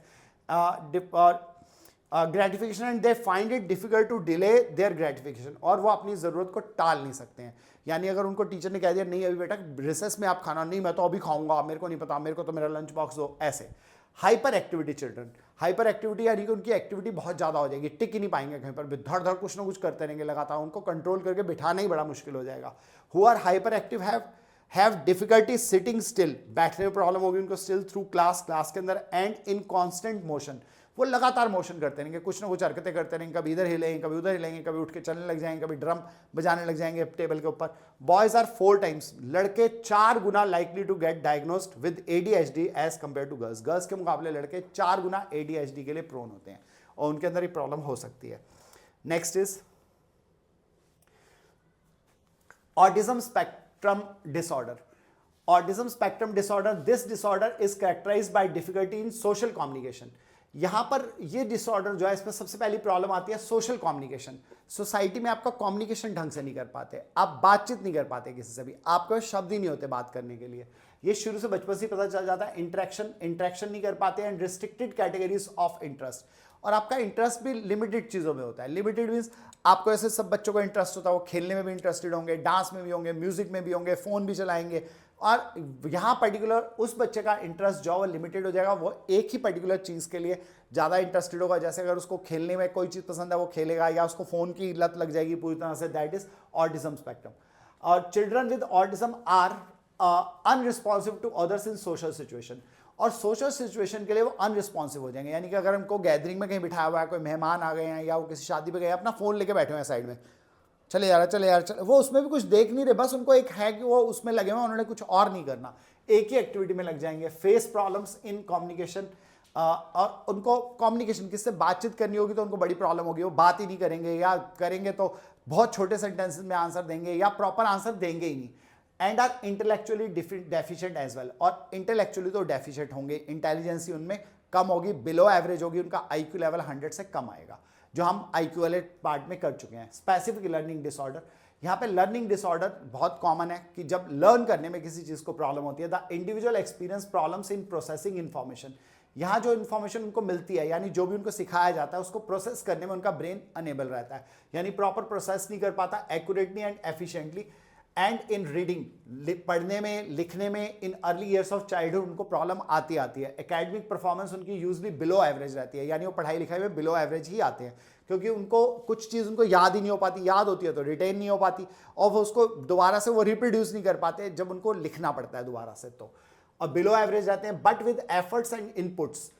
Gratification and they find it difficult to delay their gratification, और वो अपनी जरूरत को टाल नहीं सकते हैं। यानी अगर उनको टीचर ने कह दिया नहीं अभी बेटा रिसेस में आप खाना, नहीं मैं तो अभी खाऊंगा, मेरे को नहीं पता, मेरे को तो मेरा लंच बॉक्स दो, ऐसे। Hyper activity children, hyper activity यानी कि उनकी एक्टिविटी बहुत ज्यादा हो जाएगी, टिक ही नहीं पाएंगे कहीं पर, धड़ धड़ कुछ ना कुछ करते रहेंगे लगातार, उनको कंट्रोल करके बिठाना ही बड़ा मुश्किल हो जाएगा। Who are hyperactive have difficulty sitting still, बैठने में प्रॉब्लम होगी उनको स्टिल थ्रू क्लास के अंदर, एंड इन कॉन्स्टेंट मोशन, वो लगातार मोशन करते रहेंगे, कुछ ना कुछ हरकतें करते रहेंगे, कभी इधर हिलेंगे कभी उधर हिलेंगे, कभी उठ के चलने लग जाएंगे, कभी ड्रम बजाने लग जाएंगे टेबल के ऊपर। बॉयज आर 4 टाइम्स, लड़के 4 गुना likely to get diagnosed with ADHD as compare to girls. Girls के मुकाबले लड़के 4 गुना एडीएचडी के लिए प्रोन होते हैं और उनके अंदर ये प्रॉब्लम हो सकती है। Next is autism spectrum disorder. Autism spectrum disorder, this disorder is characterized by difficulty in social communication, यहां पर ये डिसऑर्डर जो है, इसमें सबसे पहली प्रॉब्लम आती है सोशल कम्युनिकेशन। सोसाइटी में आपका कम्युनिकेशन ढंग से नहीं कर पाते, आप बातचीत नहीं कर पाते किसी से भी, आपके शब्द ही नहीं होते बात करने के लिए। ये शुरू से बचपन से पता चल जाता है। इंटरेक्शन नहीं कर पाते and restricted categories of interest, और आपका इंटरेस्ट भी लिमिटेड चीज़ों में होता है। लिमिटेड मीन्स आपको ऐसे सब बच्चों को इंटरेस्ट होता है, वो खेलने में भी इंटरेस्टेड होंगे, डांस में भी होंगे, म्यूजिक में भी होंगे, फ़ोन भी चलाएंगे, और यहाँ पर्टिकुलर उस बच्चे का इंटरेस्ट जो है वो लिमिटेड हो जाएगा, वो एक ही पर्टिकुलर चीज़ के लिए ज़्यादा इंटरेस्टेड होगा। जैसे अगर उसको खेलने में कोई चीज़ पसंद है वो खेलेगा, या उसको फ़ोन की लत लग जाएगी पूरी तरह से, दैट इज ऑटिज्म स्पेक्ट्रम। और children with autism are unresponsive to others in social situation, और सोशल सिचुएशन के लिए वो अनरिस्पॉन्सिव हो जाएंगे। यानी कि अगर हमको गैदरिंग में कहीं बिठाया हुआ है, कोई मेहमान आ गए हैं या वो किसी शादी पे गए हैं, अपना फ़ोन लेके बैठे हुए हैं साइड में, चले यार चले यार चले, वो उसमें भी कुछ देख नहीं रहे, बस उनको एक है कि वो उसमें लगे हुए, उन्होंने कुछ और नहीं करना, एक ही एक्टिविटी में लग जाएंगे। फेस प्रॉब्लम्स इन कम्युनिकेशन, और उनको कम्युनिकेशन किससे बातचीत करनी होगी तो उनको बड़ी प्रॉब्लम होगी, वो बात ही नहीं करेंगे, या करेंगे तो बहुत छोटे सेंटेंसेस में आंसर देंगे या प्रॉपर आंसर देंगे ही नहीं। And are intellectually deficient as well, और इंटेलेक्चुअली तो डेफिशिएंट होंगे, इंटेलिजेंसी उनमें कम होगी, बिलो एवरेज होगी, उनका IQ लेवल 100 से कम आएगा, जो हम IQ वाले पार्ट में कर चुके हैं। स्पेसिफिक लर्निंग डिसऑर्डर, यहाँ पे लर्निंग डिसऑर्डर बहुत कॉमन है कि जब लर्न करने में किसी चीज़ को प्रॉब्लम होती है। The individual experience problems in processing information, यहाँ जो इन्फॉर्मेशन उनको मिलती है, यानी जो भी उनको सिखाया जाता है उसको प्रोसेस करने में उनका ब्रेन अनेबल रहता है, यानी प्रॉपर प्रोसेस नहीं कर पाता accurately and efficiently. And in reading, पढ़ने में लिखने में in early years of childhood उनको प्रॉब्लम आती है। एकेडमिक परफॉर्मेंस उनकी यूजली बिलो एवरेज रहती है, यानी वो पढ़ाई लिखाई में बिलो एवरेज ही आते हैं, क्योंकि उनको कुछ चीज़ उनको याद ही नहीं हो पाती, याद होती है तो रिटेन नहीं हो पाती, और वो उसको दोबारा से वो रिप्रोड्यूस नहीं कर पाते जब उनको लिखना पड़ता है दोबारा से, तो और बिलो एवरेज रहते हैं। But with efforts and inputs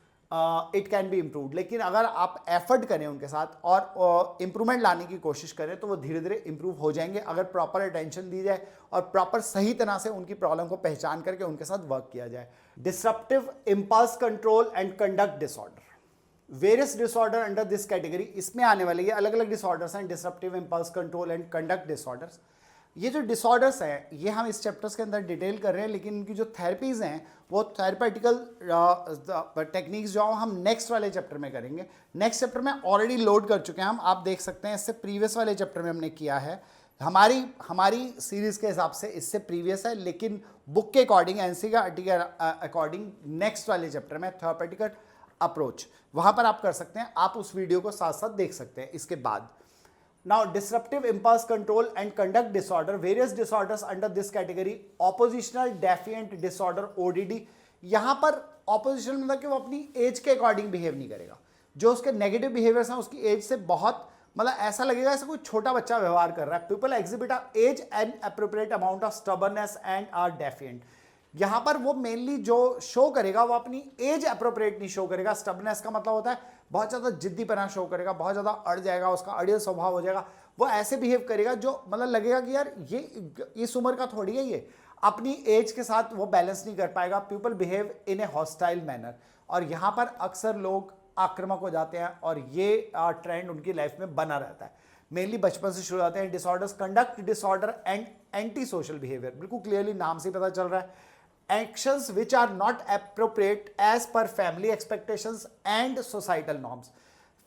it can be improved, लेकिन अगर आप एफर्ट करें उनके साथ और इम्प्रूवमेंट लाने की कोशिश करें तो वो धीरे धीरे इम्प्रूव हो जाएंगे, अगर प्रॉपर अटेंशन दी जाए और प्रॉपर सही तरह से उनकी प्रॉब्लम को पहचान करके उनके साथ वर्क किया जाए। Disruptive impulse control and conduct disorder, various disorder under this category, इसमें आने वाले ये अलग अलग डिसऑर्डर्स हैं, disruptive impulse control and conduct disorders. ये जो डिसऑर्डर्स हैं ये हम इस चैप्टर्स के अंदर डिटेल कर रहे हैं, लेकिन इनकी जो थेरेपीज़ हैं वो थेरेपेटिकल टेक्निक्स जो हम नेक्स्ट वाले चैप्टर में करेंगे। नेक्स्ट चैप्टर में ऑलरेडी लोड कर चुके हैं हम, आप देख सकते हैं, इससे प्रीवियस वाले चैप्टर में हमने किया है, हमारी सीरीज़ के हिसाब से इससे प्रीवियस है, लेकिन बुक के अकॉर्डिंग, NCERT के अकॉर्डिंग नेक्स्ट वाले चैप्टर में थेरेपेटिकल अप्रोच, वहाँ पर आप कर सकते हैं, आप उस वीडियो को साथ साथ देख सकते हैं इसके बाद। Now, disruptive impulse control and conduct disorder, various disorders under this category, oppositional defiant disorder ODD। यहाँ पर oppositional मतलब कि वो अपनी एज के अकॉर्डिंग बिहेव नहीं करेगा, जो उसके नेगेटिव बिहेवियर्स हैं उसकी एज से बहुत, मतलब ऐसा लगेगा ऐसा कोई छोटा बच्चा व्यवहार कर रहा है। People exhibit age inappropriate amount of stubbornness and are defiant, यहाँ पर वो मेनली जो शो करेगा वो अपनी एज अप्रोप्रिएट नहीं शो करेगा। स्टबनेस का मतलब होता है बहुत ज़्यादा जिद्दीपना शो करेगा, बहुत ज़्यादा अड़ जाएगा, उसका अड़ियल स्वभाव हो जाएगा, वो ऐसे बिहेव करेगा जो मतलब लगेगा कि यार ये इस उम्र का थोड़ी है, ये अपनी एज के साथ वो बैलेंस नहीं कर पाएगा। People behave in A hostile manner, और यहाँ पर अक्सर लोग आक्रामक हो जाते हैं और ये ट्रेंड उनकी लाइफ में बना रहता है, मेनली बचपन से शुरू होते हैं। Disorders, conduct disorder and anti social behaviour, बिल्कुल क्लियरली नाम से पता चल रहा है। Actions which are not appropriate as per family expectations and societal norms,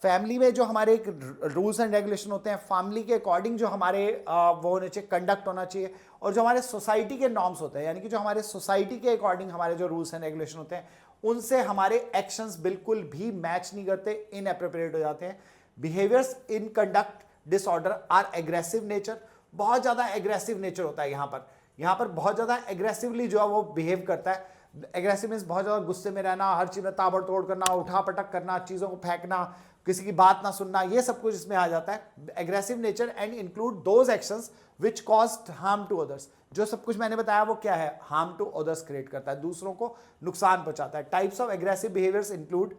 family में जो हमारे एक रूल्स एंड रेगुलेशन होते हैं, फैमिली के अकॉर्डिंग जो हमारे वो होने चाहिए, कंडक्ट होना चाहिए, और जो हमारे सोसाइटी के नॉर्म्स होते हैं, यानी कि जो हमारे सोसाइटी के अकॉर्डिंग हमारे जो रूल्स एंड रेगुलेशन होते हैं उनसे हमारे एक्शंस बिल्कुल भी मैच नहीं करते, इनएप्रोप्रिएट हो जाते हैं। Behaviours in conduct disorder are aggressive nature, बहुत ज़्यादा एग्रेसिव नेचर होता है यहाँ पर बहुत ज़्यादा एग्रेसिवली जो है वो बिहेव करता है। एग्रेसिव मीन्स बहुत ज़्यादा गुस्से में रहना, हर चीज़ में ताबड़तोड़ करना, उठा पटक करना, चीज़ों को फेंकना, किसी की बात ना सुनना, ये सब कुछ इसमें आ जाता है। Aggressive nature and include those actions which cause harm to others, जो सब कुछ मैंने बताया वो क्या है, हार्म टू अदर्स क्रिएट करता है, दूसरों को नुकसान पहुंचाता है। Types of aggressive behaviours include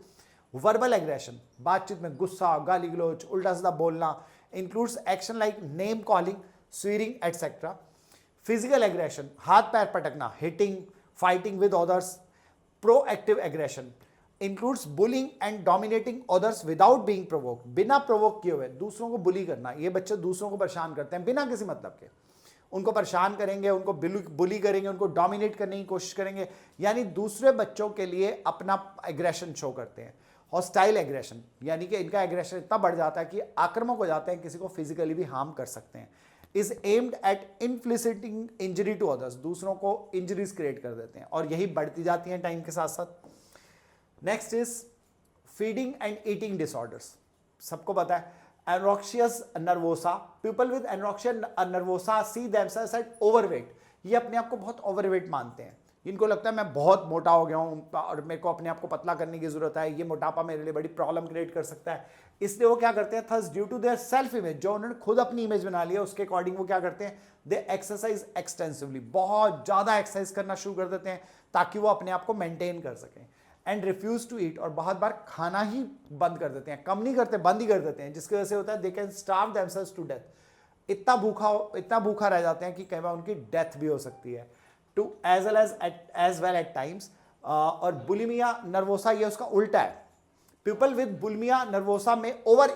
verbal aggression, बातचीत में गुस्सा, गाली गलौज, उल्टा सीधा बोलना, includes action like name calling, swearing etcetera. Physical aggression, हाथ पैर पटकना, hitting, fighting with others. Proactive aggression includes bullying and dominating others without being provoked, बिना प्रोवोक किए हुए दूसरों को बुली करना। ये बच्चे दूसरों को परेशान करते हैं बिना किसी मतलब के, उनको परेशान करेंगे, उनको बुली करेंगे, उनको डोमिनेट करने की कोशिश करेंगे, यानी दूसरे बच्चों के लिए अपना एग्रेशन शो करते हैं। हॉस्टाइल एग्रेशन, यानी कि इनका एग्रेशन इतना बढ़ जाता है कि आक्रामक हो जाते हैं, किसी को फिजिकली भी हार्म कर सकते हैं। Is aimed at inflicting injury to others, दूसरों को इंजरीज क्रिएट कर देते हैं, और यही बढ़ती जाती हैं टाइम के साथ साथ। Next is feeding and eating disorders. सबको पता है anorexia nervosa, people with anorexia nervosa see themselves at overweight, ये अपने आप को बहुत ओवरवेट मानते हैं। इनको लगता है मैं बहुत मोटा हो गया हूँ और मेरे को अपने आप को पतला करने की जरूरत है, ये मोटापा मेरे लिए बड़ी प्रॉब्लम क्रिएट कर सकता है। इसलिए वो क्या करते हैं, thus due to their self image, जो उन्होंने खुद अपनी इमेज बना लिया उसके अकॉर्डिंग वो क्या करते हैं, दे एक्सरसाइज एक्सटेंसिवली, बहुत ज्यादा एक्सरसाइज करना शुरू कर देते हैं ताकि वो अपने आप को मेंटेन कर सकें। एंड रिफ्यूज टू ईट, और बहुत बार खाना ही बंद कर देते हैं, कम नहीं करते, बंद ही कर देते हैं, जिसकी वजह से होता है they can starve themselves to death. इतना भूखा रह जाते हैं कि कई बार उनकी डेथ भी हो सकती है। Too as well at times. और बुलिमिया नर्वोसा, ये उसका उल्टा है। पीपल विद बुलिमिया नर्वोसा में ओवर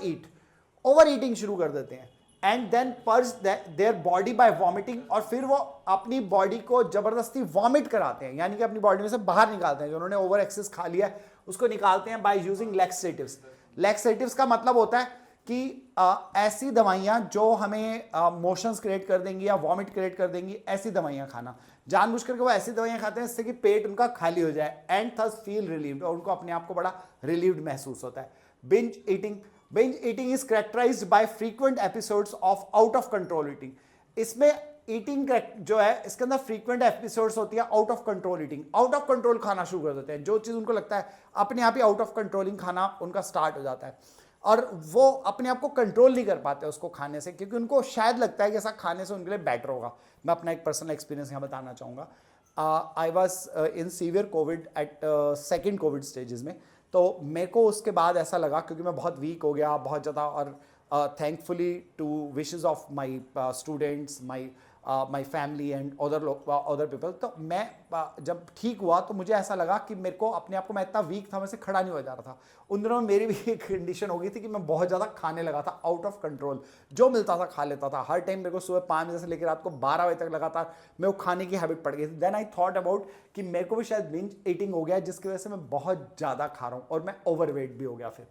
ईटिंग शुरू कर देते हैं and then purge their body by vomiting, और फिर वो अपनी बॉडी को जबरदस्ती वॉमिट कराते हैं, यानी कि अपनी बॉडी में से बाहर निकालते हैं, जो उन्होंने ओवर एक्सेस खा लिया है उसको निकालते हैं बाय यूजिंग लैक्सेटिव्स। लैक्सेटिव्स का मतलब होता है कि ऐसी दवाइयां जो हमें मोशंस क्रिएट कर देंगी या वॉमिट क्रिएट कर देंगी, ऐसी दवाइयां खाना। जानबूझ करके वो ऐसी दवाइयां खाते हैं जिससे कि पेट उनका खाली हो जाए एंड थस फील रिलीव्ड, और उनको अपने आप को बड़ा रिलीव्ड महसूस होता है। Binge eating is characterised by frequent episodes of out of control eating. इसमें ईटिंग जो है इसके अंदर फ्रीक्वेंट एपिसोड्स होती है out of control eating, out of control खाना शुरू कर देते हैं, जो चीज उनको लगता है अपने आप ही आउट ऑफ कंट्रोलिंग खाना उनका स्टार्ट हो जाता है, और वो अपने आप को कंट्रोल नहीं कर पाते उसको खाने से, क्योंकि उनको शायद लगता है कि ऐसा खाने से उनके लिए बेटर होगा। मैं अपना एक पर्सनल एक्सपीरियंस यहाँ बताना चाहूँगा। I was in severe Covid at second Covid stages में, तो मेरे को उसके बाद ऐसा लगा, क्योंकि मैं बहुत वीक हो गया बहुत ज़्यादा, और thankfully to wishes of my students, my family and other people, तो मैं जब ठीक हुआ तो मुझे ऐसा लगा कि मेरे को अपने आप को, मैं इतना वीक था, मैं से खड़ा नहीं हो जा रहा था। उन दिनों में मेरी भी एक कंडीशन हो गई थी कि मैं बहुत ज़्यादा खाने लगा था, आउट ऑफ कंट्रोल, जो मिलता था खा लेता था। हर टाइम मेरे को सुबह 5 बजे से लेकर रात को 12 बजे तक लगातार मैं वो खाने की हैबिट पड़ गई थी। देन आई थॉट अबाउट कि मेरे को भी शायद बिंज ईटिंग हो गया, जिसकी वजह से मैं बहुत ज़्यादा खा रहा हूँ और मैं ओवरवेट भी हो गया। फिर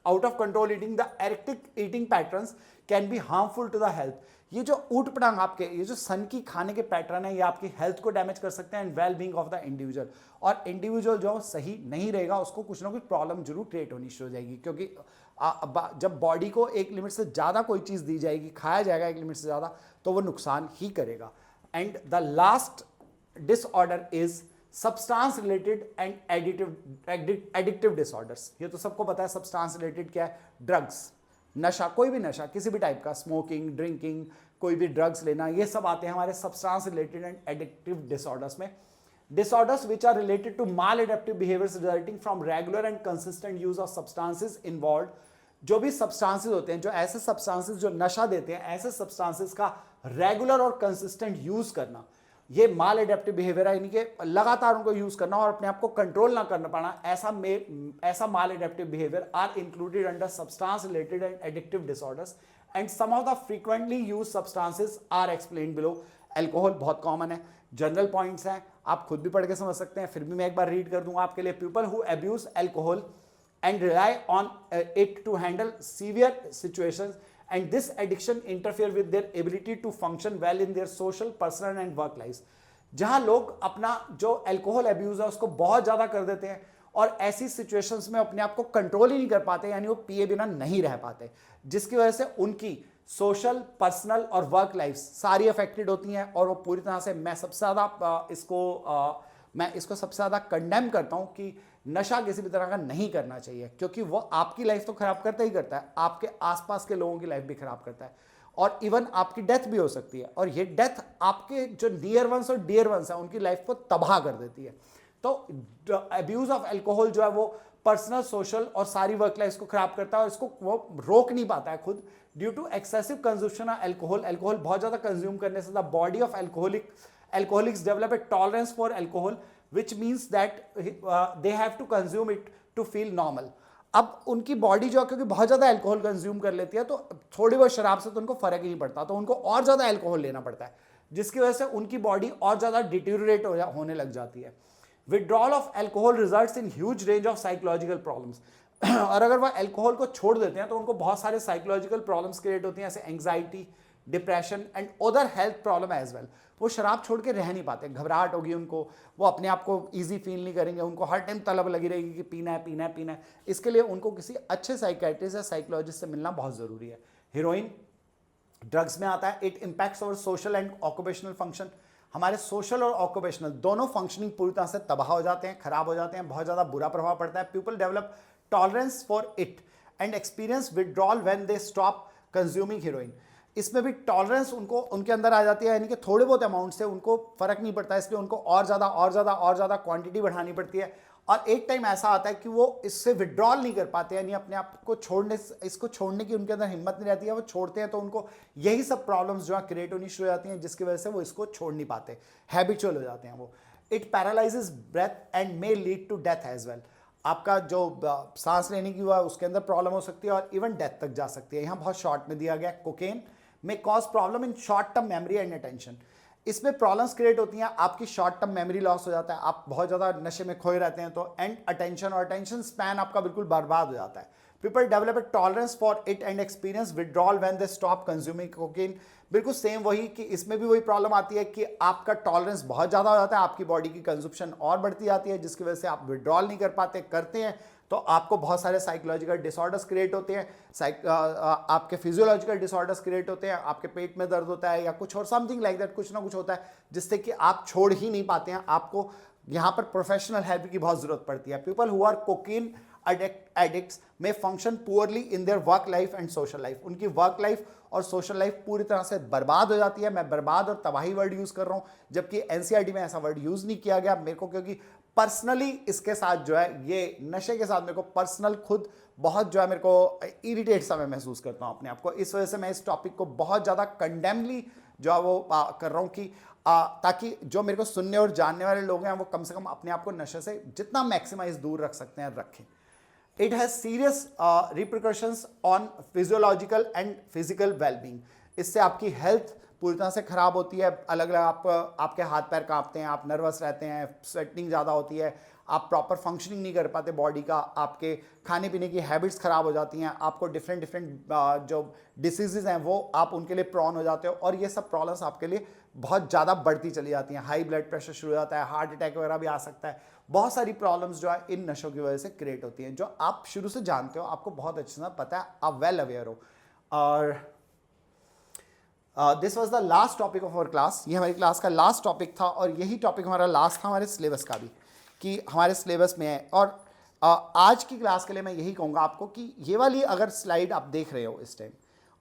out of control eating, the erratic eating patterns can be harmful to the health. ये जो ऊट पटांग आपके, ये जो सन की खाने के पैटर्न है, ये आपकी हेल्थ को डैमेज कर सकते हैं and well being of the individual. और इंडिविजुअल जो सही नहीं रहेगा उसको कुछ ना कुछ प्रॉब्लम जरूर क्रिएट होनी शुरू हो जाएगी, क्योंकि जब बॉडी को एक लिमिट से ज़्यादा कोई चीज़ दी जाएगी, खाया जाएगा एक लिमिट से ज़्यादा, तो वो नुकसान ही करेगा। And the last disorder is substance related and addictive disorders. ये तो सबको पता है सब्सटेंस रिलेटेड क्या है, ड्रग्स, नशा, कोई भी नशा किसी भी टाइप का, स्मोकिंग, ड्रिंकिंग, कोई भी ड्रग्स लेना, ये सब आते हैं हमारे substance related and addictive disorders में। Disorders which are related to maladaptive behaviours resulting from regular and consistent use of substances involve. जो भी सब्सटेंसेस होते हैं, जो ऐसे सब्सटेंसेस जो नशा देते हैं, ऐसे सब्सटेंसेस का रेगुलर और कंसिस्टेंट यूज करना, ये माल एडेप्टिव बिहेवियर है, यानी कि लगातार उनको यूज करना और अपने आप को कंट्रोल ना करना पाना, ऐसा maladaptive behaviour are included under substance related and addictive disorders and some of the frequently use substances are explained below. Alcohol बहुत कॉमन है, जनरल पॉइंट्स हैं, आप खुद भी पढ़ के समझ सकते हैं, फिर भी मैं एक बार रीड कर दूंगा आपके लिए। People who abuse alcohol and rely on it to handle severe situations, and this addiction interfere with their ability to function well in their social, personal and work lives। जहां लोग अपना जो अल्कोहल अब्यूज है उसको बहुत ज्यादा कर देते हैं और ऐसी सिचुएशंस में अपने आप को कंट्रोल ही नहीं कर पाते, यानी वो पिए बिना नहीं रह पाते, जिसकी वजह से उनकी सोशल, पर्सनल और वर्क लाइफ सारी अफेक्टेड होती हैं। और वो पूरी तरह से, मैं सबसे ज़्यादा इसको सबसे ज़्यादा कंडेम करता हूँ कि नशा किसी भी तरह का नहीं करना चाहिए, क्योंकि वो आपकी लाइफ तो खराब करता ही करता है, आपके आसपास के लोगों की लाइफ भी खराब करता है और इवन आपकी डेथ भी हो सकती है। और ये डेथ आपके जो नियर वंस और डियर वंस है उनकी लाइफ को तबाह कर देती है। तो अब्यूज ऑफ अल्कोहल जो है वो पर्सनल, सोशल और सारी वर्क लाइफ को खराब करता है और इसको वो रोक नहीं पाता है खुद, due to excessive consumption of alcohol. Alcohol बहुत ज्यादा कंज्यूम करने से the body of alcoholics develop a tolerance for alcohol, which means that they have to consume it to feel normal। अब उनकी बॉडी जो, क्योंकि बहुत ज्यादा अल्कोहल कंज्यूम कर लेती है, तो थोड़ी बहुत शराब से तो उनको फर्क ही नहीं पड़ता, तो उनको और ज्यादा अल्कोहल लेना पड़ता है, जिसकी वजह से उनकी बॉडी और ज्यादा डिटेरियोरेट होने लग जाती है। Withdrawal of alcohol results in huge range of psychological problems. और अगर वह अल्कोहल को छोड़ देते हैं तो उनको बहुत सारे साइकोलॉजिकल प्रॉब्लम्स क्रिएट होती हैं, जैसे anxiety, depression and other health problem as well. वो शराब छोड़ के रह नहीं पाते, घबराहट होगी उनको, वो अपने आप को ईजी फील नहीं करेंगे, उनको हर टाइम तलब लगी रहेगी कि पीना है पीना है पीना है। इसके लिए उनको किसी अच्छे साइकियाट्रिस्ट या साइकोलॉजिस्ट से मिलना बहुत ज़रूरी है। हीरोइन ड्रग्स में आता है, it impacts our social and occupational function. हमारे सोशल और ऑक्यूपेशनल दोनों फंक्शनिंग पूरी तरह से तबाह हो जाते हैं, खराब हो जाते हैं, बहुत ज़्यादा बुरा प्रभाव पड़ता है। People develop tolerance for it and experience withdrawal when they stop consuming heroine. इसमें भी टॉलरेंस उनको उनके अंदर आ जाती है, यानी कि थोड़े बहुत अमाउंट से उनको फर्क नहीं पड़ता, इसलिए उनको और ज़्यादा क्वांटिटी बढ़ानी पड़ती है। और एक टाइम ऐसा आता है कि वो इससे विड्रॉल नहीं कर पाते, यानी अपने आप को इसको छोड़ने की उनके अंदर हिम्मत नहीं रहती है। वो छोड़ते हैं तो उनको यही सब प्रॉब्लम्स जो है क्रिएट होनी शुरू हो जाती हैं, जिसकी वजह से वो इसको छोड़ नहीं पाते, हैबिचुअल हो जाते हैं वो। It paralyzes breath and may lead to death as well. आपका जो सांस लेने की हुआ उसके अंदर प्रॉब्लम हो सकती है और इवन डेथ तक जा सकती है। यहाँ बहुत शॉर्ट में दिया गया, कोकेन में cause problem in short term memory and attention. इसमें प्रॉब्लम्स क्रिएट होती हैं, आपकी शॉर्ट टर्म मेमोरी लॉस हो जाता है, आप बहुत ज़्यादा नशे में खोए रहते हैं तो, एंड अटेंशन और अटेंशन स्पैन आपका बिल्कुल बर्बाद हो जाता है। People develop a tolerance for it and experience withdrawal when they stop consuming cocaine. बिल्कुल सेम वही कि इसमें भी वही प्रॉब्लम आती है कि आपका टॉलरेंस बहुत ज़्यादा हो जाता है, आपकी बॉडी की कंजप्शन और बढ़ती जाती है, जिसकी वजह से आप विड्रॉल नहीं कर पाते, करते हैं तो आपको बहुत सारे साइकोलॉजिकल डिसऑर्डर्स क्रिएट होते हैं, आपके फिजियोलॉजिकल डिसऑर्डर्स क्रिएट होते हैं, आपके पेट में दर्द होता है या कुछ और समथिंग लाइक दैट, कुछ ना कुछ होता है जिससे कि आप छोड़ ही नहीं पाते हैं। आपको यहाँ पर प्रोफेशनल हेल्प की बहुत ज़रूरत पड़ती है। People who are cocaine addicts may function poorly in their work life and social life. उनकी वर्क लाइफ और सोशल लाइफ पूरी तरह से बर्बाद हो जाती है। मैं बर्बाद और तबाही वर्ड यूज़ कर रहा हूँ, जबकि एनसीईआरटी में ऐसा वर्ड यूज़ नहीं किया गया मेरे को, क्योंकि पर्सनली इसके साथ जो है, ये नशे के साथ मेरे को पर्सनल खुद बहुत जो है मेरे को इरिटेट सा मैं महसूस करता हूँ अपने आप को। इस वजह से मैं इस टॉपिक को बहुत ज़्यादा कंडेमली जो है वो कर रहा हूँ कि ताकि जो मेरे को सुनने और जानने वाले लोग हैं वो कम से कम अपने आप को नशे से जितना मैक्सिमाइज दूर रख सकते हैं रखें। It has serious repercussions on physiological and physical wellbeing. इससे आपकी हेल्थ पूरी तरह से ख़राब होती है, अलग अलग आपके हाथ पैर कांपते हैं, आप नर्वस रहते हैं, स्वेटिंग ज़्यादा होती है, आप प्रॉपर फंक्शनिंग नहीं कर पाते बॉडी का, आपके खाने पीने की हैबिट्स ख़राब हो जाती हैं, आपको डिफरेंट जो डिसीज़ हैं वो आप उनके लिए प्रॉन हो जाते हो, और ये सब प्रॉब्लम्स आपके लिए बहुत ज़्यादा बढ़ती चली जाती हैं। हाई ब्लड प्रेशर शुरू हो जाता है, हार्ट अटैक वगैरह भी आ सकता है। बहुत सारी प्रॉब्लम्स जो है इन नशों की वजह से क्रिएट होती हैं, जो आप शुरू से जानते हो, आपको बहुत अच्छे से पता है, आप वेल अवेयर हो। और this was the last topic of our class. ये हमारी क्लास का लास्ट टॉपिक था और यही टॉपिक हमारा लास्ट था हमारे सिलेबस का भी, कि हमारे सिलेबस में है। और आज की क्लास के लिए मैं यही कहूँगा आपको कि ये वाली अगर स्लाइड आप देख रहे हो इस टाइम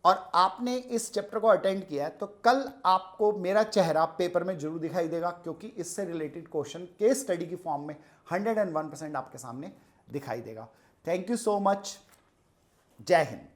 और आपने इस चैप्टर को अटेंड किया है, तो कल आपको मेरा चेहरा पेपर में जरूर दिखाई देगा, क्योंकि इससे रिलेटेड क्वेश्चन केस स्टडी की फॉर्म में 101% आपके सामने दिखाई देगा। Thank you so much. जय हिंद।